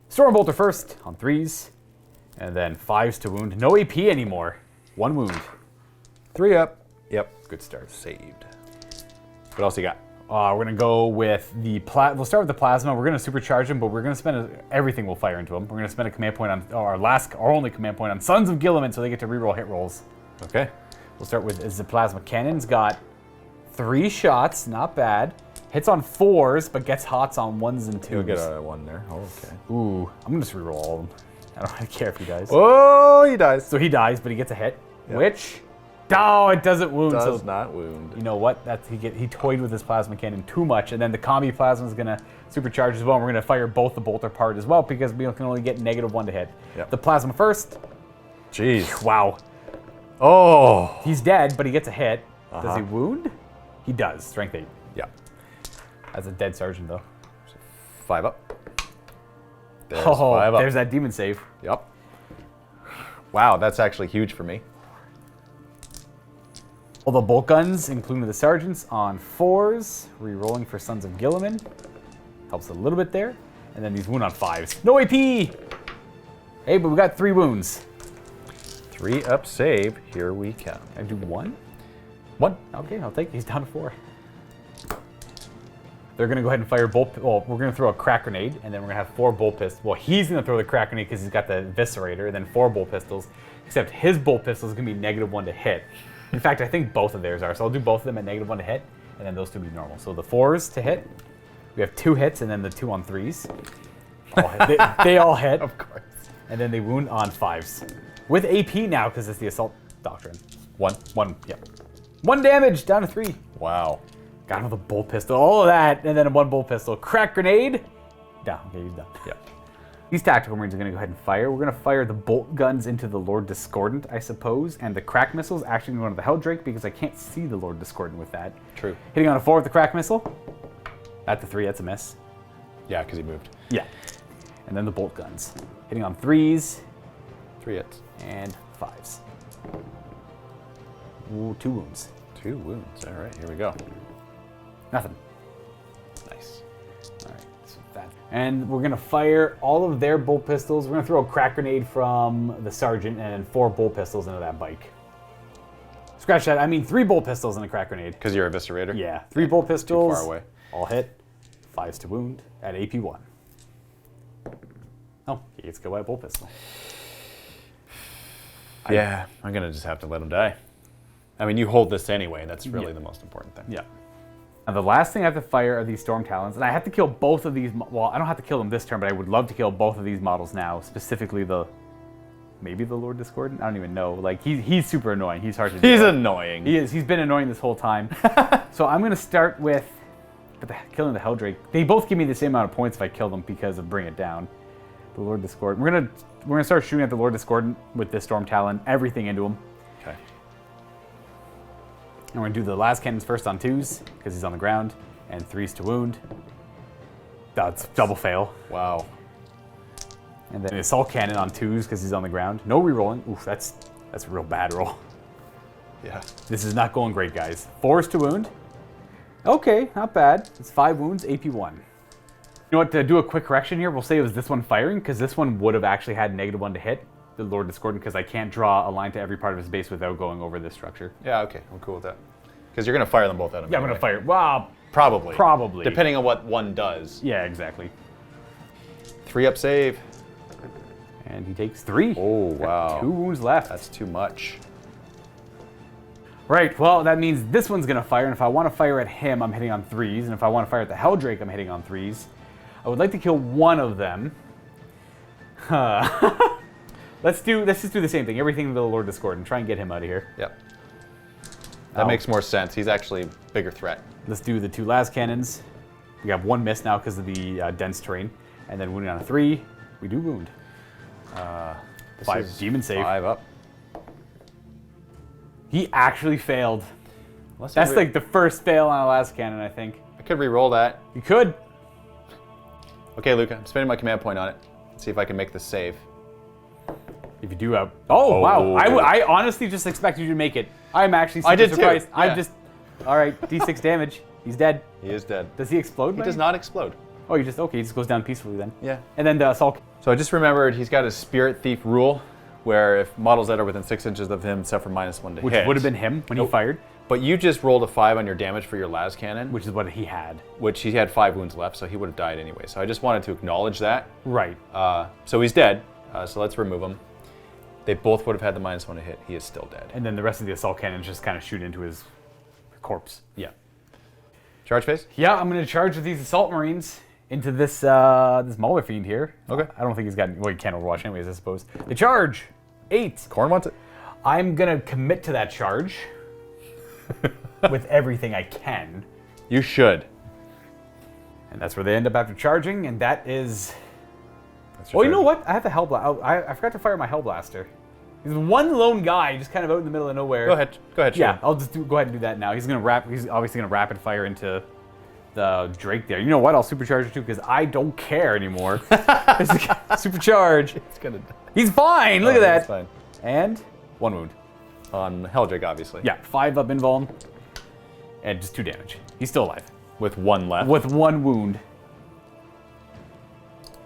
Stormbolter first on 3s. And then 5s to wound. No AP anymore. 1 wound. 3 up. Yep. Good start. Saved. What else you got? We're gonna go with the we'll start with the plasma. We're gonna supercharge him, but we're gonna spend everything we'll fire into him. We're gonna spend a command point on our only command point on Sons of Gilliman, so they get to reroll hit rolls. Okay. We'll start with the plasma cannon's got 3 shots, not bad. Hits on 4s, but gets hots on 1s and 2s. You'll get a 1 there. Oh, okay. Ooh, I'm gonna just reroll all of them. I don't really care if he dies. Oh, he dies. So he dies, but he gets a hit, which. Oh, it doesn't wound. Does not wound. You know what? He toyed with his plasma cannon too much, and then the combi plasma is gonna supercharge as well. And we're gonna fire both the bolter part as well because we can only get -1 to hit. Yep. The plasma first. Jeez. Wow. Oh. He's dead, but he gets a hit. Does he wound? He does. Strength 8. Yeah. As a dead sergeant, though. 5 up. There's 5 up. There's that demon save. Yep. Wow, that's actually huge for me. All the bolt guns, including the sergeants, on 4s. Re-rolling for Sons of Gilliman. Helps a little bit there. And then these wound on 5s. No AP! Hey, but we got 3 wounds. 3 up save. Here we come. Can I do 1? 1? Okay, I'll take it. He's down to 4. They're going to go ahead and fire bolt... Well, we're going to throw a crack grenade, and then we're going to have 4 bolt pistols. Well, he's going to throw the crack grenade because he's got the eviscerator, and then 4 bolt pistols. Except his bolt pistol is going to be -1 to hit. In fact, I think both of theirs are. So I'll do both of them at -1 to hit, and then those 2 be normal. So the 4s to hit. We have 2 hits, and then the 2 on 3s. They all hit. Of course. And then they wound on 5s. With AP now, because it's the assault doctrine. 1, yeah. 1 damage, down to 3. Wow. Got him with a bolt pistol, all of that, and then 1 bolt pistol. Crack grenade. Down, okay, he's done. Yep. These tactical marines are going to go ahead and fire. We're going to fire the bolt guns into the Lord Discordant, I suppose, and the crack missiles actually going to the Helldrake because I can't see the Lord Discordant with that. True. Hitting on a 4 with the crack missile. At the 3, that's a miss. Yeah, because he moved. Yeah. And then the bolt guns. Hitting on 3s. 3 hits. And 5s. Ooh, 2 wounds. 2 wounds. All right, here we go. Nothing. Nice. All right, so that. And we're going to fire all of their bolt pistols. We're going to throw a crack grenade from the sergeant and 4 bolt pistols into that bike. Scratch that. I mean 3 bolt pistols and a crack grenade. Because you're a eviscerator? Yeah. 3 bolt pistols. Too far away. All hit. 5s to wound at AP 1. Oh, he gets killed by a bolt pistol. Yeah, I'm going to just have to let him die. I mean, you hold this anyway. That's really the most important thing. Yeah. Now, the last thing I have to fire are these Storm Talons, and I have to kill both of these. Well, I don't have to kill them this turn, but I would love to kill both of these models now, specifically maybe the Lord Discordant? I don't even know. Like, he's super annoying. He's hard to deal He's with. annoying. He is. He's been annoying this whole time. So I'm going to start with killing the Helldrake. They both give me the same amount of points if I kill them because of Bring It Down. The Lord Discordant. We're gonna start shooting at the Lord Discordant with this Storm Talon, everything into him. Okay. And we're gonna do the last cannons first on 2s because he's on the ground, and 3s to wound. That's double fail. Wow. And then the assault cannon on 2s because he's on the ground. No rerolling. Oof, that's a real bad roll. Yeah. This is not going great, guys. 4s to wound. Okay, not bad. It's 5 wounds, AP 1. You know what, to do a quick correction here, we'll say it was this one firing, because this one would have actually had -1 to hit. the Lord Discordant because I can't draw a line to every part of his base without going over this structure. Yeah, okay, I'm cool with that. Because you're going to fire them both at him. Yeah, I'm going to fire. Wow. Probably. Probably. Depending on what one does. Yeah, exactly. 3-up save. And he takes 3. Oh, wow. 2 wounds left. That's too much. Right, well, that means this one's going to fire, and if I want to fire at him, I'm hitting on 3s, and if I want to fire at the Helldrake, I'm hitting on 3s. I would like to kill one of them. Let's just do the same thing. Everything to the Lord Discord and try and get him out of here. Yep. That makes more sense. He's actually a bigger threat. Let's do the 2 las cannons. We have 1 miss now because of the dense terrain. And then wounding on a 3, we do wound. 5 demon save. 5 up. He actually failed. That's like the first fail on a las cannon, I think. I could re-roll that. You could. Okay, Luka, I'm spending my command point on it. Let's see if I can make the save. If you do have... Oh, wow. I honestly just expected you to make it. I'm actually super surprised. Too. Yeah. I'm just... All right, D6 damage. He's dead. He is dead. Does he explode? He does not explode. Oh, he just goes down peacefully then. Yeah. And then the assault... So I just remembered he's got a Spirit Thief rule, where if models that are within 6 inches of him suffer -1 to Which hit. would have been him when he fired. But you just rolled a 5 on your damage for your las cannon. Which is what he had. Which he had 5 wounds left, so he would have died anyway. So I just wanted to acknowledge that. Right. So he's dead, so let's remove him. They both would have had the -1 to hit. He is still dead. And then the rest of the assault cannons just kind of shoot into his corpse. Yeah. Charge phase? Yeah, I'm going to charge with these assault marines into this this Mauler Fiend here. Okay. I don't think he's got... Well, he can't Overwatch anyways, I suppose. The charge! 8. Corn wants it. I'm going to commit to that charge with everything I can. You should. And that's where they end up after charging, and that is... Oh, you know what? I have the Hellblaster. I forgot to fire my Hellblaster. He's one lone guy, just kind of out in the middle of nowhere. Go ahead. Yeah, I'll just go ahead and do that now. He's obviously gonna rapid fire into the Drake there. You know what? I'll supercharge it too because I don't care anymore. Supercharge. He's fine. Look at that. That's fine. And 1 wound. On Helldrake, obviously. Yeah, 5 up invuln, and just 2 damage. He's still alive. With 1 left. With 1 wound.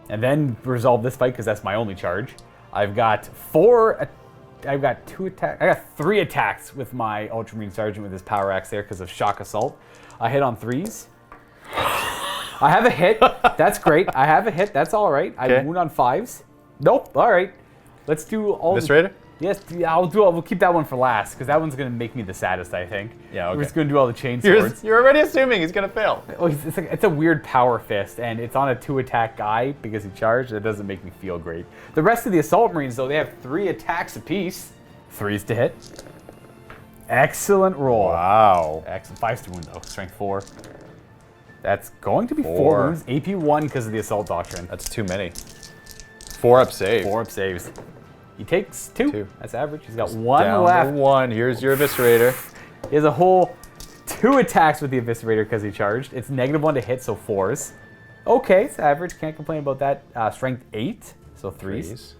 And then resolve this fight because that's my only charge. I've got 2 attacks. I got 3 attacks with my Ultramarine Sergeant with his power axe there because of shock assault. I hit on 3s. I have a hit. That's great. I have a hit. That's all right. I wound on 5s. Nope. All right. Let's do all. Eviscerator? Yes. Yeah, we'll keep that one for last because that one's gonna make me the saddest. I think. Yeah. Okay. We're just gonna do all the chain swords. You're already assuming he's gonna fail. Oh, it's a weird power fist, and it's on a 2-attack guy because he charged. It doesn't make me feel great. The rest of the Assault Marines, though, they have 3 attacks apiece. 3s to hit. Excellent roll. Wow. Excellent. 5s to wound, though. Strength 4. That's going to be 4 wounds. AP 1 because of the Assault Doctrine. That's too many. 4 up save. 4 up saves. He takes 2. 2. That's average. He's got 1 down left. To 1. Here's your Eviscerator. He has a whole 2 attacks with the Eviscerator because he charged. It's -1 to hit, so 4s. Okay, it's average. Can't complain about that. Strength 8, so 3s.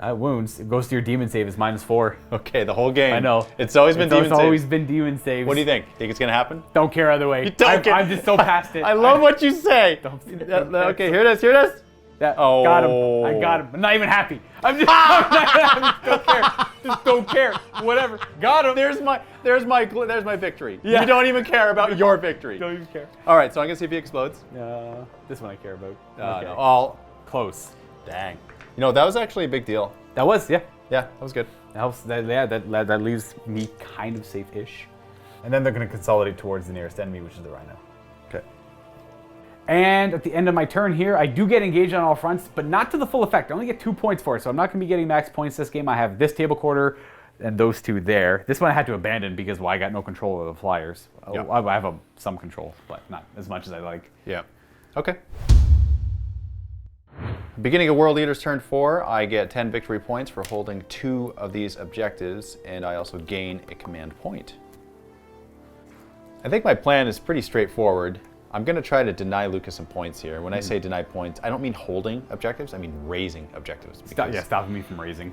Wounds. It goes to your demon save. It's -4. Okay, the whole game. I know. It's always been demon saves. It's always been demon saves. What do you think? Think it's gonna happen? Don't care either way. You don't care. I'm just so past it. I love what you say. Okay, here it is. Here it is. Got him. I got him. I'm not even happy. I'm not happy. Don't care. Just don't care. Whatever. Got him. There's my victory. Yeah. You don't even care about your victory. Don't even care. All right, so I'm gonna see if he explodes. This one I care about. Okay. No, all close. Dang. You know, that was actually a big deal. That was, yeah. Yeah, that was good. That helps. That leaves me kind of safe-ish. And then they're going to consolidate towards the nearest enemy, which is the Rhino. Okay. And at the end of my turn here, I do get engaged on all fronts, but not to the full effect. I only get 2 points for it, so I'm not going to be getting max points this game. I have this table quarter and those 2 there. This one I had to abandon because, well, I got no control of the flyers. Yep. I have some control, but not as much as I like. Yeah. Okay. Beginning of World Eater's turn 4, I get 10 victory points for holding 2 of these objectives, and I also gain a command point. I think my plan is pretty straightforward. I'm going to try to deny Luka some points here. When I say deny points, I don't mean holding objectives, I mean raising objectives. Stopping me from raising.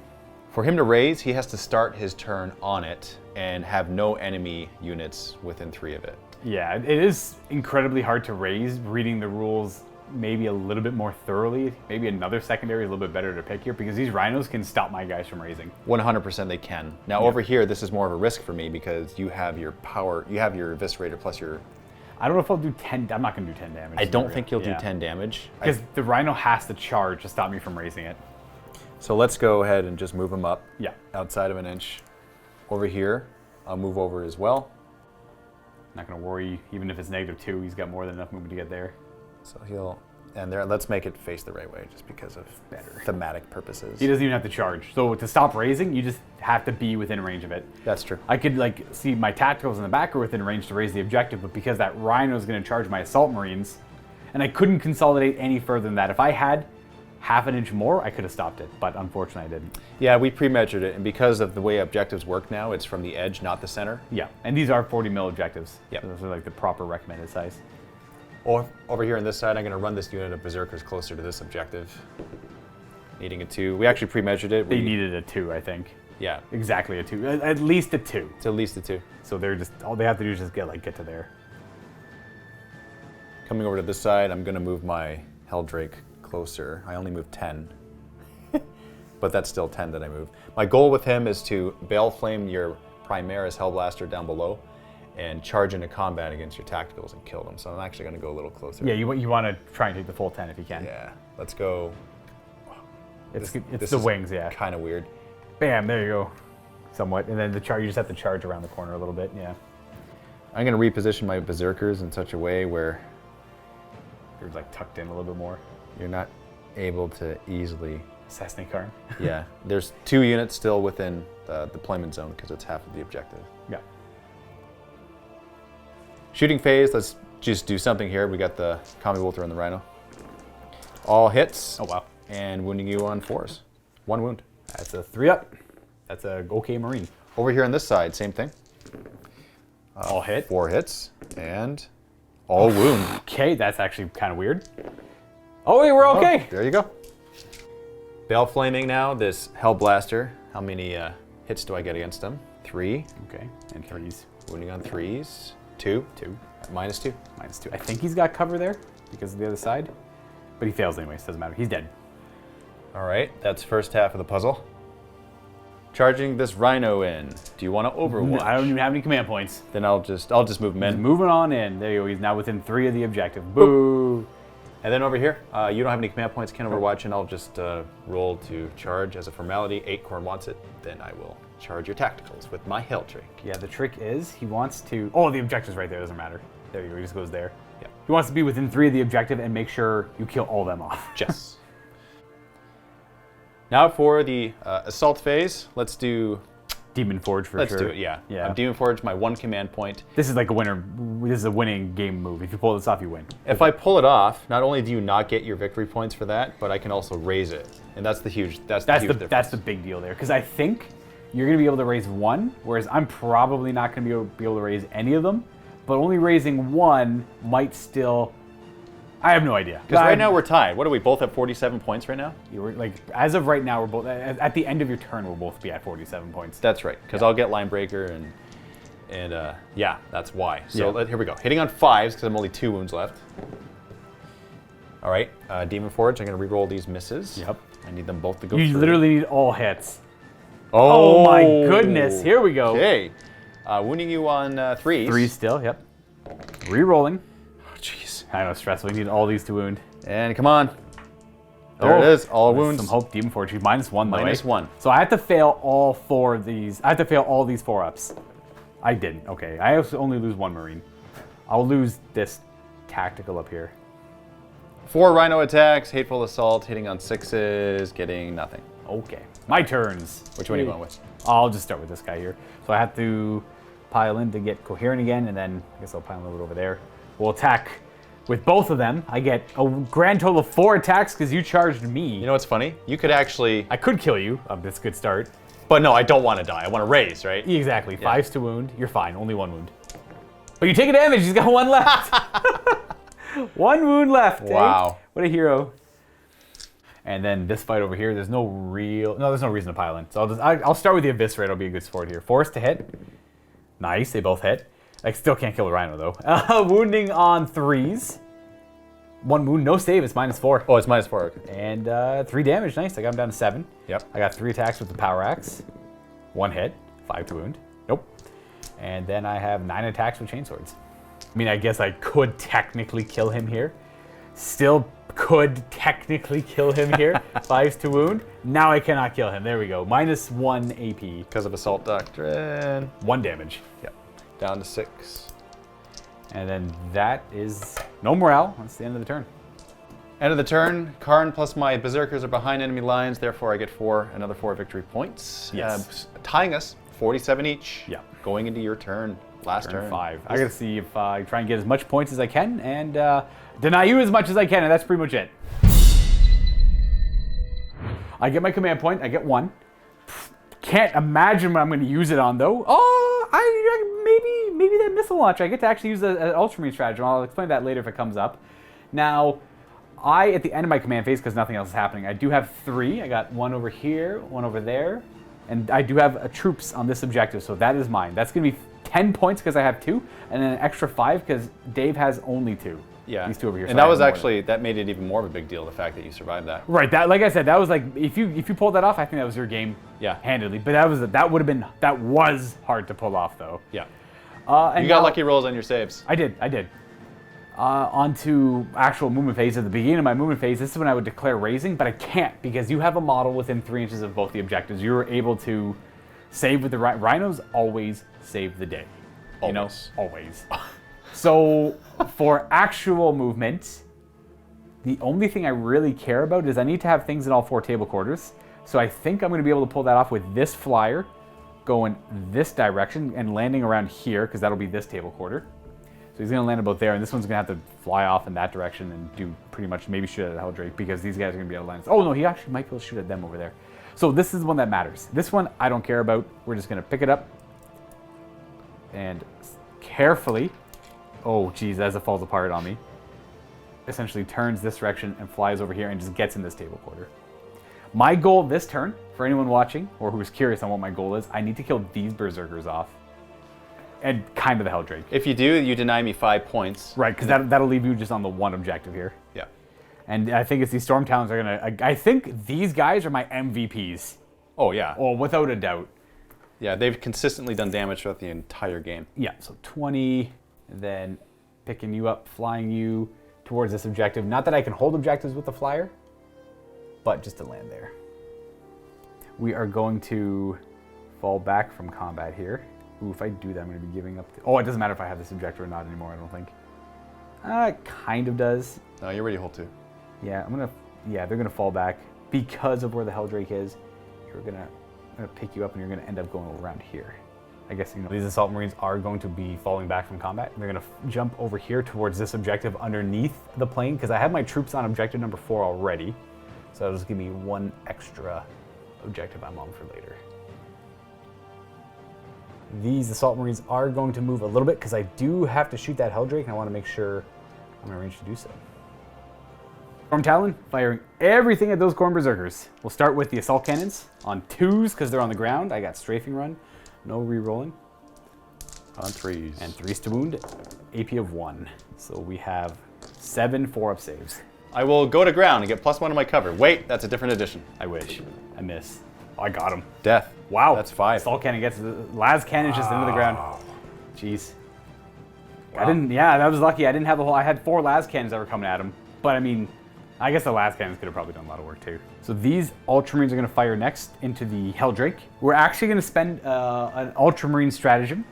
For him to raise, he has to start his turn on it and have no enemy units within 3 of it. Yeah, it is incredibly hard to raise, reading the rules maybe a little bit more thoroughly. Maybe another secondary is a little bit better to pick here because these rhinos can stop my guys from raising. 100% they can. Now over here, this is more of a risk for me because you have your power, you have your Eviscerator plus your... I don't know if I'll do 10, I'm not going to do 10 damage. I don't think you'll do 10 damage. Because the rhino has to charge to stop me from raising it. So let's go ahead and just move him up. Yeah. Outside of an inch. Over here, I'll move over as well. Not going to worry, even if it's -2, he's got more than enough movement to get there. So he'll, and there, let's make it face the right way just because of thematic purposes. He doesn't even have to charge. So to stop raising, you just have to be within range of it. That's true. I could like see my tacticals in the back are within range to raise the objective, but because that rhino is going to charge my assault marines, and I couldn't consolidate any further than that. If I had half an inch more, I could have stopped it, but unfortunately I didn't. Yeah, we pre-measured it, and because of the way objectives work now, it's from the edge, not the center. Yeah, and these are 40 mil objectives. Yep. So those are like the proper recommended size. Or over here on this side, I'm going to run this unit of berserkers closer to this objective. Needing a 2. We actually pre-measured it. They needed a 2, I think. Yeah. Exactly a 2. At least a 2. It's at least a 2. So they're just, all they have to do is just get to there. Coming over to this side, I'm going to move my Helldrake closer. I only moved 10. But that's still 10 that I move. My goal with him is to Baleflame your Primaris Hellblaster down below and charge into combat against your tacticals and kill them. So I'm actually going to go a little closer. Yeah, you want to try and take the full 10 if you can. Yeah, let's go. It's This the is wings, yeah. Kind of weird. Bam, there you go. Somewhat. And then the charge, you just have to charge around the corner a little bit, yeah. I'm going to reposition my berserkers in such a way where You're like tucked in a little bit more. you're not able to easily... Assassinate Karn. Yeah, there's 2 units still within the deployment zone because it's half of the objective. Yeah. Shooting phase, let's just do something here. We got the Combi Bolter and the Rhino. All hits. Oh, wow. And wounding you on 4s. 1 wound. That's a 3-up. That's a okay Marine. Over here on this side, same thing. All hit. 4 hits and all wound. Okay, that's actually kind of weird. Oh, wait, we're okay. Oh, there you go. Baleflaming now, this Hellblaster. How many hits do I get against him? 3. Okay, and 3s. Wounding on 3s. 2. -2. -2. -2. I think he's got cover there because of the other side. But he fails anyways, doesn't matter. He's dead. All right, that's first half of the puzzle. Charging this Rhino in. Do you want to Overwatch? I don't even have any command points. Then I'll just move him in. Moving on in. There you go. He's now within 3 of the objective. Boo! And then over here, you don't have any command points, can't Overwatch, and I'll just roll to charge as a formality. 8 Corn wants it. Then I will charge your tacticals with my Helldrake. Yeah, the trick is he wants to... Oh, the objective's right there. Doesn't matter. There you go. He just goes there. Yeah. He wants to be within 3 of the objective and make sure you kill all them off. Yes. Now for the assault phase, let's do... Demon Forge for sure. Let's do it, yeah. Yeah. Demon Forge, my 1 command point. This is like a winner. This is a winning game move. If you pull this off, you win. If I pull it off, not only do you not get your victory points for that, but I can also raise it. And that's the huge, that's the huge difference. That's the big deal there. Because I think you're going to be able to raise 1, whereas I'm probably not going to be able to raise any of them. But only raising 1 might still... I have no idea. Because right now we're tied. What are we, both at 47 points right now? Like, as of right now, we're both... At the end of your turn, we'll both be at 47 points. That's right, because I'll get Line Breaker and yeah, that's why. So Yeah. here we go. Hitting on 5s because I'm only 2 wounds left. All right, Demon Forge, I'm going to reroll these misses. Yep. I need them both to go You through. literally need all hits. Oh, my goodness. Here we go. Okay. Wounding you on 3s. 3 still, yep. Rerolling. Oh, jeez. I know, stressful. We need all these to wound. And come on. There it is, all There's wounds. Some hope. Demon Forge. He's -1 though. Minus 1. So I have to fail all 4 of these. I have to fail all these 4-ups. I didn't. Okay. I only lose 1 Marine. I'll lose this tactical up here. 4 Rhino attacks, Hateful Assault, hitting on 6s, getting nothing. Okay. My turns. Which one are you going with? I'll just start with this guy here. So I have to pile in to get coherent again, and then I guess I'll pile a little bit over there. We'll attack with both of them. I get a grand total of 4 attacks because you charged me. You know what's funny? You could actually... I could kill you. That's a good start. But no, I don't want to die. I want to raise, right? Exactly. 5s to wound. You're fine. Only 1 wound. But you take a damage. He's got 1 left. 1 wound left. Wow. Eh? What a hero. And then this fight over here, there's no reason to pile in. So I'll start with the Eviscerate. I'll be a good sport here. Force to hit. Nice. They both hit. I still can't kill the Rhino though. Wounding on 3s. 1 wound, no save, it's -4. Oh, it's -4. Okay. And 3 damage, nice. I got him down to 7. Yep. I got 3 attacks with the power axe. 1 hit, 5 to wound. Nope. And then I have 9 attacks with chainswords. I mean, I guess I could technically kill him here. Still could technically kill him here. 5 to wound. Now I cannot kill him. There we go. -1 AP. Because of Assault Doctrine. 1 damage. Yep. Down to 6. And then that is no morale. That's the end of the turn. End of the turn. Karn plus my Berserkers are behind enemy lines. Therefore, I get another 4 victory points. Yes. Tying us 47 each. Yeah. Going into your turn. Last turn. 5. I gotta see if I try and get as much points as I can and deny you as much as I can, and that's pretty much it. I get my command point. I get 1. Can't imagine what I'm going to use it on though. Maybe that missile launcher. I get to actually use an Ultramarine strategy. I'll explain that later if it comes up. Now, at the end of my command phase, because nothing else is happening, I do have 3. I got 1 over here, 1 over there, and I do have troops on this objective, so that is mine. That's going to be 10 points because I have 2, and then an extra 5 because Dave has only 2. Yeah. These 2 over here. And so that was actually, that made it even more of a big deal, the fact that you survived that. Right, that, like I said, that was like, if you pulled that off, I think that was your game. Yeah. Handedly. But that was hard to pull off though. Yeah. And You got now- lucky rolls on your saves. I did. On to actual movement phase. At the beginning of my movement phase, this is when I would declare raising, but I can't because you have a model within 3 inches of both the objectives. You were able to save with the rhinos, always save the day. You know, always. So for actual movement, the only thing I really care about is I need to have things in all 4 table quarters. So I think I'm going to be able to pull that off with this flyer going this direction and landing around here because that'll be this table quarter. So he's going to land about there, and this one's going to have to fly off in that direction and do pretty much maybe shoot at Helldrake because these guys are going to be able to land. Oh no, he actually might be able to shoot at them over there. So this is the one that matters. This one I don't care about. We're just going to pick it up and carefully, oh geez, as it falls apart on me, essentially turns this direction and flies over here and just gets in this table quarter. My goal this turn, for anyone watching or who's curious on what my goal is, I need to kill these Berserkers off. And kind of the Helldrake. If you do, you deny me 5 points. Right, because that'll leave you just on the 1 objective here. Yeah. And I think it's these Storm Talons are gonna, I think these guys are my MVPs. Oh, yeah. Oh, without a doubt. Yeah, they've consistently done damage throughout the entire game. Yeah, so 20, and then picking you up, flying you towards this objective. Not that I can hold objectives with the flyer, but just to land there. We are going to fall back from combat here. Ooh, if I do that, I'm going to be giving up. Oh, it doesn't matter if I have this objective or not anymore, I don't think. It kind of does. No, you're ready to hold 2. Yeah, they're going to fall back because of where the Helldrake is. I'm going to pick you up and you're going to end up going around here. I guess, you know, these Assault Marines are going to be falling back from combat. They're going to jump over here towards this objective underneath the plane because I have my troops on objective number 4 already. So that'll just give me 1 extra objective I'm on for later. These Assault Marines are going to move a little bit because I do have to shoot that Helldrake and I want to make sure I'm in range to do so. Storm Talon, firing everything at those Khorne Berserkers. We'll start with the Assault Cannons on 2s because they're on the ground. I got Strafing Run, no re-rolling. On 3s. And 3s to wound, AP of 1. So we have 7 4-up saves. I will go to ground and get +1 on my cover. Wait, that's a different edition. I wish. I miss. Oh, I got him. Death. Wow. That's 5. Assault Cannon gets the last cannon just into the ground. Jeez. Wow. That was lucky. I didn't have the whole, I had 4 las cannons that were coming at him. But I mean, I guess the las cannons could have probably done a lot of work too. So these Ultramarines are going to fire next into the Helldrake. We're actually going to spend an Ultramarine stratagem.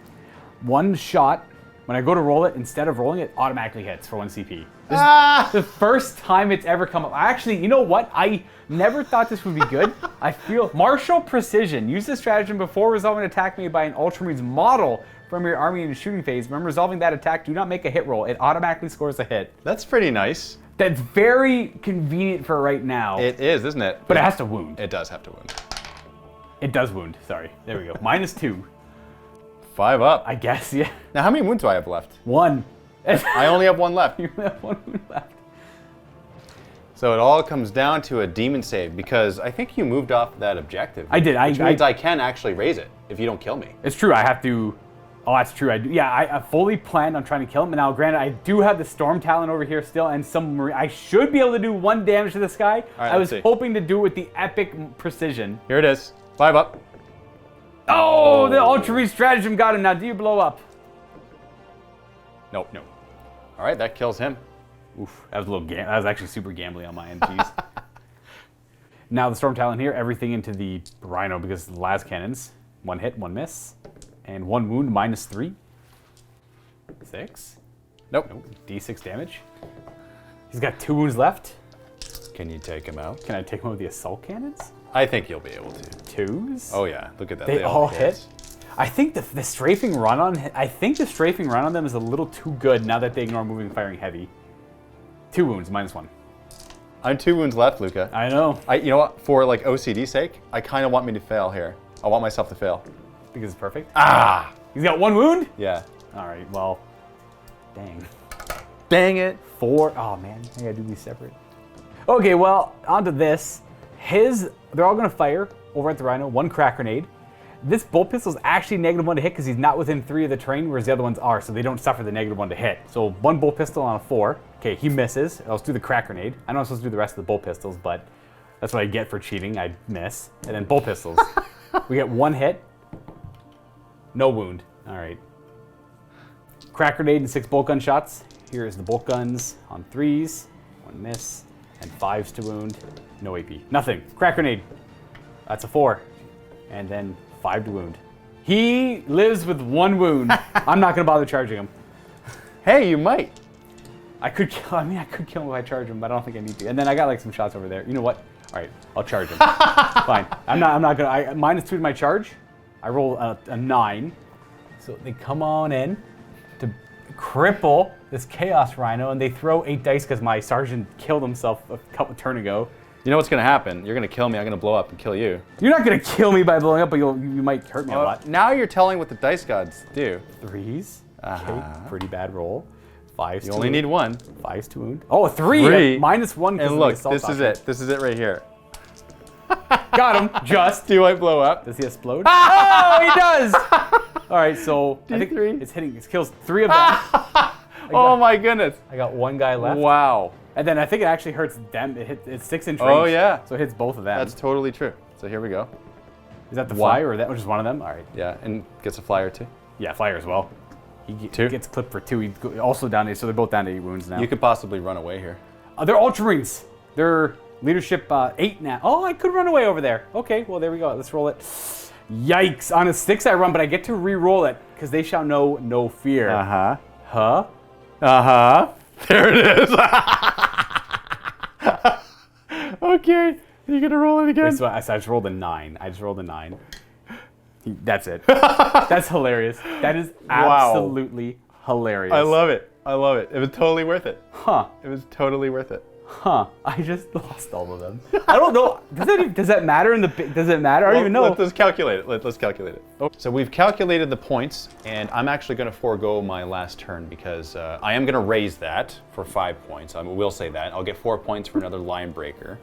1 shot, when I go to roll it, instead of rolling it, automatically hits for 1 CP. This is the first time it's ever come up. Actually, you know what? I never thought this would be good. I feel martial precision. Use this stratagem before resolving an attack made by an Ultramarine's model from your army in a shooting phase. When resolving that attack, do not make a hit roll. It automatically scores a hit. That's pretty nice. That's very convenient for right now. It is, isn't it? But it has to wound. It does have to wound. It does wound. Sorry. There we go. -2. 5 up. I guess, yeah. Now, how many wounds do I have left? 1. I only have 1 left. You only have 1 wound left. So it all comes down to a demon save because I think you moved off that objective. I did. Which means I can actually raise it if you don't kill me. It's true. I have to Oh, that's true. I do. Yeah, I fully planned on trying to kill him. And now, granted, I do have the Storm Talon over here still, and some Marine. I should be able to do 1 damage to this guy. right, I was let's see. hoping to do it with the epic precision. Here it is. 5 up. Oh, the Ultramarine stratagem got him. Now, do you blow up? Nope. No. All right, that kills him. Oof, that was a little. That was actually super gambly on my end. Jeez. Now the Storm Talon here, everything into the Rhino because of the las cannons. 1 hit, 1 miss, and 1 wound -3. 6. Nope. D6 damage. He's got 2 wounds left. Can you take him out? Can I take him with the assault cannons? I think you'll be able to. 2s. Oh yeah, look at that. They all hit. I think the strafing run on. I think the strafing run on them is a little too good now that they ignore moving, firing heavy. 2 wounds, -1. I'm 2 wounds left, Luka. I know. You know what? For like OCD's sake, I kind of want me to fail here. I want myself to fail. Because it's perfect. Ah! He's got 1 wound. Yeah. All right. Well, dang. Dang it. 4. Oh man, I gotta do these separate. Okay, well, onto this. They're all gonna fire over at the Rhino. 1 crack grenade. This bolt pistol is actually -1 to hit because he's not within 3 of the terrain, whereas the other ones are, so they don't suffer the -1 to hit. So 1 bolt pistol on a 4. Okay, he misses. Let's do the crack grenade. I know I'm supposed to do the rest of the bolt pistols, but that's what I get for cheating. I miss. And then bolt pistols. We get 1 hit. No wound. All right. Crack grenade and 6 bolt gun shots. Here is the bolt guns on 3s. 1 miss. And 5s to wound. No AP. Nothing. Crack grenade. That's a 4. And then 5 to wound. He lives with 1 wound. I'm not going to bother charging him. Hey, you might. I could kill him if I charge him, but I don't think I need to. And then I got like some shots over there. You know what? All right, I'll charge him. Fine. I'm not going to. -2 to my charge. I roll a 9. So they come on in to cripple this Chaos Rhino, and they throw 8 dice because my sergeant killed himself a turn ago. You know what's gonna happen? You're gonna kill me. I'm gonna blow up and kill you. You're not gonna kill me by blowing up, but you might hurt me a lot. Now you're telling what the dice gods do. 3s. Okay, pretty bad roll. 5s. You only need 1. 5s to wound. Oh, a 3. -1. And look, this is it. This is it right here. Got him. Just. Do I blow up? Does he explode? Oh, he does. All right, so I think D3. it's hitting. It kills 3 of them. Oh my goodness. I got 1 guy left. Wow. And then I think it actually hurts them. It's 6-inch range. Oh, yeah. So it hits both of them. That's totally true. So here we go. Is that the 1. flyer or that was just one of them? All right. Yeah, and gets a flyer too. Yeah, flyer as well. He 2. gets clipped for 2. He's also down to, so they're both down to 8 wounds now. You could possibly run away here. They're Ultramarines. They're leadership 8 now. Oh, I could run away over there. Okay, well there we go. Let's roll it. Yikes! On a 6 I run, but I get to re-roll it because they shall know no fear. Uh-huh. Huh? Uh-huh. There it is. Okay. You gonna roll it again? Wait, so I just rolled a 9. I just rolled a 9. That's it. That's hilarious. That is absolutely hilarious. I love it. I love it. It was totally worth it. Huh. It was totally worth it. Huh. I just lost all of them. I don't know. Does that matter in the? Does it matter? I don't even know. Let's calculate it. Let's calculate it. Oh. So we've calculated the points, and I'm actually going to forego my last turn because I am going to raise that for 5 points. I will say that. I'll get 4 points for another line breaker,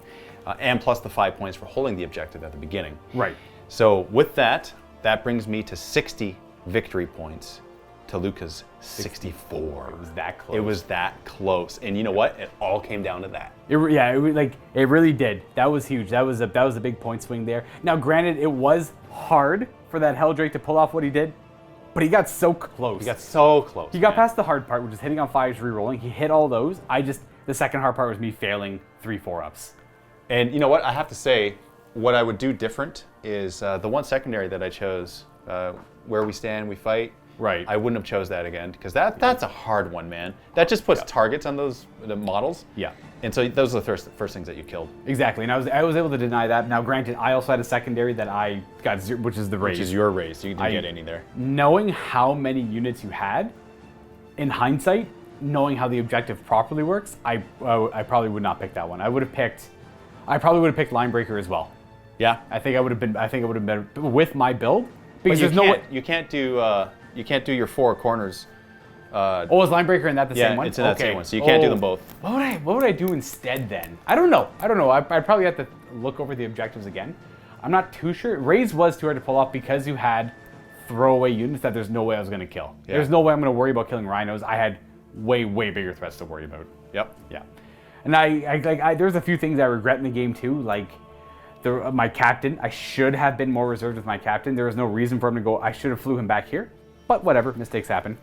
and plus the 5 points for holding the objective at the beginning. Right. So with that, that brings me to 60 victory points to Luka's 64. It was that close. It was that close, and you know what? It all came down to that. It really did. That was huge. That was a big point swing there. Now, granted, it was hard for that Helldrake to pull off what he did, but he got so close. He got so close. He got past the hard part, which is hitting on 5s, re-rolling. He hit all those. The second hard part was me failing 3 4-ups. And you know what? I have to say, what I would do different is the one secondary that I chose, where we stand, we fight. Right. I wouldn't have chose that again because that's a hard one, man. That just puts targets on the models. Yeah. And so those are the first things that you killed. Exactly, and I was able to deny that. Now, granted, I also had a secondary that I got 0, which is the raise. Which is your raise. You didn't get any there. Knowing how many units you had, in hindsight, knowing how the objective properly works, I probably would not pick that one. I probably would have picked Linebreaker as well. Yeah. I think I would have been with my build because But there's no way. you can't do your 4 corners. Oh, is Linebreaker in that the same one? It's in that same one, so you can't do them both. What would I do instead then? I don't know. I'd probably have to look over the objectives again. I'm not too sure. Raise was too hard to pull off because you had throwaway units that there's no way I was going to kill. Yeah. There's no way I'm going to worry about killing rhinos. I had way bigger threats to worry about. Yep. Yeah. And there's a few things I regret in the game too, like my captain. I should have been more reserved with my captain. There was no reason for him to go. I should have flew him back here, but whatever, mistakes happen.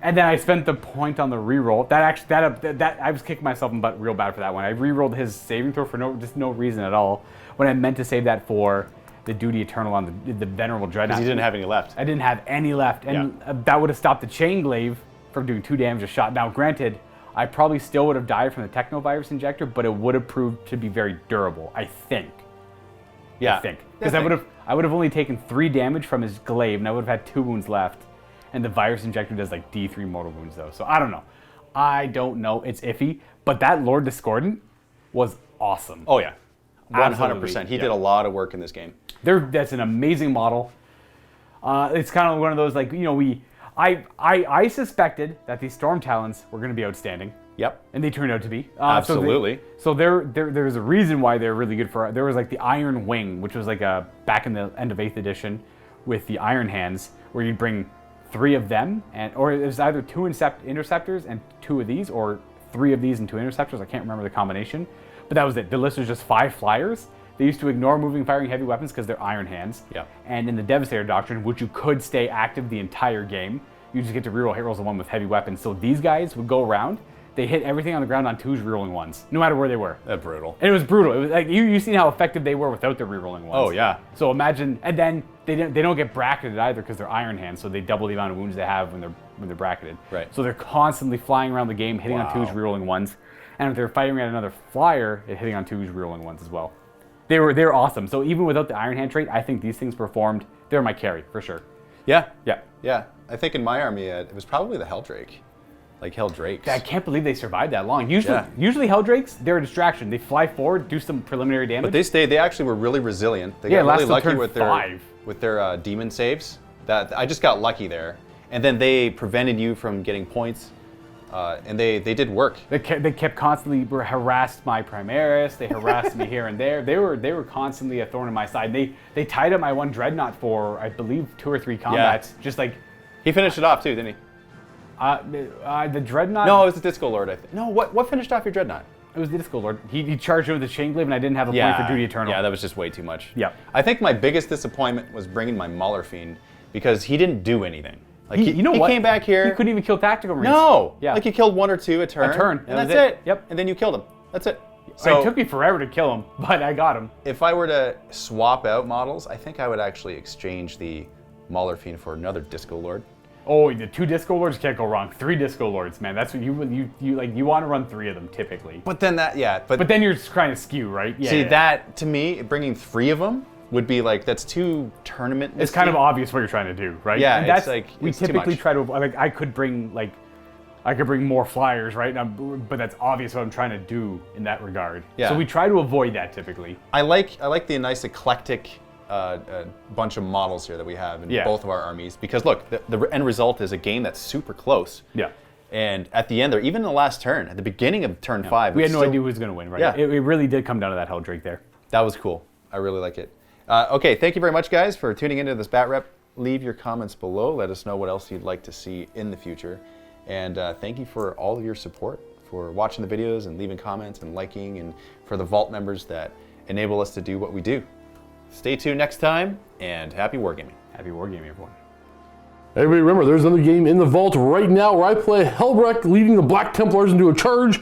And then I spent the point on the reroll. That I was kicking myself in the butt real bad for that one. I rerolled his saving throw for no reason at all, when I meant to save that for the Duty Eternal on the Venerable Dreadnought. Because you didn't have any left. I didn't have any left, and that would have stopped the Chain Glaive from doing 2 damage a shot. Now, granted, I probably still would have died from the Technovirus Injector, but it would have proved to be very durable, I think. Yeah. I think. Because I would have only taken 3 damage from his glaive, and I would have had 2 wounds left. And the Virus Injector does like D3 mortal wounds though. So I don't know. It's iffy. But that Lord Discordant was awesome. Oh yeah. 100%. Absolutely, He did a lot of work in this game. That's an amazing model. It's kind of one of those, like, you know, I suspected that these Storm Talons were going to be outstanding. Yep. And they turned out to be. Absolutely. So there's a reason why they're really good for. There was like the Iron Wing, which was like back in the end of 8th edition with the Iron Hands, where you'd bring 3 of them, or it was either 2 interceptors and 2 of these, or 3 of these and 2 interceptors. I can't remember the combination, but that was it. The list was just 5 flyers. They used to ignore moving, firing heavy weapons because they're Iron Hands. Yeah. And in the Devastator Doctrine, which you could stay active the entire game, you just get to reroll hit rolls the one with heavy weapons. So these guys would go around. They hit everything on the ground on 2s, rerolling 1s, no matter where they were. That's brutal. And it was brutal. It was like you seen how effective they were without the rerolling 1s. Oh yeah. So imagine, and then they don't get bracketed either because they're Iron Hands, so they double the amount of wounds they have when they're bracketed. Right. So they're constantly flying around the game, hitting on 2s, rerolling 1s, and if they're fighting at another flyer, they're hitting on 2s, rerolling 1s as well. They were awesome. So even without the Iron Hand trait, I think these things performed. They're my carry for sure. Yeah. Yeah. Yeah. I think in my army, it was probably the Helldrake. Like Helldrakes. I can't believe they survived that long. Usually Helldrakes, they're a distraction. They fly forward, do some preliminary damage. But they actually were really resilient. They got really lucky with their demon saves. That I just got lucky there. And then they prevented you from getting points. And they did work. They kept constantly harassed my Primaris. They harassed me here and there. They were constantly a thorn in my side. They tied up my one Dreadnought for, I believe, 2 or 3 combats. Yeah. Just like he finished it off too, didn't he? The Dreadnought. No, it was the Disco Lord. I think. No, what finished off your Dreadnought? It was the Disco Lord. He charged him with the Chain Glaive, and I didn't have a point for Duty Eternal. Yeah, that was just way too much. Yeah. I think my biggest disappointment was bringing my Mauler Fiend because he didn't do anything. Like you know he what? came back here. He couldn't even kill Tactical Marines. No. Yeah. Like he killed 1 or 2 a turn. And that's it. Yep. And then you killed him. That's it. So it took me forever to kill him, but I got him. If I were to swap out models, I think I would actually exchange the Mauler Fiend for another Disco Lord. Oh, the 2 Disco Lords can't go wrong. 3 Disco Lords, man. That's what you like. You want to run 3 of them typically. But then But then you're just trying to skew, right? Yeah. See, that to me, bringing 3 of them would be like, that's too tournament. It's kind of obvious what you're trying to do, right? Yeah, and that's it's like we it's too typically much. try to like. I could bring more flyers, right? But that's obvious what I'm trying to do in that regard. Yeah. So we try to avoid that typically. I like the nice eclectic bunch of models here that we have in both of our armies, because look, the end result is a game that's super close. Yeah. And at the end there, even in the last turn, at the beginning of turn 5, we had no idea who was going to win, right? Yeah. It really did come down to that Helldrake there. That was cool. I really like it. Okay, thank you very much, guys, for tuning into this Batrep. Leave your comments below. Let us know what else you'd like to see in the future. And thank you for all of your support, for watching the videos and leaving comments and liking, and for the Vault members that enable us to do what we do. Stay tuned next time, and happy wargaming. Happy wargaming, everyone. Everybody remember, there's another game in the vault right now where I play Helbrecht leading the Black Templars into a charge.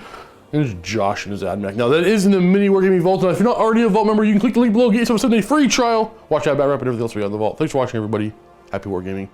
And there's Josh and his AdMech. Now that is in the MiniWarGaming Vault, and if you're not already a Vault member, you can click the link below, get yourself a 7-day free trial. Watch out, Batrep, and everything else we got in the Vault. Thanks for watching, everybody. Happy wargaming.